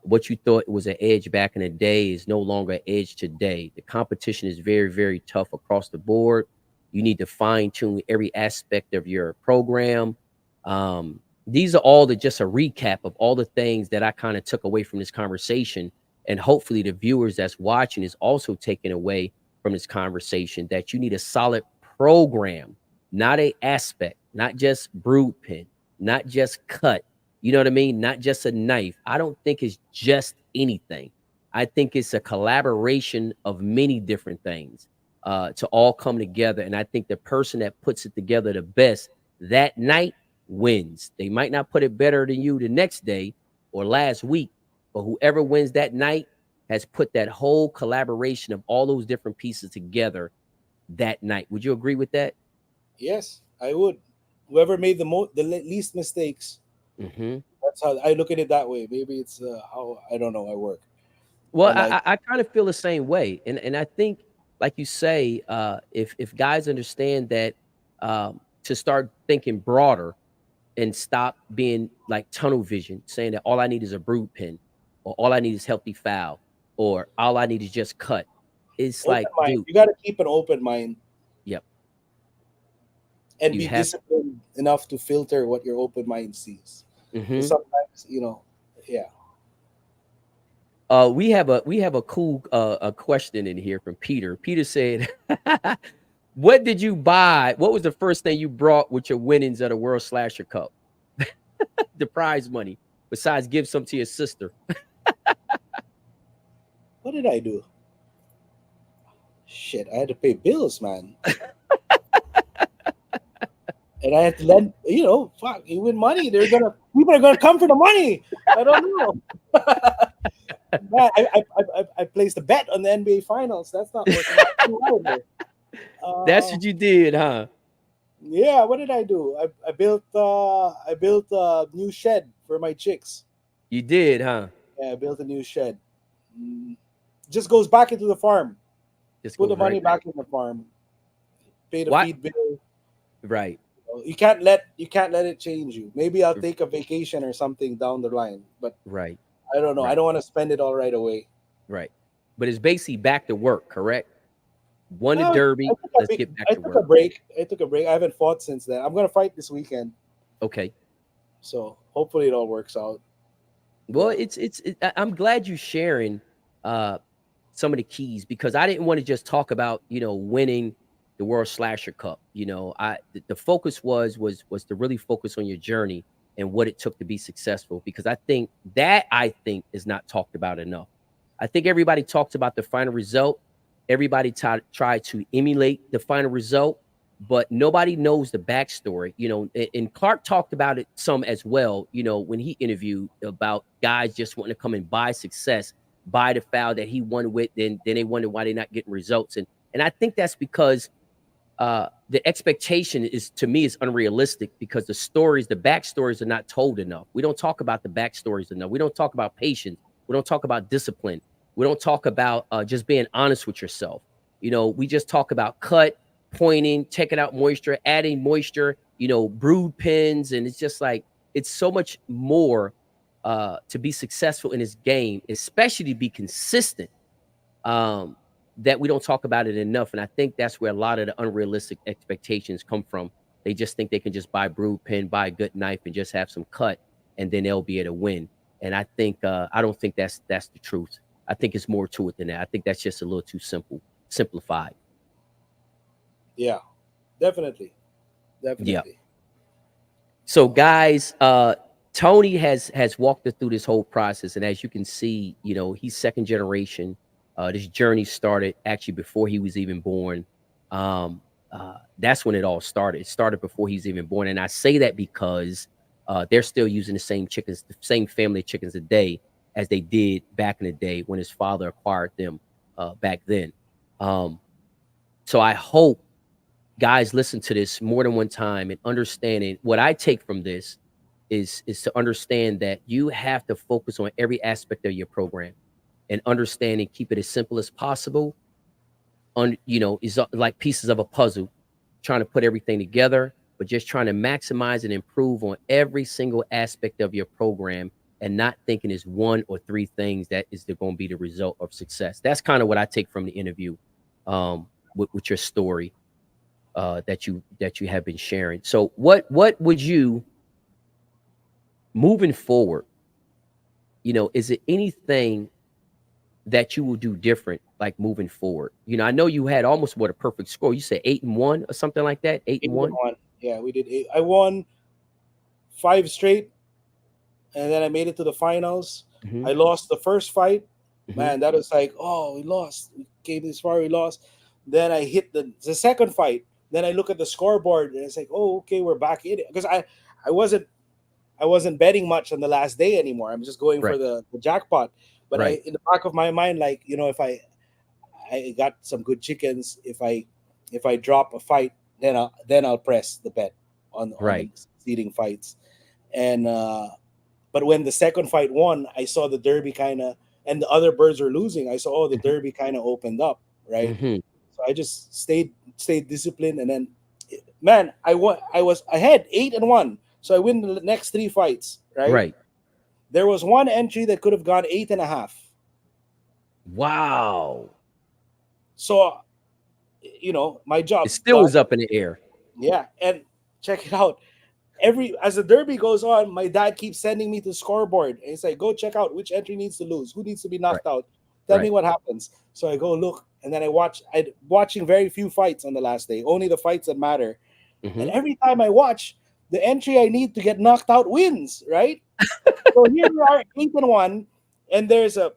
What you thought was an edge back in the day is no longer an edge today. The competition is very, very tough across the board. You need to fine tune every aspect of your program. These are all just a recap of all the things that I kind of took away from this conversation. And hopefully the viewers that's watching is also taking away from this conversation that you need a solid program, not a aspect, not just brood pin, not just cut. You know what I mean? Not just a knife. I don't think it's just anything. I think it's a collaboration of many different things to all come together. And I think the person that puts it together the best that night wins. They might not put it better than you the next day or last week, but whoever wins that night has put that whole collaboration of all those different pieces together that night. Would you agree with that? Yes, I would. Whoever made the least mistakes. Hmm. That's how I look at it that way. Maybe it's how I don't know. I work, Well, but like I kind of feel the same way, and I think, like you say, if guys understand that, to start thinking broader and stop being like tunnel vision, saying that all I need is a brood pin, or all I need is healthy foul, or all I need is just cut. It's open like, mind. dude, You got to keep an open mind yep, and you be have. disciplined enough to filter what your open mind sees. Because Hmm. sometimes, yeah. We have a cool a question in here from Peter. Peter said, "What did you buy? What was the first thing you brought with your winnings of the World Slasher Cup? The prize money, besides give some to your sister." What did I do? Shit, I had to pay bills, man, and I had to lend. Fuck, you win money, people are gonna come for the money. I don't know. Man, I placed a bet on the NBA Finals. That's not working out too well here. That's Uh, what you did, huh? Yeah, what did I do? I built a new shed for my chicks. You did, huh? Yeah, I built a new shed. Mm, just goes back into the farm. Just Put the goes money right back. back in the farm. Pay the What? feed bill. Right. You can't let it change you. Maybe I'll take a vacation or something down the line, but Right. I don't know. I Right. don't want to spend it all right away. Right. But it's basically back to work, correct? Won the I Derby. took Let's get back I to took a work. break. I took a break. I haven't fought since then. I'm gonna fight this weekend, Okay. so hopefully it all works out. Well, Yeah. I'm glad you sharing uh some of the keys because I didn't want to just talk about, winning the World Slasher Cup. The focus was to really focus on your journey and what it took to be successful because I think is not talked about enough. I think everybody talks about the final result. Everybody try to emulate the final result, but nobody knows the backstory. And Clark talked about it some as well. When he interviewed about guys just wanting to come and buy success, buy the foul that he won with, then they wonder why they're not getting results. And I think that's because the expectation is to me is unrealistic because the backstories are not told enough. We don't talk about the backstories enough. We don't talk about patience. We don't talk about discipline. We don't talk about just being honest with yourself. We just talk about cut, pointing, taking out moisture, adding moisture. Brood pins, and it's just like it's so much more to be successful in this game, especially to be consistent um, that we don't talk about it enough. And I think that's where a lot of the unrealistic expectations come from. They just think they can just buy brood pen, buy a good knife, and just have some cut, and then they'll be able to win. And I don't think that's the truth. I think it's more to it than that. I think that's just a little too simplified. Yeah. Definitely. Yeah. Definitely. So guys, Tony has walked us through this whole process, and as you can see, he's second generation. This journey started actually before he was even born. That's when it all started. It started before he's even born, and I say that because they're still using the same chickens, the same family of chickens a day as they did back in the day when his father acquired them back then. Um, so I hope guys listen to this more than one time and understanding what I take from this is to understand that you have to focus on every aspect of your program and understand and keep it as simple as possible on is like pieces of a puzzle trying to put everything together but just trying to maximize and improve on every single aspect of your program and not thinking it's one or three things that is going to be the result of success. That's kind of what I take from the interview with your story that you have been sharing. So what would you moving forward? Is it anything that you will do different, like moving forward? I know you had almost a perfect score. You said 8-1 or something like that. Eight Eight and and one. one. Yeah, we did eight. I won five straight, and then I made it to the finals. Mm-hmm. I lost the first fight. Mm-hmm. Man, that was like, oh, we lost. We came this far, we lost. Then I hit the second fight. Then I look at the scoreboard, and it's like, oh, okay, we're back in it. Because I wasn't I wasn't betting much on the last day anymore. I'm just going for Right. the jackpot. But Right. in the back of my mind, like, if I got some good chickens, if I drop a fight, then I'll press the bet on the Right. succeeding fights. And but when the second fight won, I saw the derby kind of, and the other birds were losing. I saw, oh, the derby kind of opened up, right? Mm-hmm. So I just stayed disciplined, and then, man, I was ahead 8-1, so I win the next three fights, right? Right. There was one entry that could have gone 8.5. Wow. So my It job's still done. was up in the air. Yeah, and check it out. Every as the derby goes on, my dad keeps sending me to scoreboard, and he's like, "Go check out which entry needs to lose, who needs to be Right. knocked out. Tell me Right. what happens." So I go look, and then I watch. I watching very few fights on the last day, only the fights that matter. And Mm-hmm. every time I watch, the entry I need to get knocked out wins. Right. So here we are, 8-1, and there's a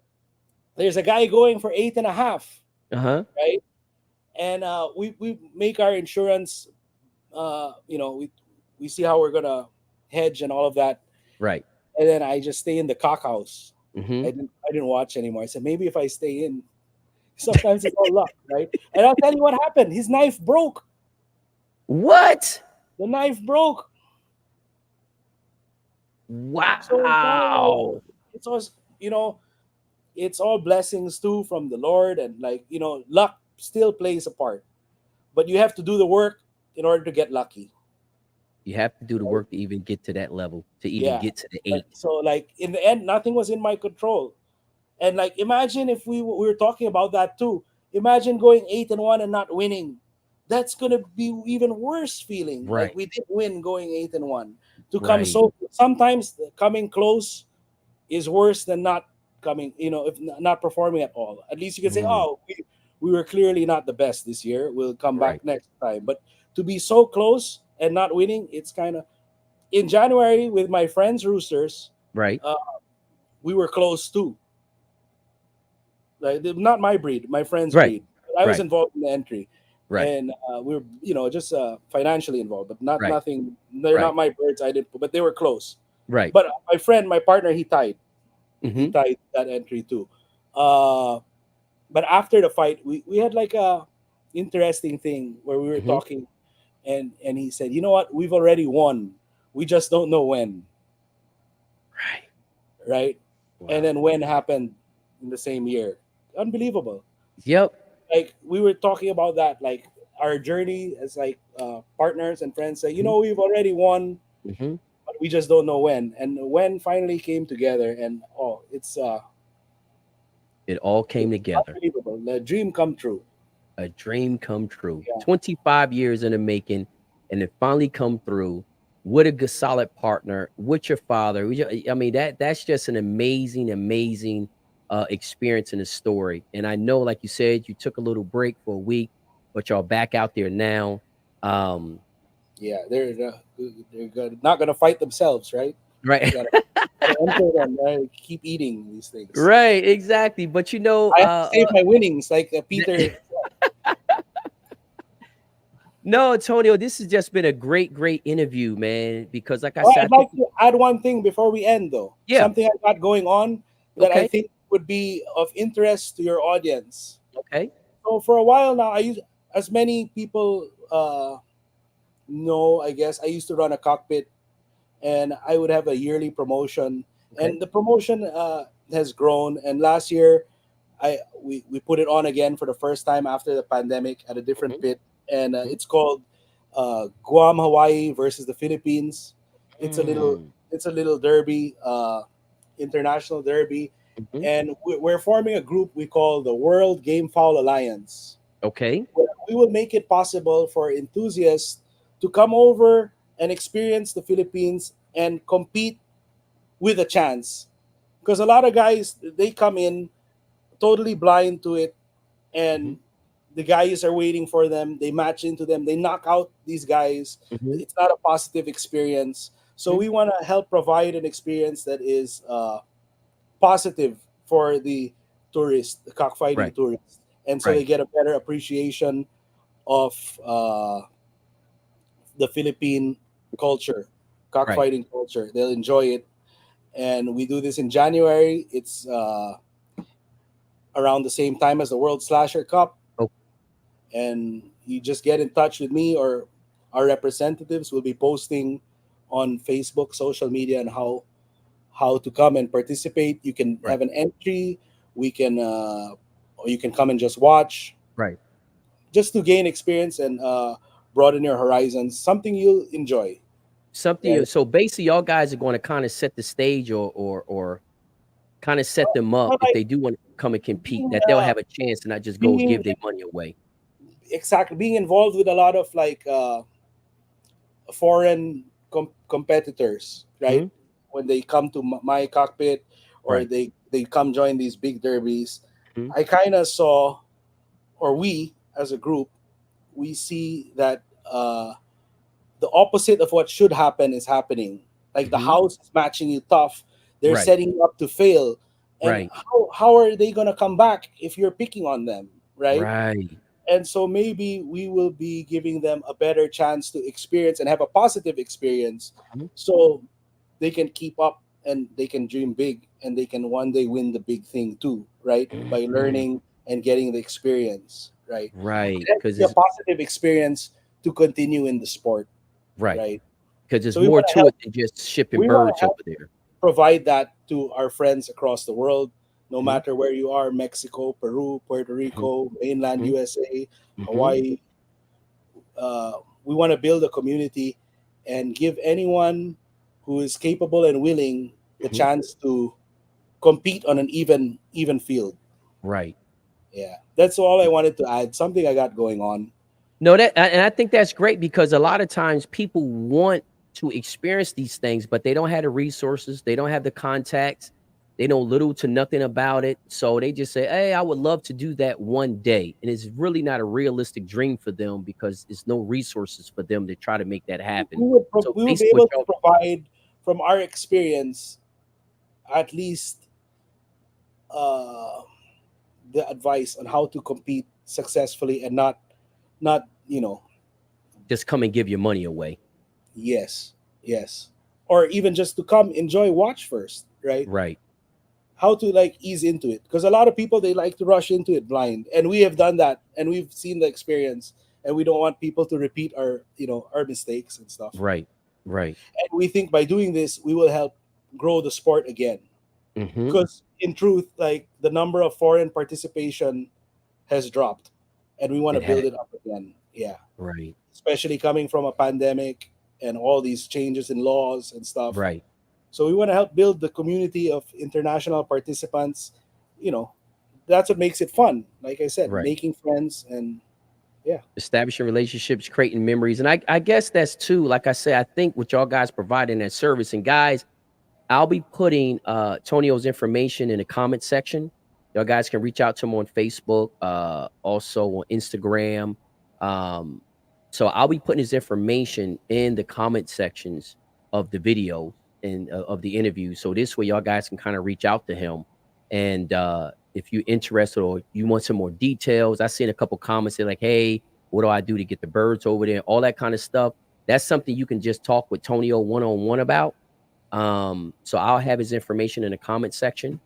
guy going for 8.5. Uh-huh. Right. And we make our insurance. We see how we're gonna hedge and all of that, Right. and then I just stay in the cock house. Mm-hmm. I didn't watch anymore. I said, maybe if I stay in, sometimes it's all luck, right? And I'll tell you what happened. His knife broke. What? The knife broke. So kind of, Wow. it was, it's all blessings too from the Lord, and like, luck still plays a part, but you have to do the work in order to get lucky. You have to do the Right? work to even get to that level, to even Yeah. get to the Right. eight. So like in the end, nothing was in my control. And like imagine if we were talking about that too. Imagine going 8-1 and not winning. That's gonna be even worse feeling. Like Right. we did win going 8-1. To come Right. so sometimes coming close is worse than not coming. If not performing at all. At least you can say, Mm, oh, we were clearly not the best this year. We'll come back right. next time. But to be so close and not winning, it's kind of in January with my friends Roosters. Right. Uh, we were close too. Like not my breed, my friend's Right. breed. I was Right. involved in the entry, Right. and we were just financially involved, but not Right. nothing. They're Right. not my birds. I didn't, but they were close. Right. But my friend, my partner, he tied. He Mm-hmm. tied that entry too. Uh, but after the fight, we had like a interesting thing where we were Mm-hmm. talking, and he said, "You know what? We've already won. We just don't know when." Right. Right? And Wow. then when happened in the same year. Unbelievable. Yep. Like we were talking about that, like our journey as like partners and friends say, Mm-hmm. we've already won, Mm-hmm. but we just don't know when. And when finally came together, and oh, It all came it's together. unbelievable. The dream come true. A dream come true. Yeah. 25 years in the making, and it finally come through with a good solid partner, with your father. I mean, that's just an amazing, amazing experience in the story. And I know, like you said, you took a little break for a week, but y'all back out there now. Um, Yeah, not gonna fight themselves, right? right. Gotta enter them, right? Keep eating these things. Right, exactly. But I have to save my winnings, like Peter. no, Antonio, this has just been a great, great interview, man. Because, like I Oh, said, I I'd think, like to add one thing before we end, though. yeah, Something I got going on that I okay, think would be of interest to your audience. okay, So for a while now, as many people know, I guess I used to run a cockpit, and I would have a yearly promotion, okay. and the promotion has grown. And last year, we put it on again for the first time after the pandemic at a different Mhm, pit, and mhm, it's called Guam, Hawaii versus the Philippines. It's a little mm, it's a little derby, international derby, mhm, and we're forming a group we call the World Game Foul Alliance. okay, Where we will make it possible for enthusiasts to come over and experience the Philippines and compete with a chance. Because a lot of guys they come in totally blind to it, mhm, and the guys are waiting for them. They match into them. They knock out these guys. mhm, It's not a positive experience. So mhm, we want to help provide an experience that is positive for the tourists, the cockfighting right, tourists, and so they right, get a better appreciation of the Philippine culture, right. cockfighting culture. They'll enjoy it, and we do this in January. It's around the same time as the World Slasher Cup, Oh, and you just get in touch with me or our representatives will be posting on Facebook, social media, and how to come and participate. You can right, have an entry. We can or you can come and just watch, right. just to gain experience and broaden your horizons. Something you'll enjoy, Something. right? So basically, y'all guys are going to kind of set the stage, or kind of set them up But if like they do want to come and compete, being that they'll have a chance and not just go being give their money away. exactly being involved with a lot of like foreign competitors, right? Mhm, When they come to my cockpit or right. they come join these big derbies, Mhm, I kind of saw, or we as a group, we see that the opposite of what should happen is happening. Like the mhm, house is matching you tough. They're right, setting you up to fail. And right, how are they going to come back if you're picking on them, right? right. And so maybe we will be giving them a better chance to experience and have a positive experience, Mhm, so they can keep up and they can dream big and they can one day win the big thing too, right? By mhm, learning and getting the experience, right? right. It has to Because be a it's positive experience to continue in the sport. Right. right? Because there's So we more want to to help. it than just shipping We want to birds over help there. provide that to our friends across the world, no Hmm. matter where you are: Mexico, Peru, Puerto Hmm. Rico, mainland Hmm. USA, Hmm. Hawaii. We want to build a community and give anyone who is capable and willing the Hmm. chance to compete on an even field. Right. Yeah, that's all I wanted to add. Something I got going on. No, and I think that's great because a lot of times people want to experience these things, but they don't have the resources, they don't have the contacts, they know little to nothing about it. So they just say, "Hey, I would love to do that one day," and it's really not a realistic dream for them because there's no resources for them to try to make that happen. So We would be basically, what able to y'all provide from our experience at least uh, the advice on how to compete successfully and not just come and give your money away, yes, yes, or even just to come enjoy, watch first, right? right? How to like ease into it, because a lot of people, they like to rush into it blind, and we have done that and we've seen the experience, and we don't want people to repeat our our mistakes and stuff. Right, right. And we think by doing this we will help grow the sport again, Hmm. because in truth, like, the number of foreign participation has dropped, and we want to It build had it up again. Yeah, right, especially coming from a pandemic and all these changes in laws and stuff. right, So we want to help build the community of international participants. You know, that's what makes it fun. Like I said, right. making friends, and yeah. Establishing relationships, creating memories. And I guess that's too, like I said, I think what y'all guys providing that service. And guys, I'll be putting Tonio's information in the comment section. Y'all guys can reach out to him on Facebook, also on Instagram. Um, so I'll be putting his information in the comment sections of the video and of the interview. So this way, y'all guys can kind of reach out to him. And if you're interested or you want some more details, I seen a couple comments say like, "Hey, what do I do to get the birds over there?" All that kind of stuff. That's something you can just talk with Tonio one on one about. So I'll have his information in the comment section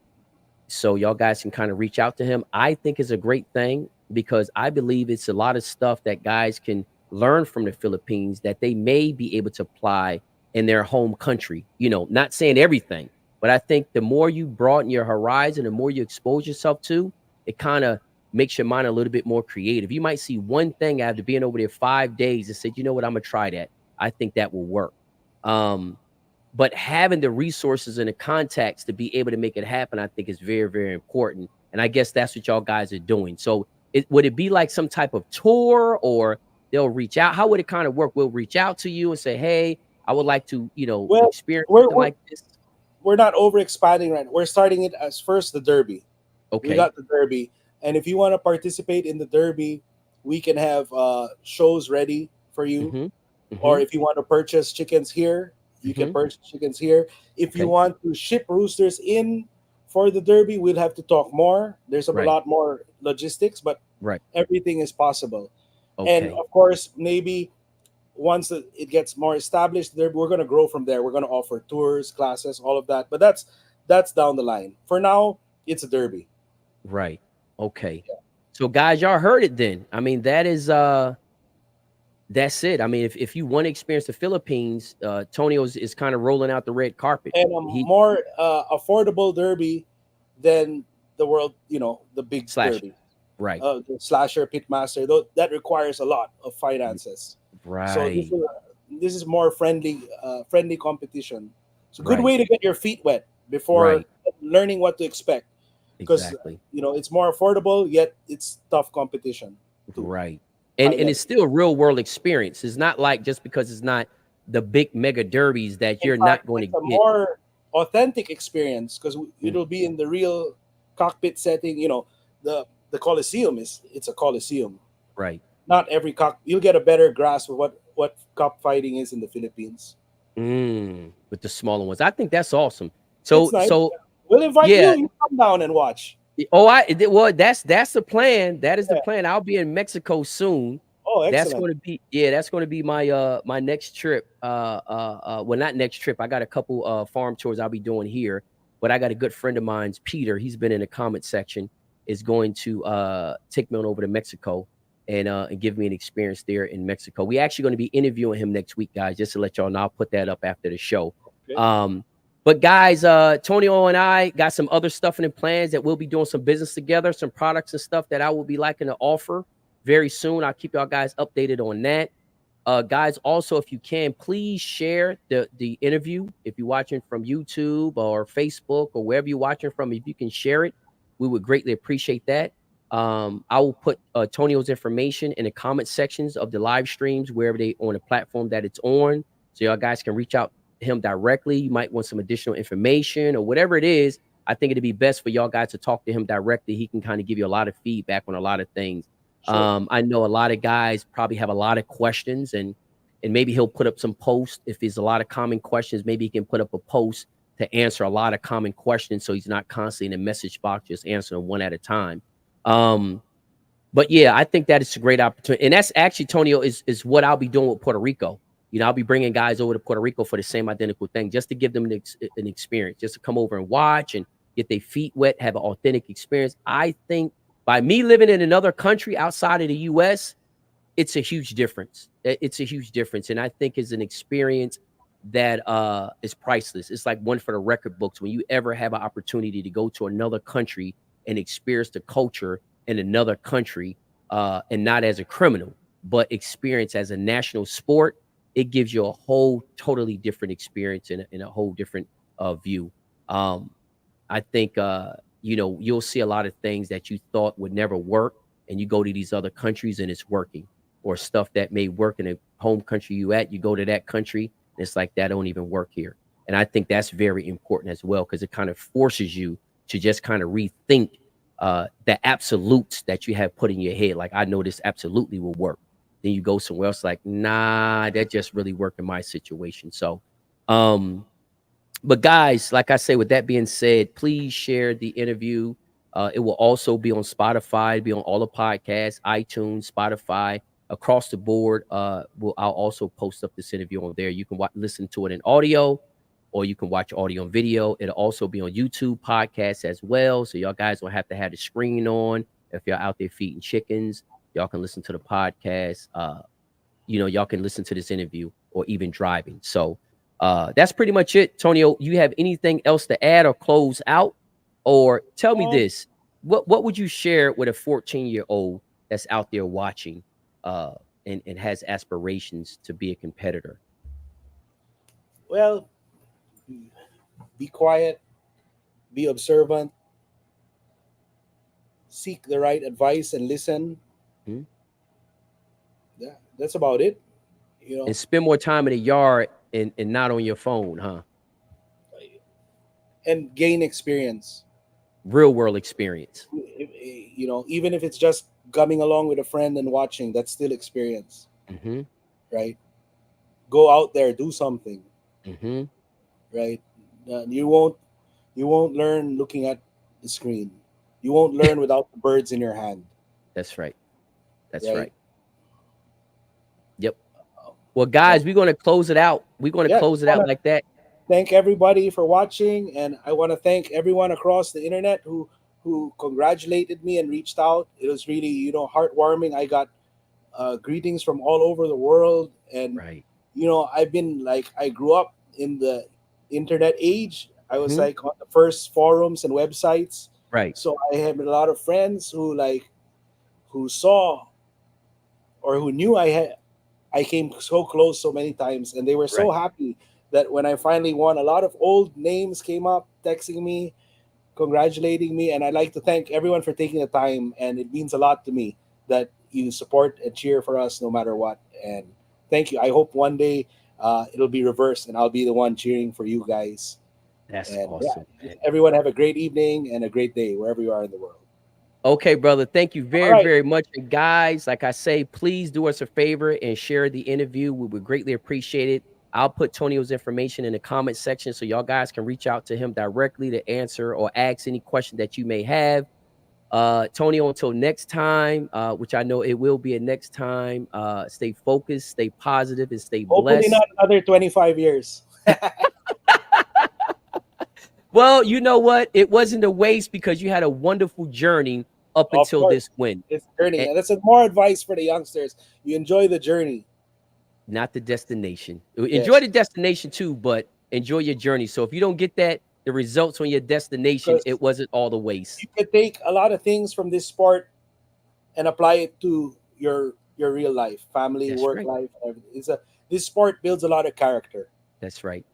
so y'all guys can kind of reach out to him. I think it's a great thing because I believe it's a lot of stuff that guys can learn from the Philippines that they may be able to apply in their home country. Not saying everything, but I think the more you broaden your horizon, the more you expose yourself to, it kind of makes your mind a little bit more creative. You might see one thing after being over there 5 days and said, you know what, I'm gonna try that. I think that will work. Um, but having the resources and the contacts to be able to make it happen, I think is very, very important. And I guess that's what y'all guys are doing. So would it be like some type of tour or they'll reach out? How would it kind of work? We'll reach out to you and say, hey, I would like to, Well, experience we're something we're like this. we're not over expanding right now. We're starting it as first the derby. We Okay. got the derby, and if you want to participate in the derby, we can have shows ready for you. Mm-hmm. Or Mm-hmm. if you want to purchase chickens here, you can Mm-hmm. purchase chickens here. If you Okay. want to ship roosters in for the derby, we'll have to talk more. There's a Right. lot more logistics, but Right. everything is possible. And Okay. of course, maybe once it gets more established, there we're going to grow from there. We're going to offer tours, classes, all of that. But that's down the line. For now, it's a derby. Right. Okay. So guys, y'all heard it then. I mean, that's it. I mean, if you want to experience the Philippines, Tonio is kind of rolling out the red carpet. And a He more affordable derby than the world, the big slash derby. right, The slasher pitmaster, though that requires a lot of r- finances. So right, this is more friendly competition. It's a good right, way to get your feet wet before right. learning what to expect, because Exactly. it's more affordable, yet it's tough competition too, Right. high And level. it's still a real world experience. It's not like just because it's not the big mega derbies that In you're fact, not going it's to a get. more authentic experience because Mm, it'll be in the real cockpit setting. The Coliseum it's a Coliseum. right. Not every cock. You'll get a better grasp of what cockfighting is in the Philippines. With the smaller ones. I think that's awesome. It's So nice. so We'll invite yeah. you. You come down and watch. Well, that's the plan. That is the Yeah. plan. I'll be in Mexico soon. Oh, That's excellent. going to be yeah. That's going to be my next trip. Well, not next trip. I got a couple farm tours I'll be doing here, but I got a good friend of mine's, Peter. He's been in the comment section. Is going to take me on over to Mexico. and give me an experience there in Mexico. We actually going to be interviewing him next week, guys, just to let y'all know. I'll put that up after the show. Okay. But guys, Tonio and I got some other stuff in the plans that we'll be doing some business together, some products and stuff that I will be liking to offer very soon. I'll keep y'all guys updated on that. Guys, also, if you can, please share the interview. If you're watching from YouTube or Facebook or wherever you're watching from, if you can share it, we would greatly appreciate that. I will put Tonio's information in the comment sections of the live streams, wherever they on the platform that it's on. So y'all guys can reach out to him directly. You might want some additional information or whatever it is. I think it'd be best for y'all guys to talk to him directly. He can kind of give you a lot of feedback on a lot of things. Sure. I know a lot of guys probably have a lot of questions, and maybe he'll put up some posts. If there's a lot of common questions, maybe he can put up a post to answer a lot of common questions, so he's not constantly in the message box just answering one at a time. But yeah, I think that is a great opportunity, and that's actually, Tonio, is what I'll be doing with Puerto Rico. You know, I'll be bringing guys over to Puerto Rico for the same identical thing, just to give them an experience, just to come over and watch and get their feet wet, have an authentic experience. I think by me living in another country outside of the U.S., it's a huge difference. It's a huge difference, and I think it's an experience that is priceless. It's like one for the record books. When you ever have an opportunity to go to another country and experience the culture in another country, and not as a criminal, but experience as a national sport, it gives you a whole totally different experience and a whole different view. I think you know, you'll see a lot of things that you thought would never work, and you go to these other countries and it's working. Or stuff that may work in the home country you at, you go to that country, and it's like that don't even work here. And I think that's very important as well, because it kind of forces you to just kind of rethink the absolutes that you have put in your head. Like, I know this absolutely will work. Then you go somewhere else, like, nah, that just really worked in my situation. So, but guys, like I say, with that being said, please share the interview. It will also be on Spotify, be on all the podcasts, iTunes, Spotify, across the board. I'll also post up this interview on there. You can listen to it in audio, or you can watch audio and video. It'll also be on YouTube podcasts as well. So y'all guys don't have to have the screen on. If you're out there feeding chickens, y'all can listen to the podcast. You know, y'all can listen to this interview or even driving. So that's pretty much it. Tonio, you have anything else to add or close out? Or tell me this, what would you share with a 14-year-old that's out there watching and has aspirations to be a competitor? Well, be quiet, be observant, seek the right advice and listen. Hmm? Yeah, that's about it. You And know, spend more time in the yard and not on your phone, huh? and gain experience. Real world experience. You know, even if it's just coming along with a friend and watching, that's still experience, Hmm. right? Go out there, do something, Hmm. right? You won't learn looking at the screen. You won't learn without the birds in your hand, That's right. That's right? right. Yep. Um, Well, so guys, we're going to close it out. We're going to yeah, close it out like that. thank everybody for watching, and I want to thank everyone across the internet who congratulated me and reached out. It was really, heartwarming. I got greetings from all over the world, and Right. I've been like, I grew up in the internet age. I was Hmm. like on the first forums and websites, Right. so I have a lot of friends who saw or who knew I came so close so many times, and they were so Right. happy that when I finally won, a lot of old names came up texting me, congratulating me, and I'd like to thank everyone for taking the time. And it means a lot to me that you support and cheer for us no matter what. And thank you. I hope one day it'll be reversed, and I'll be the one cheering for you guys. That's And yeah, awesome, man. everyone have a great evening and a great day wherever you are in the world. Okay, brother. Thank you All very, right. very much. And guys, like I say, please do us a favor and share the interview. We would greatly appreciate it. I'll put Tonio's information in the comment section so y'all guys can reach out to him directly to answer or ask any question that you may have. Tonio, until next time, which I know it will be a next time, stay focused, stay positive, and stay Hopefully blessed. not another 25 years. Well, you know what? It wasn't a waste because you had a wonderful journey up Of until course, this win. it's journey, And and that's a more advice for the youngsters. You enjoy the journey. not the destination. Enjoy Yes, the destination too, but enjoy your journey. So if you don't get the results on your destination, because it wasn't all the waste. you can take a lot of things from this sport and apply it to your real life, family, That's work right. life, and everything. This sport builds a lot of character. That's right.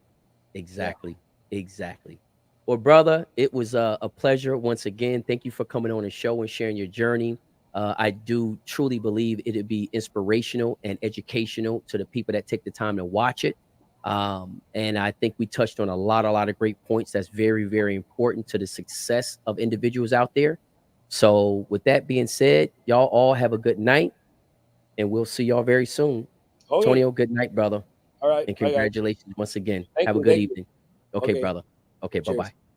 Yeah. Exactly. Exactly. Well, brother, it was a pleasure once again. Thank you for coming on the show and sharing your journey. I do truly believe it'd be inspirational and educational to the people that take the time to watch it. And I think we touched on a lot of great points that's very, very important to the success of individuals out there. So, with that being said, y'all all have a good night, and we'll see y'all very soon. Okay. Tonio, good night, brother. All right. And Bye, guys. congratulations once again. Thank Have a you. good Thank you. evening. Okay, Okay. brother. Okay, bye Cheers. bye.